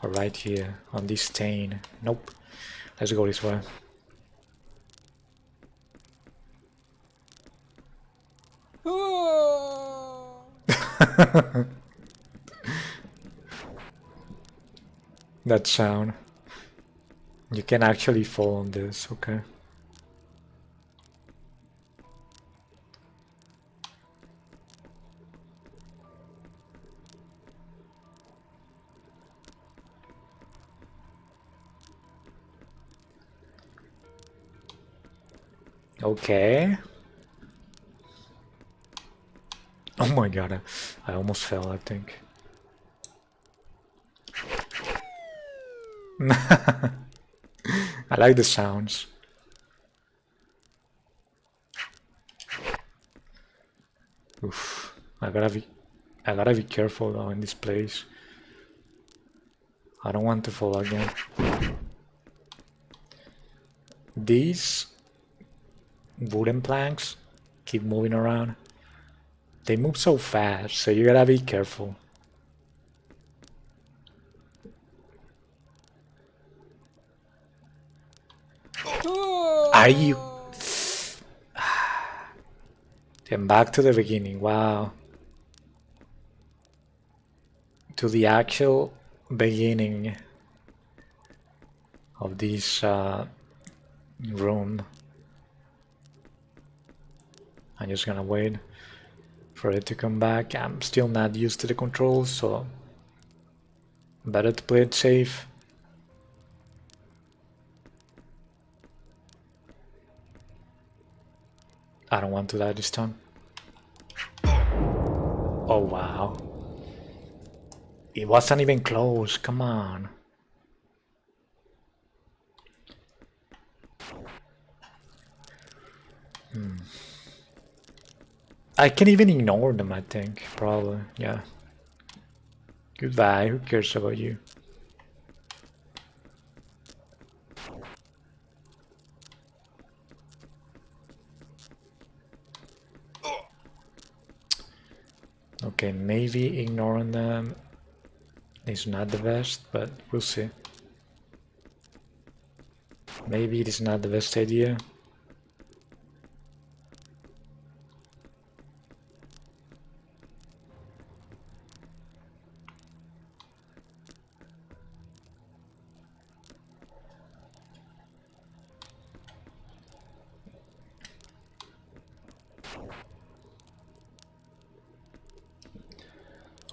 Or right here on this stain? Nope. Let's go this way. That sound. You can actually fall on this, okay. Okay. Oh my god, I almost fell, I think. I like the sounds. Oof. I gotta be careful though in this place. I don't want to fall again. These wooden planks keep moving around. They move so fast, so you gotta be careful. Are you? Then back to the beginning. Wow. To the actual beginning of this room. I'm just gonna wait for it to come back. I'm still not used to the controls, so better to play it safe. I don't want to die this time. Oh wow. It wasn't even close, come on. I can even ignore them, I think, probably, yeah. Goodbye, who cares about you? Okay, maybe ignoring them is not the best, but we'll see. Maybe it is not the best idea.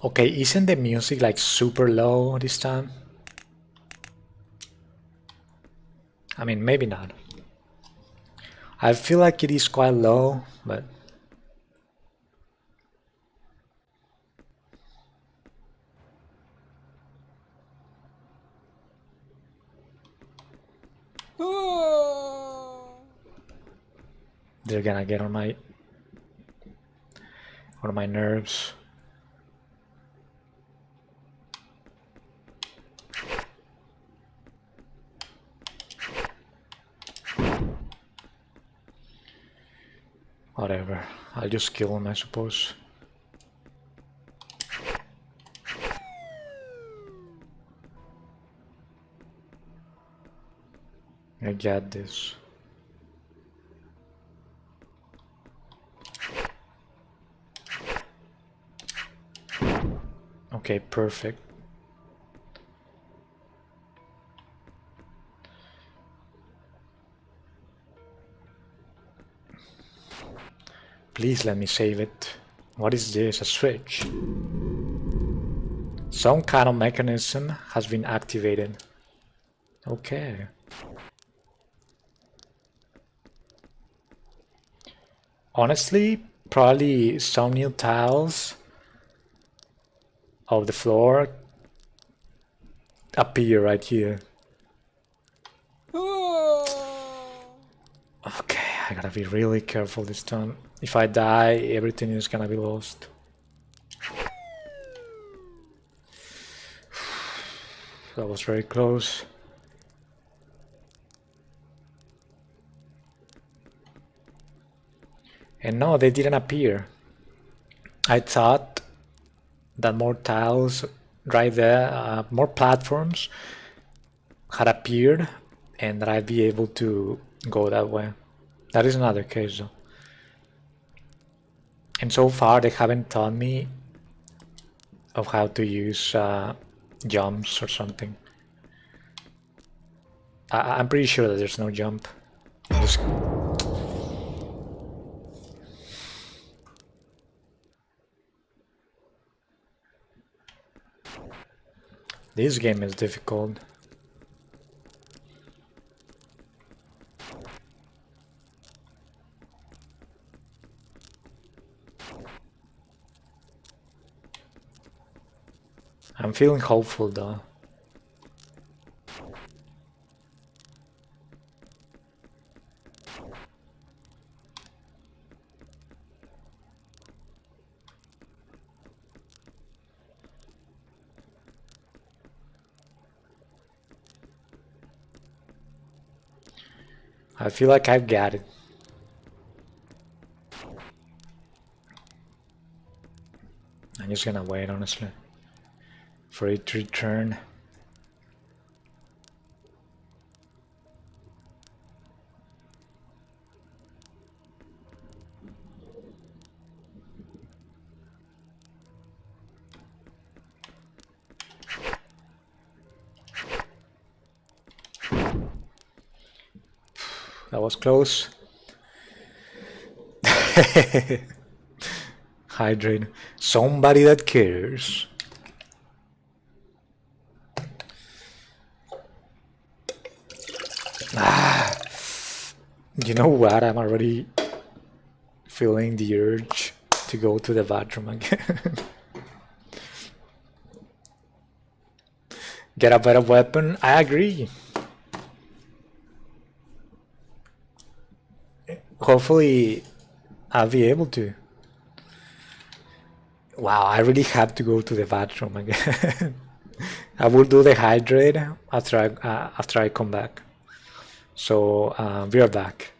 Okay, isn't the music like super low this time? I mean, maybe not. I feel like it is quite low, but they're gonna get on my nerves. Whatever. I'll just kill him, I suppose. I get this. Okay, perfect. Please let me save it. What is this? A switch? Some kind of mechanism has been activated. Okay. Honestly, probably some new tiles of the floor appear right here. Okay, I gotta be really careful this time. If I die, everything is gonna be lost. That was very close. And no, they didn't appear. I thought that more tiles right there, more platforms had appeared and that I'd be able to go that way. That is not the case though. And so far they haven't taught me of how to use jumps or something. I'm pretty sure that there's no jump. Just... This game is difficult. I'm feeling hopeful though. I feel like I've got it. I'm just gonna wait honestly for it to return. That was close. Hydrate. Somebody that cares. You know what? I'm already feeling the urge to go to the bathroom again. Get a better weapon? I agree. Hopefully, I'll be able to. Wow, I really have to go to the bathroom again. I will do the hydrate after I come back. So we are back.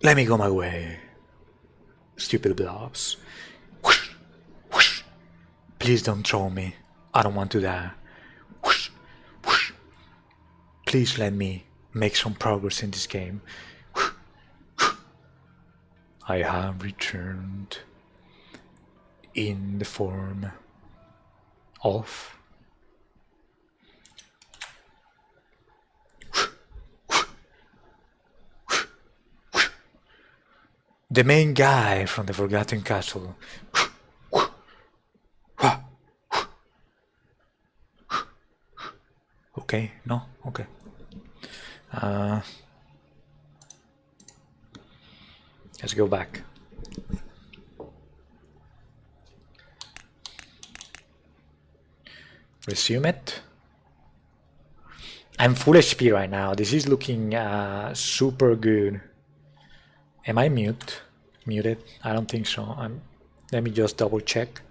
Let me go my way. Stupid blobs. Whoosh, whoosh. Please don't throw me. I don't want to die. Whoosh, whoosh. Please let me make some progress in this game. Whoosh, whoosh. I have returned in the form of the main guy from the Forgotten Castle. Okay, no, okay. Let's go back. Resume it. I'm full HP right now. This is looking super good. Am I muted? I don't think so. Let me just double check.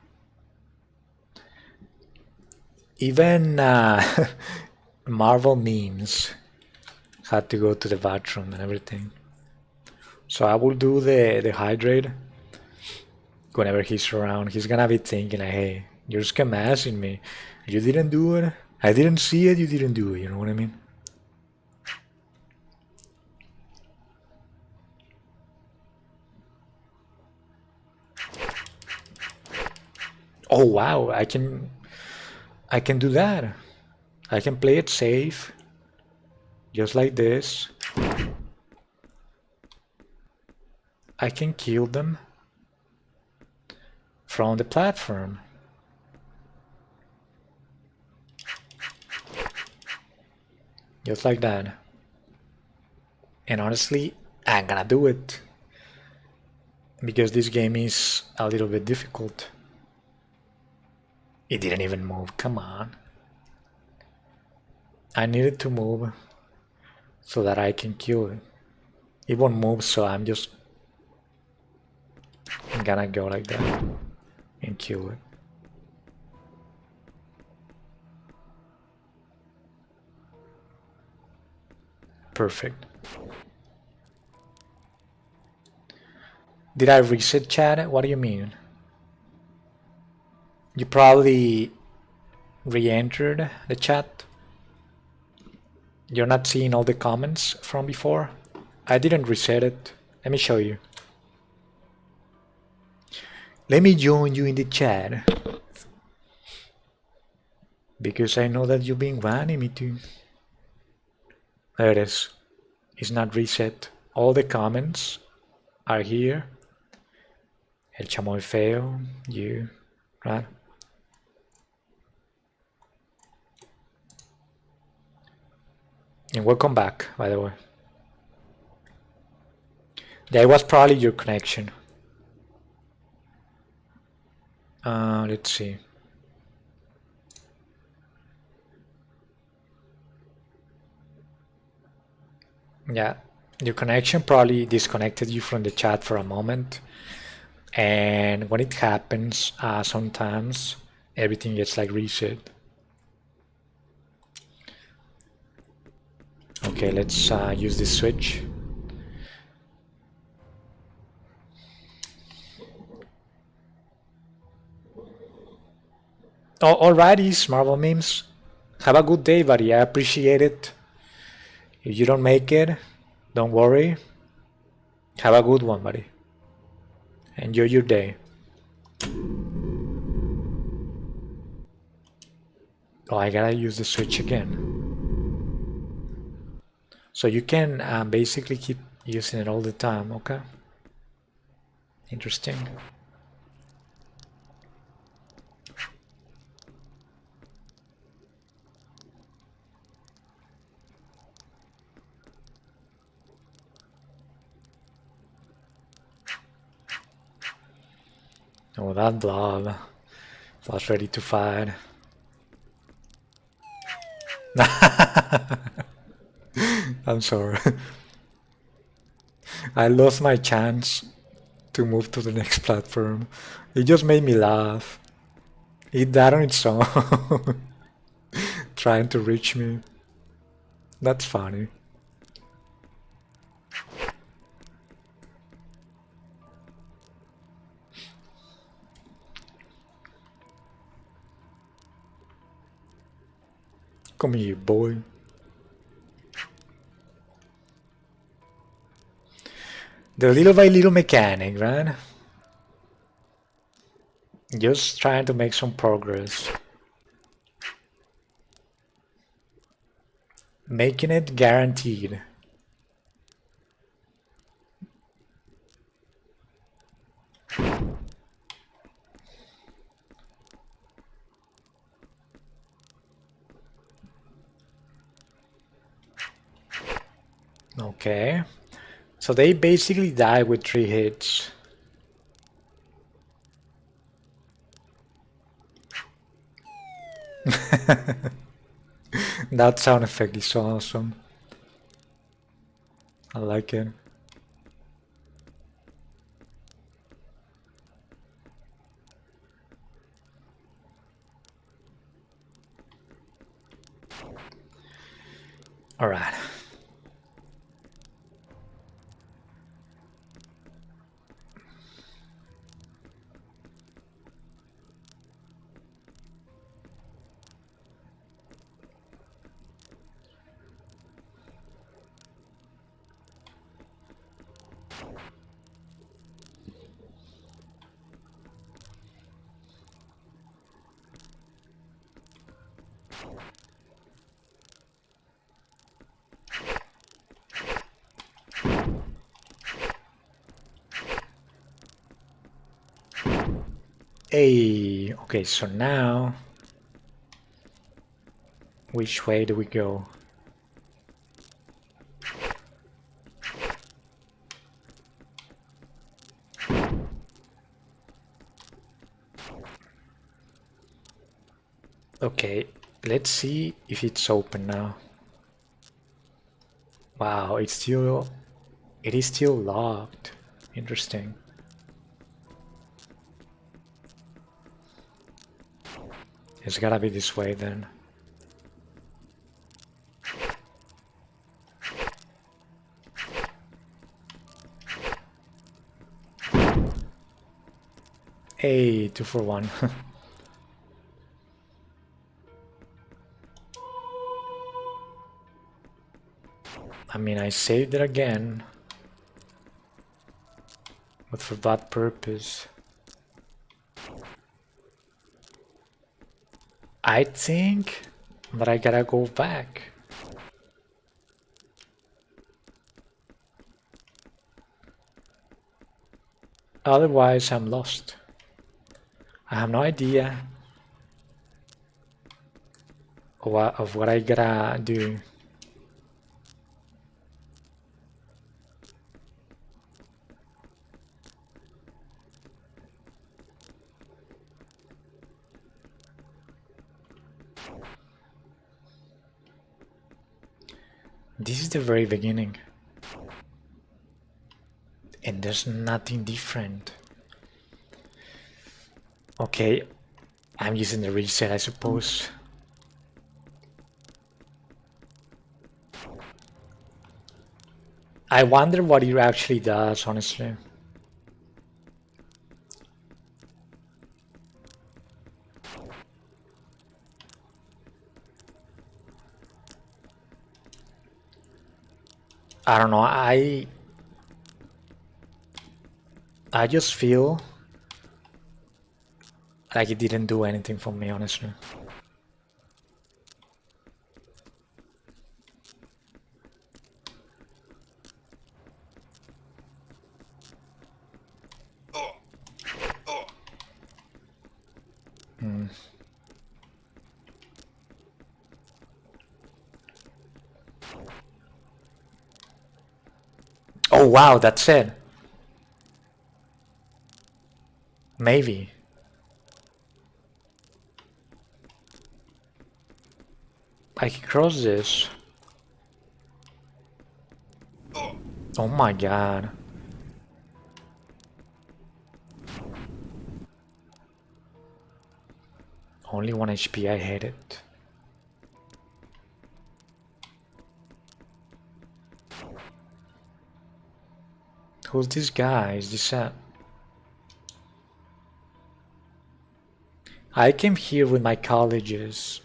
Even Marvel memes had to go to the bathroom and everything. So I will do the hydrate whenever he's around. He's gonna be thinking like, hey, you're scamassing me. You didn't do it. I didn't see it. You didn't do it. You know what I mean? Oh wow, I can do that. I can play it safe. Just like this. I can kill them from the platform. Just like that. And honestly, I'm gonna do it. Because this game is a little bit difficult. It didn't even move, come on. I needed to move so that I can kill it. It won't move, so I'm just gonna go like that and kill it. Perfect. Did I reset chat? What do you mean? You probably re-entered the chat. You're not seeing all the comments from before? I didn't reset it. Let me show you. Let me join you in the chat. Because I know that you've been wanting me to. There it is. It's not reset. All the comments are here. El chamoy feo, you, right? And welcome back, by the way. That was probably your connection. Let's see. Yeah, your connection probably disconnected you from the chat for a moment. And when it happens, sometimes everything gets like reset. Okay, let's use this switch. Oh, alrighty, Marvel memes. Have a good day, buddy. I appreciate it. If you don't make it, don't worry. Have a good one, buddy. Enjoy your day. Oh, I gotta use the switch again. So you can basically keep using it all the time, okay? Interesting. Oh, that blob was ready to fight. I'm sorry. I lost my chance to move to the next platform. It just made me laugh. It died on its own. Trying to reach me. That's funny. Come here, boy. The little by little mechanic, right? Just trying to make some progress. Making it guaranteed. Okay. So they basically die with 3 hits. That sound effect is so awesome. I like it. Alright. Hey, okay, so now which way do we go? Okay, let's see if it's open now. Wow, it is still locked. Interesting. It's gotta be this way then. Hey, 2 for 1. I mean, I saved it again. But for what purpose? I think that I gotta go back. Otherwise, I'm lost. I have no idea of what I gotta do. This is the very beginning. And there's nothing different. Okay, I'm using the reset, I suppose. I wonder what it actually does, honestly. I don't know, I just feel like it didn't do anything for me, honestly. Oh wow, that's it. Maybe. I can cross this. Oh my god. Only 1 HP, I hate it. Who's this guy? Is this a... I came here with my colleges.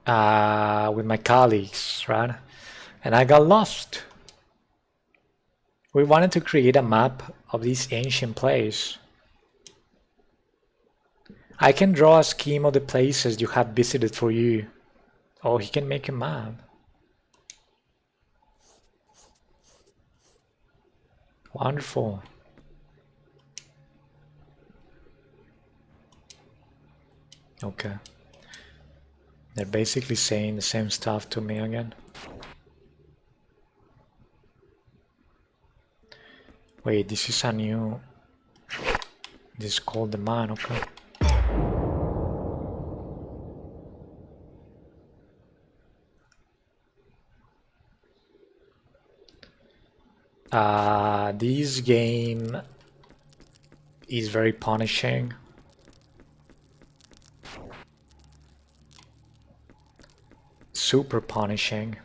with my colleagues, right? And I got lost. We wanted to create a map of this ancient place. I can draw a scheme of the places you have visited for you. Oh, he can make a map. Wonderful. Okay. They're basically saying the same stuff to me again. Wait, this is a new... This is called the man, okay. This game is very punishing. Super punishing.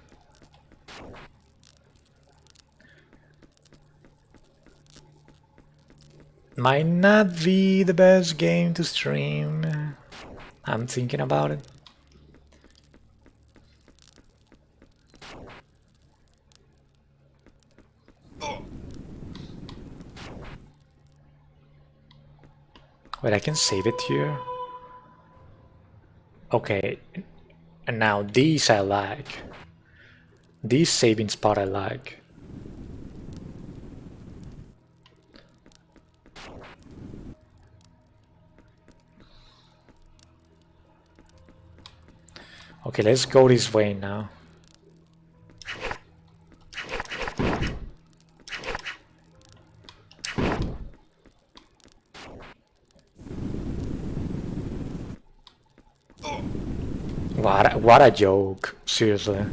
Might not be the best game to stream. I'm thinking about it. Wait, I can save it here. Okay, and now these I like. This saving spot I like. Okay, let's go this way now. What a joke, seriously.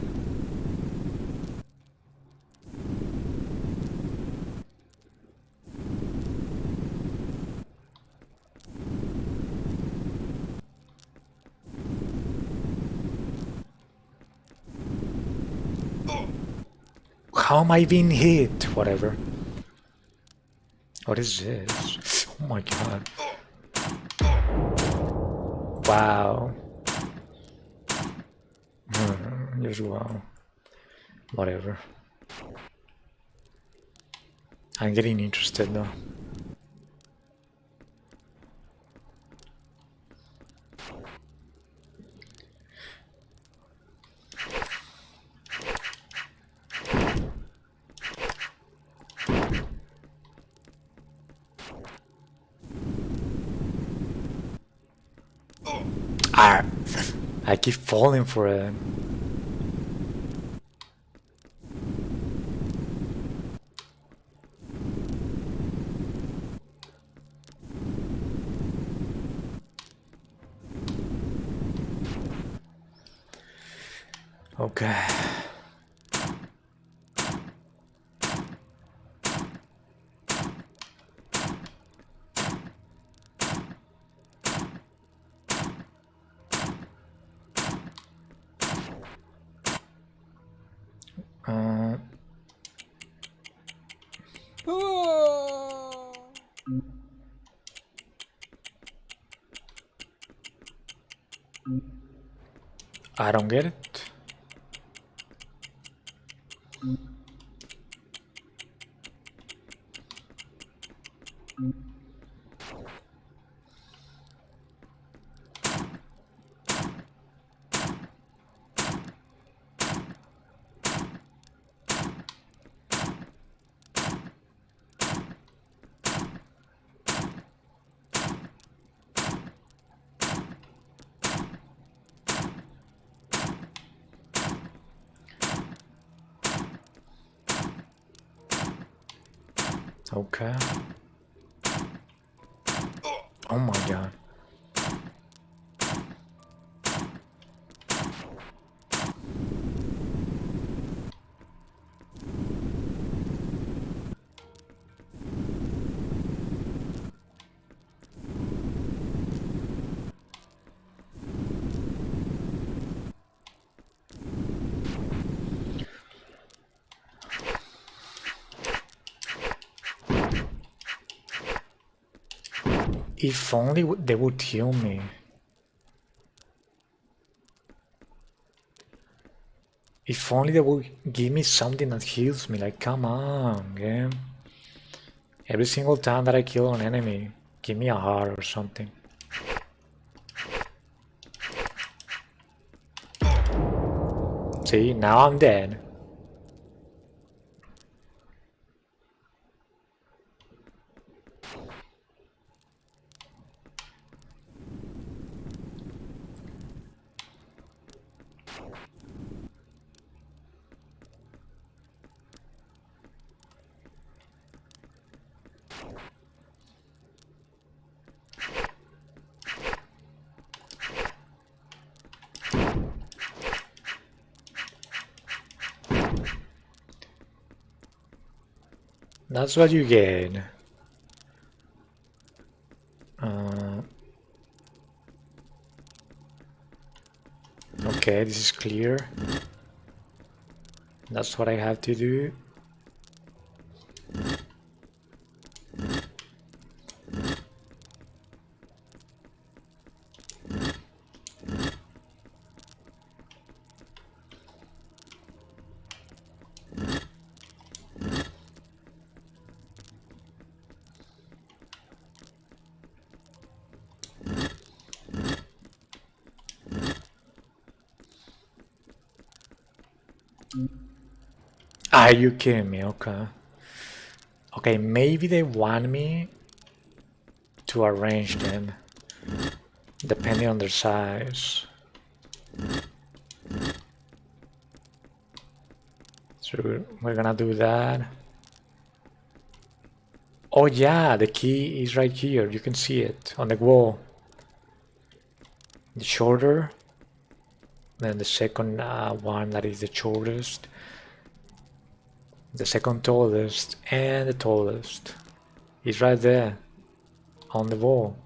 How am I being hit? Whatever. What is this? Oh my god. Wow. Just wow. Whatever. I'm getting interested though. I keep falling for it. Okay. I don't get it. Okay. Oh my god. If only they would heal me. If only they would give me something that heals me. Like, come on, game. Every single time that I kill an enemy, give me a heart or something. See, now I'm dead. That's what you get. Okay, this is clear. That's what I have to do. Are you kidding me? Okay. Okay, maybe they want me to arrange them depending on their size. So we're gonna do that. Oh yeah, the key is right here. You can see it on the wall. The shorter, then the second one that is the shortest, the second tallest, and the tallest. It's right there on the wall.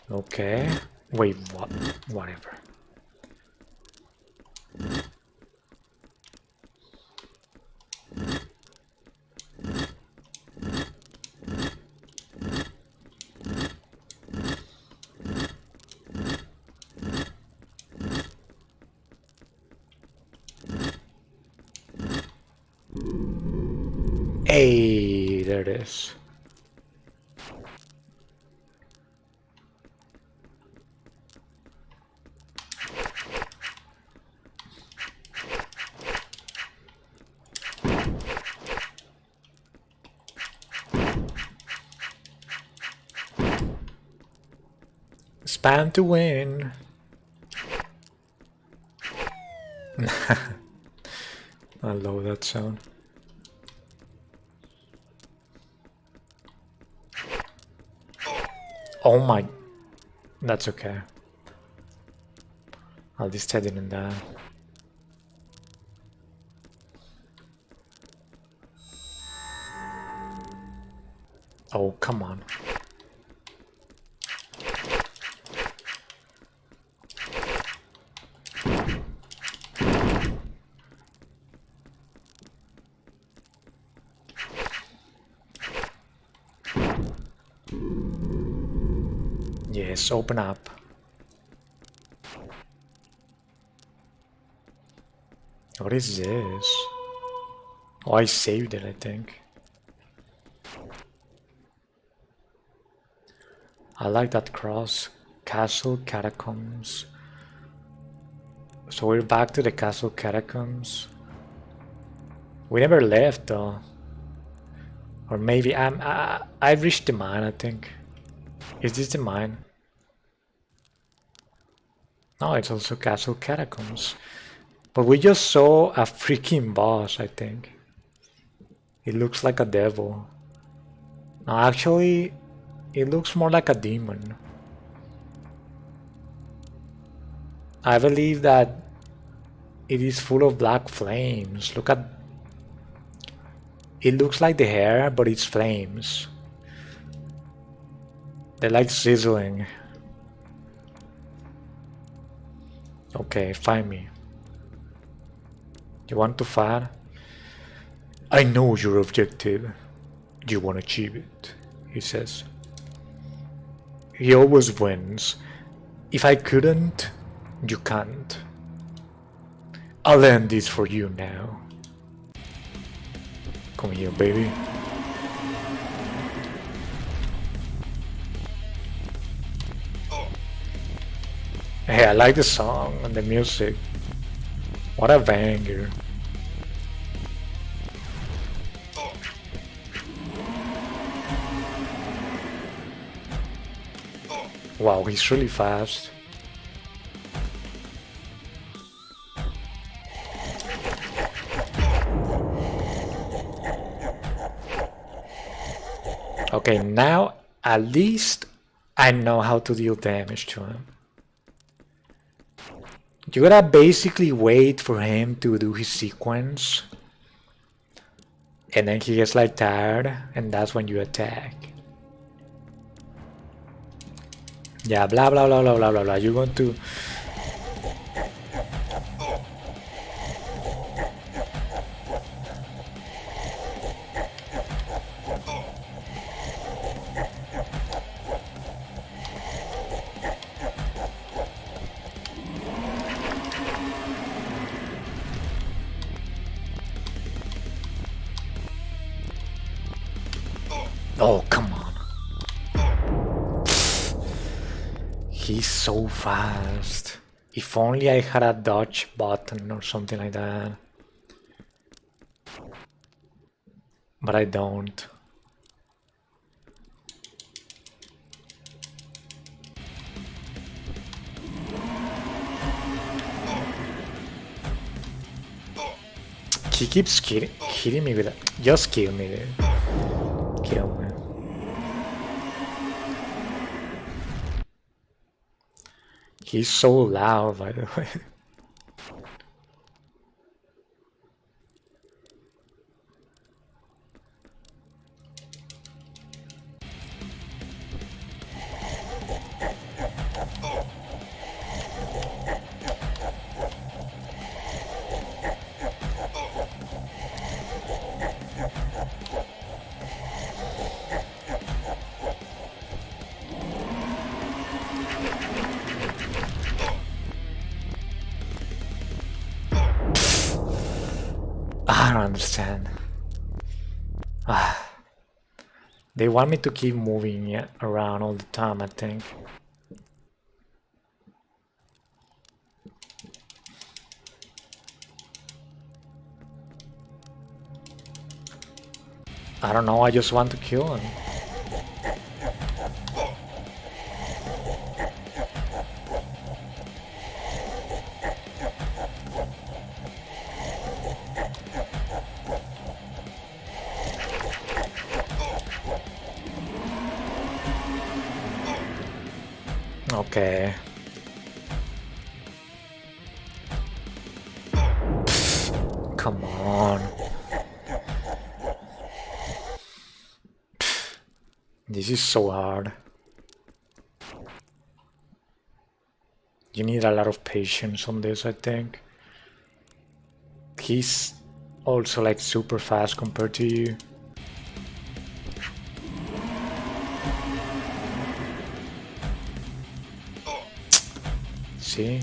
Okay. Wait, what? Whatever. Hey, there it is. Spam to win. I love that sound. Oh my, that's okay. I'll be steadying in that. Oh, come on. Yes, open up. What is this? Oh, I saved it, I think. I like that cross. Castle Catacombs. So we're back to the Castle Catacombs. We never left though. Or maybe I reached the mine, I think. Is this the mine? No, it's also Castle Catacombs. But we just saw a freaking boss, I think. It looks like a devil. No, actually, it looks more like a demon. I believe that it is full of black flames. Look at... It looks like the hair, but it's flames. They're like sizzling. Okay, find me. You want to fight? I know your objective. You want to achieve it, he says. He always wins. If I couldn't, you can't. I'll end this for you now. Come here, baby. Hey, I like the song and the music. What a banger. Wow, he's really fast. Okay, now at least I know how to deal damage to him. You gotta basically wait for him to do his sequence, and then he gets like tired, and that's when you attack. Yeah, blah blah blah blah blah blah blah. You're going to... Oh, come on. He's so fast. If only I had a dodge button or something like that. But I don't. He keeps hitting me with that. Just kill me, dude. Kill me. He's so loud, by the way. I don't understand. They want me to keep moving around all the time, I think. I don't know, I just want to kill him. Okay. Come on. This is so hard. You need a lot of patience on this, I think. He's also like super fast compared to you. See?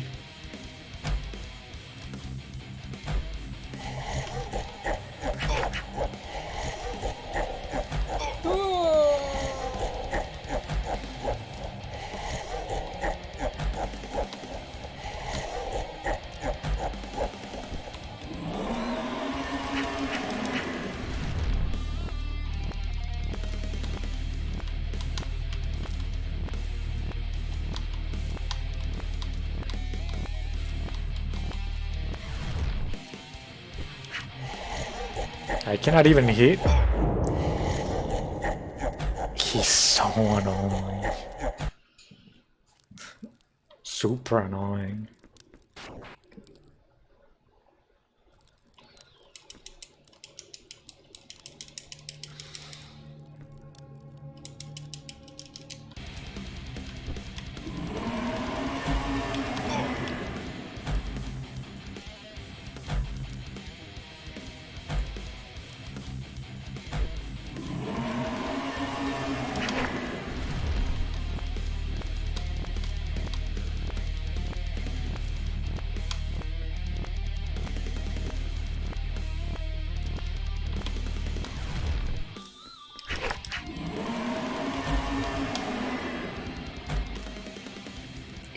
I cannot even hit. He's so annoying. Super annoying.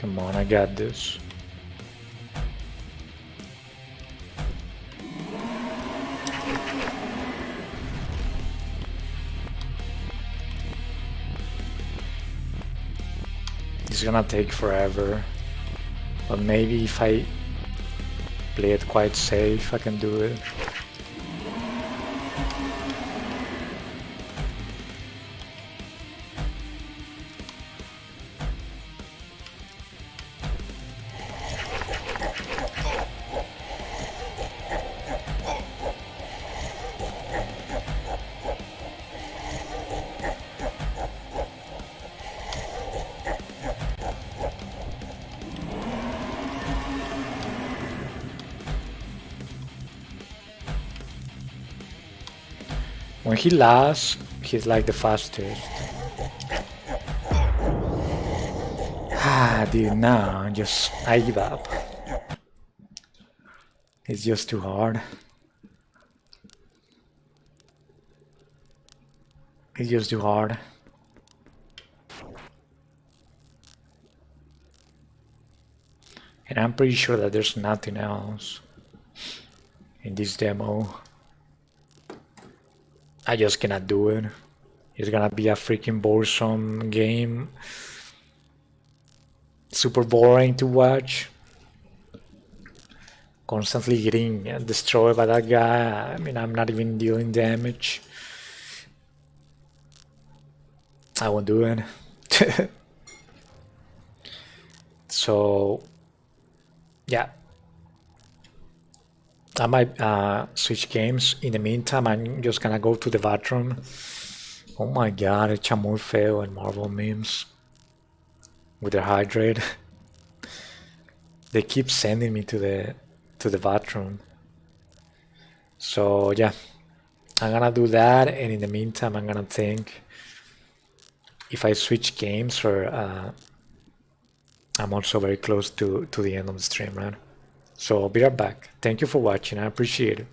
Come on, I got this. It's gonna take forever. But maybe if I play it quite safe, I can do it. When he laughs, he's like the fastest. Ah, dude, no, I give up. It's just too hard. It's just too hard. And I'm pretty sure that there's nothing else in this demo. I just cannot do it. It's gonna be a freaking boresome game. Super boring to watch. Constantly getting destroyed by that guy. I mean, I'm not even dealing damage. I won't do it. So, yeah. I might switch games. In the meantime, I'm just gonna go to the bathroom. Oh my god, it's muy feo and Marvel memes with their hydrate. They keep sending me to the bathroom. So yeah, I'm gonna do that, and in the meantime, I'm gonna think if I switch games or I'm also very close to the end of the stream, right? So I'll be right back. Thank you for watching. I appreciate it.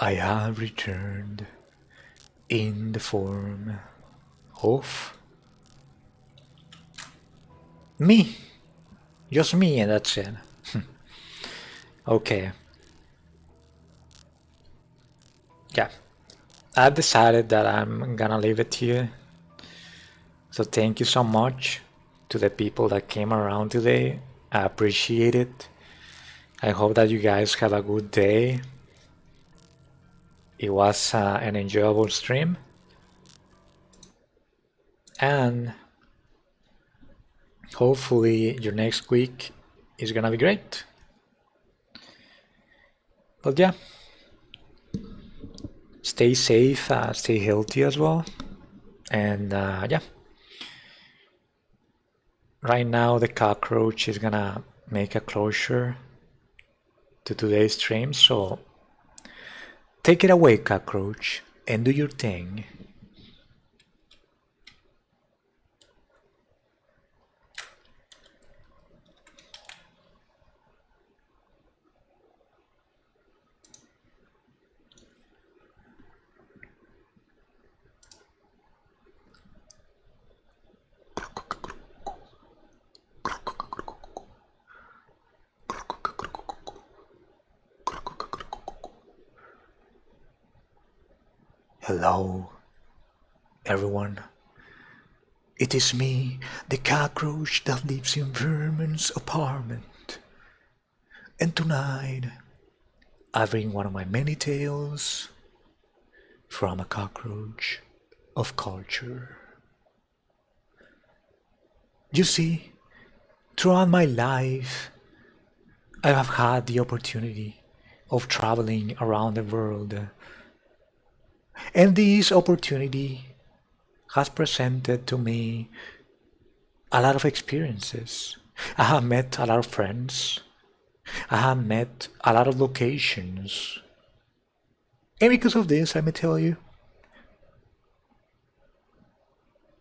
I have returned in the form of me. Just me, and that's it. Okay. Yeah. I've decided that I'm gonna leave it here. So thank you so much to the people that came around today. I appreciate it. I hope that you guys have a good day. It was an enjoyable stream. And hopefully your next week is gonna be great. But yeah, stay safe, stay healthy as well. And yeah, right now the cockroach is gonna make a closure to today's stream. So take it away, cockroach, and do your thing. Hello, everyone. It is me, the cockroach that lives in Vermin's apartment. And tonight, I bring one of my many tales from a cockroach of culture. You see, throughout my life, I have had the opportunity of traveling around the world. And this opportunity has presented to me a lot of experiences. I have met a lot of friends. I have met a lot of locations. And because of this, let me tell you,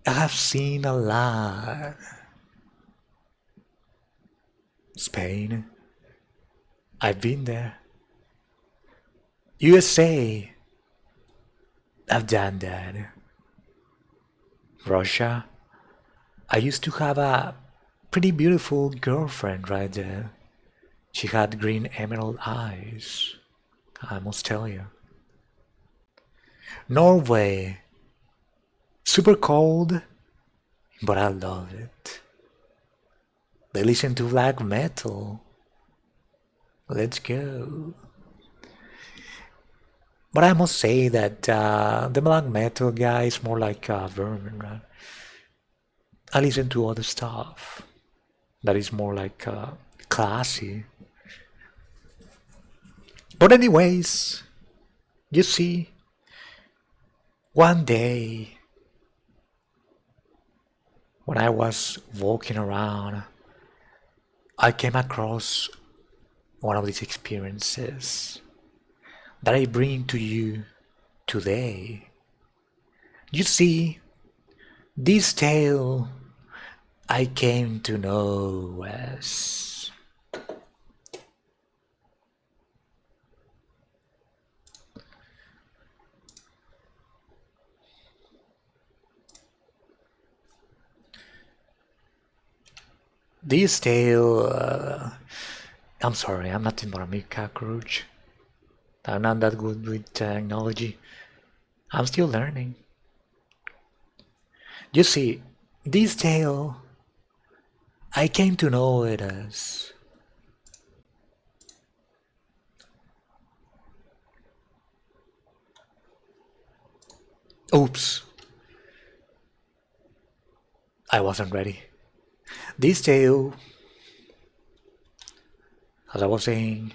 I have seen a lot. Spain, I've been there. USA, I've done that. Russia, I used to have a pretty beautiful girlfriend right there. She had green emerald eyes, I must tell you. Norway, super cold, but I love it. They listen to black metal. Let's go. But I must say that the black metal guy is more like Vermin, right? I listen to other stuff that is more like classy. But anyways, you see, one day when I was walking around, I came across one of these experiences that I bring to you today. You see, this tale I came to know as this tale. I'm sorry, I'm not a big cockroach. I'm not that good with technology. I'm still learning. You see, this tale, I came to know it as. Oops, I wasn't ready. This tale, as I was saying,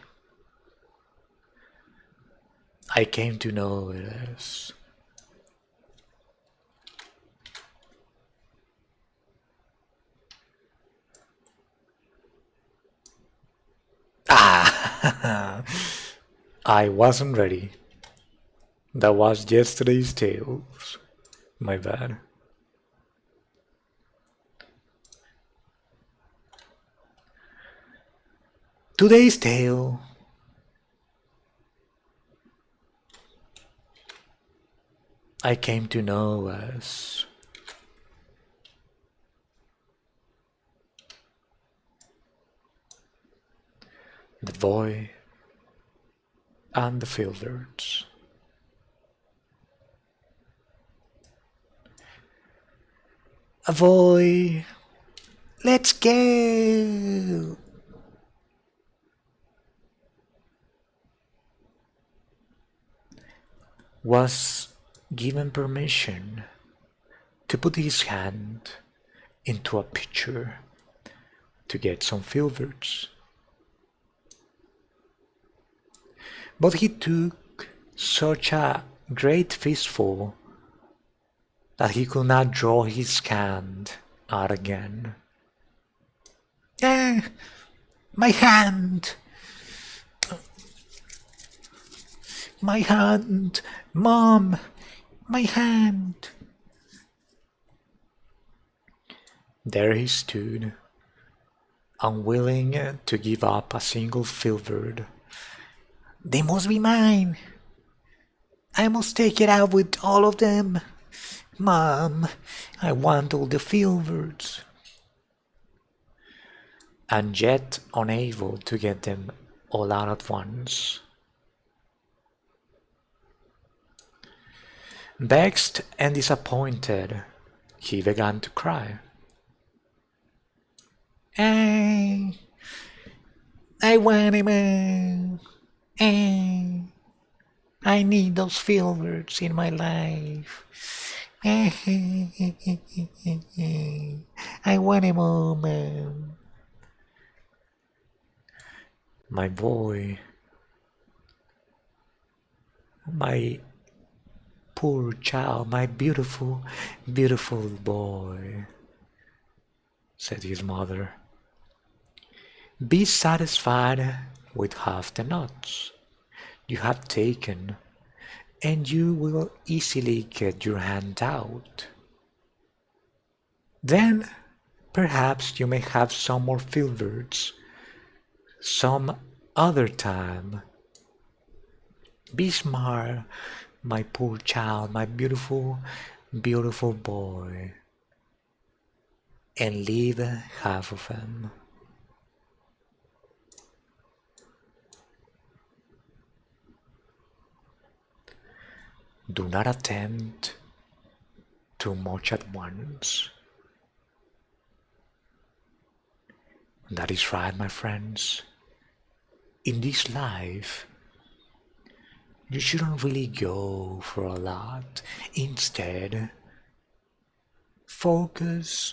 I came to know it as. Ah! I wasn't ready. That was yesterday's tales. My bad. Today's tale I came to know as the boy and the filberts. A boy, let's go! Was given permission to put his hand into a pitcher to get some filberts. But he took such a great fistful that he could not draw his hand out again. Ah, my hand! My hand! Mom! My hand! There he stood, unwilling to give up a single filbert. They must be mine! I must take it out with all of them! Mom, I want all the filberts! And yet unable to get them all out at once. Vexed and disappointed, he began to cry. I want him. I need those filberts in my life. I want him, Mom. My boy, my poor child, my beautiful, beautiful boy, said his mother. Be satisfied with half the nuts you have taken, and you will easily get your hand out. Then perhaps you may have some more filberts some other time. Be smart, my poor child, my beautiful, beautiful boy, and leave half of them. Do not attempt too much at once. That is right, my friends. In this life, you shouldn't really go for a lot. Instead, focus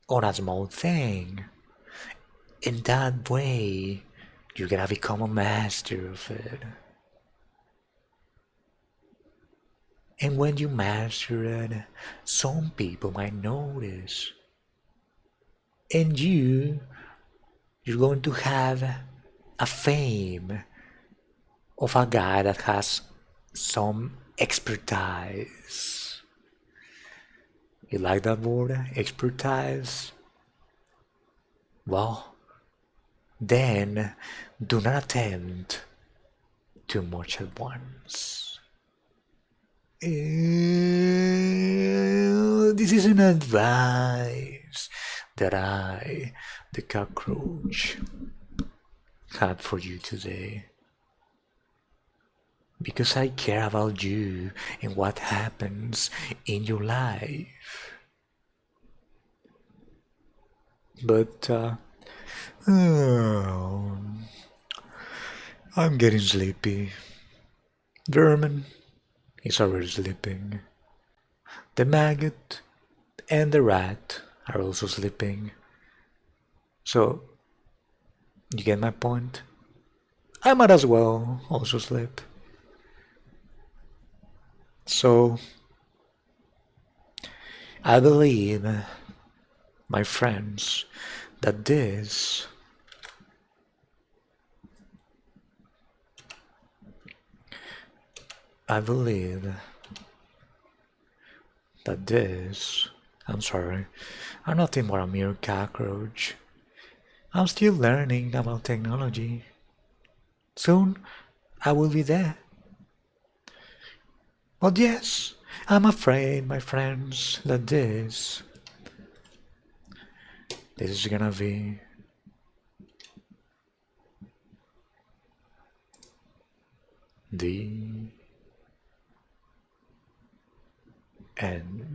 on a small thing. In that way, you're gonna become a master of it. And when you master it, some people might notice. And you're going to have a fame of a guy that has some expertise. You like that word, expertise? Well, then do not attempt too much at once. This is an advice that I, the cockroach, had for you today. Because I care about you and what happens in your life. But, I'm getting sleepy. Vermin is already sleeping. The maggot and the rat are also sleeping. So, you get my point? I might as well also sleep. So, I believe, my friends, that this I'm sorry, I'm nothing but a mere cockroach. I'm still learning about technology. Soon, I will be there. But yes, I'm afraid, my friends, that this is gonna be the end.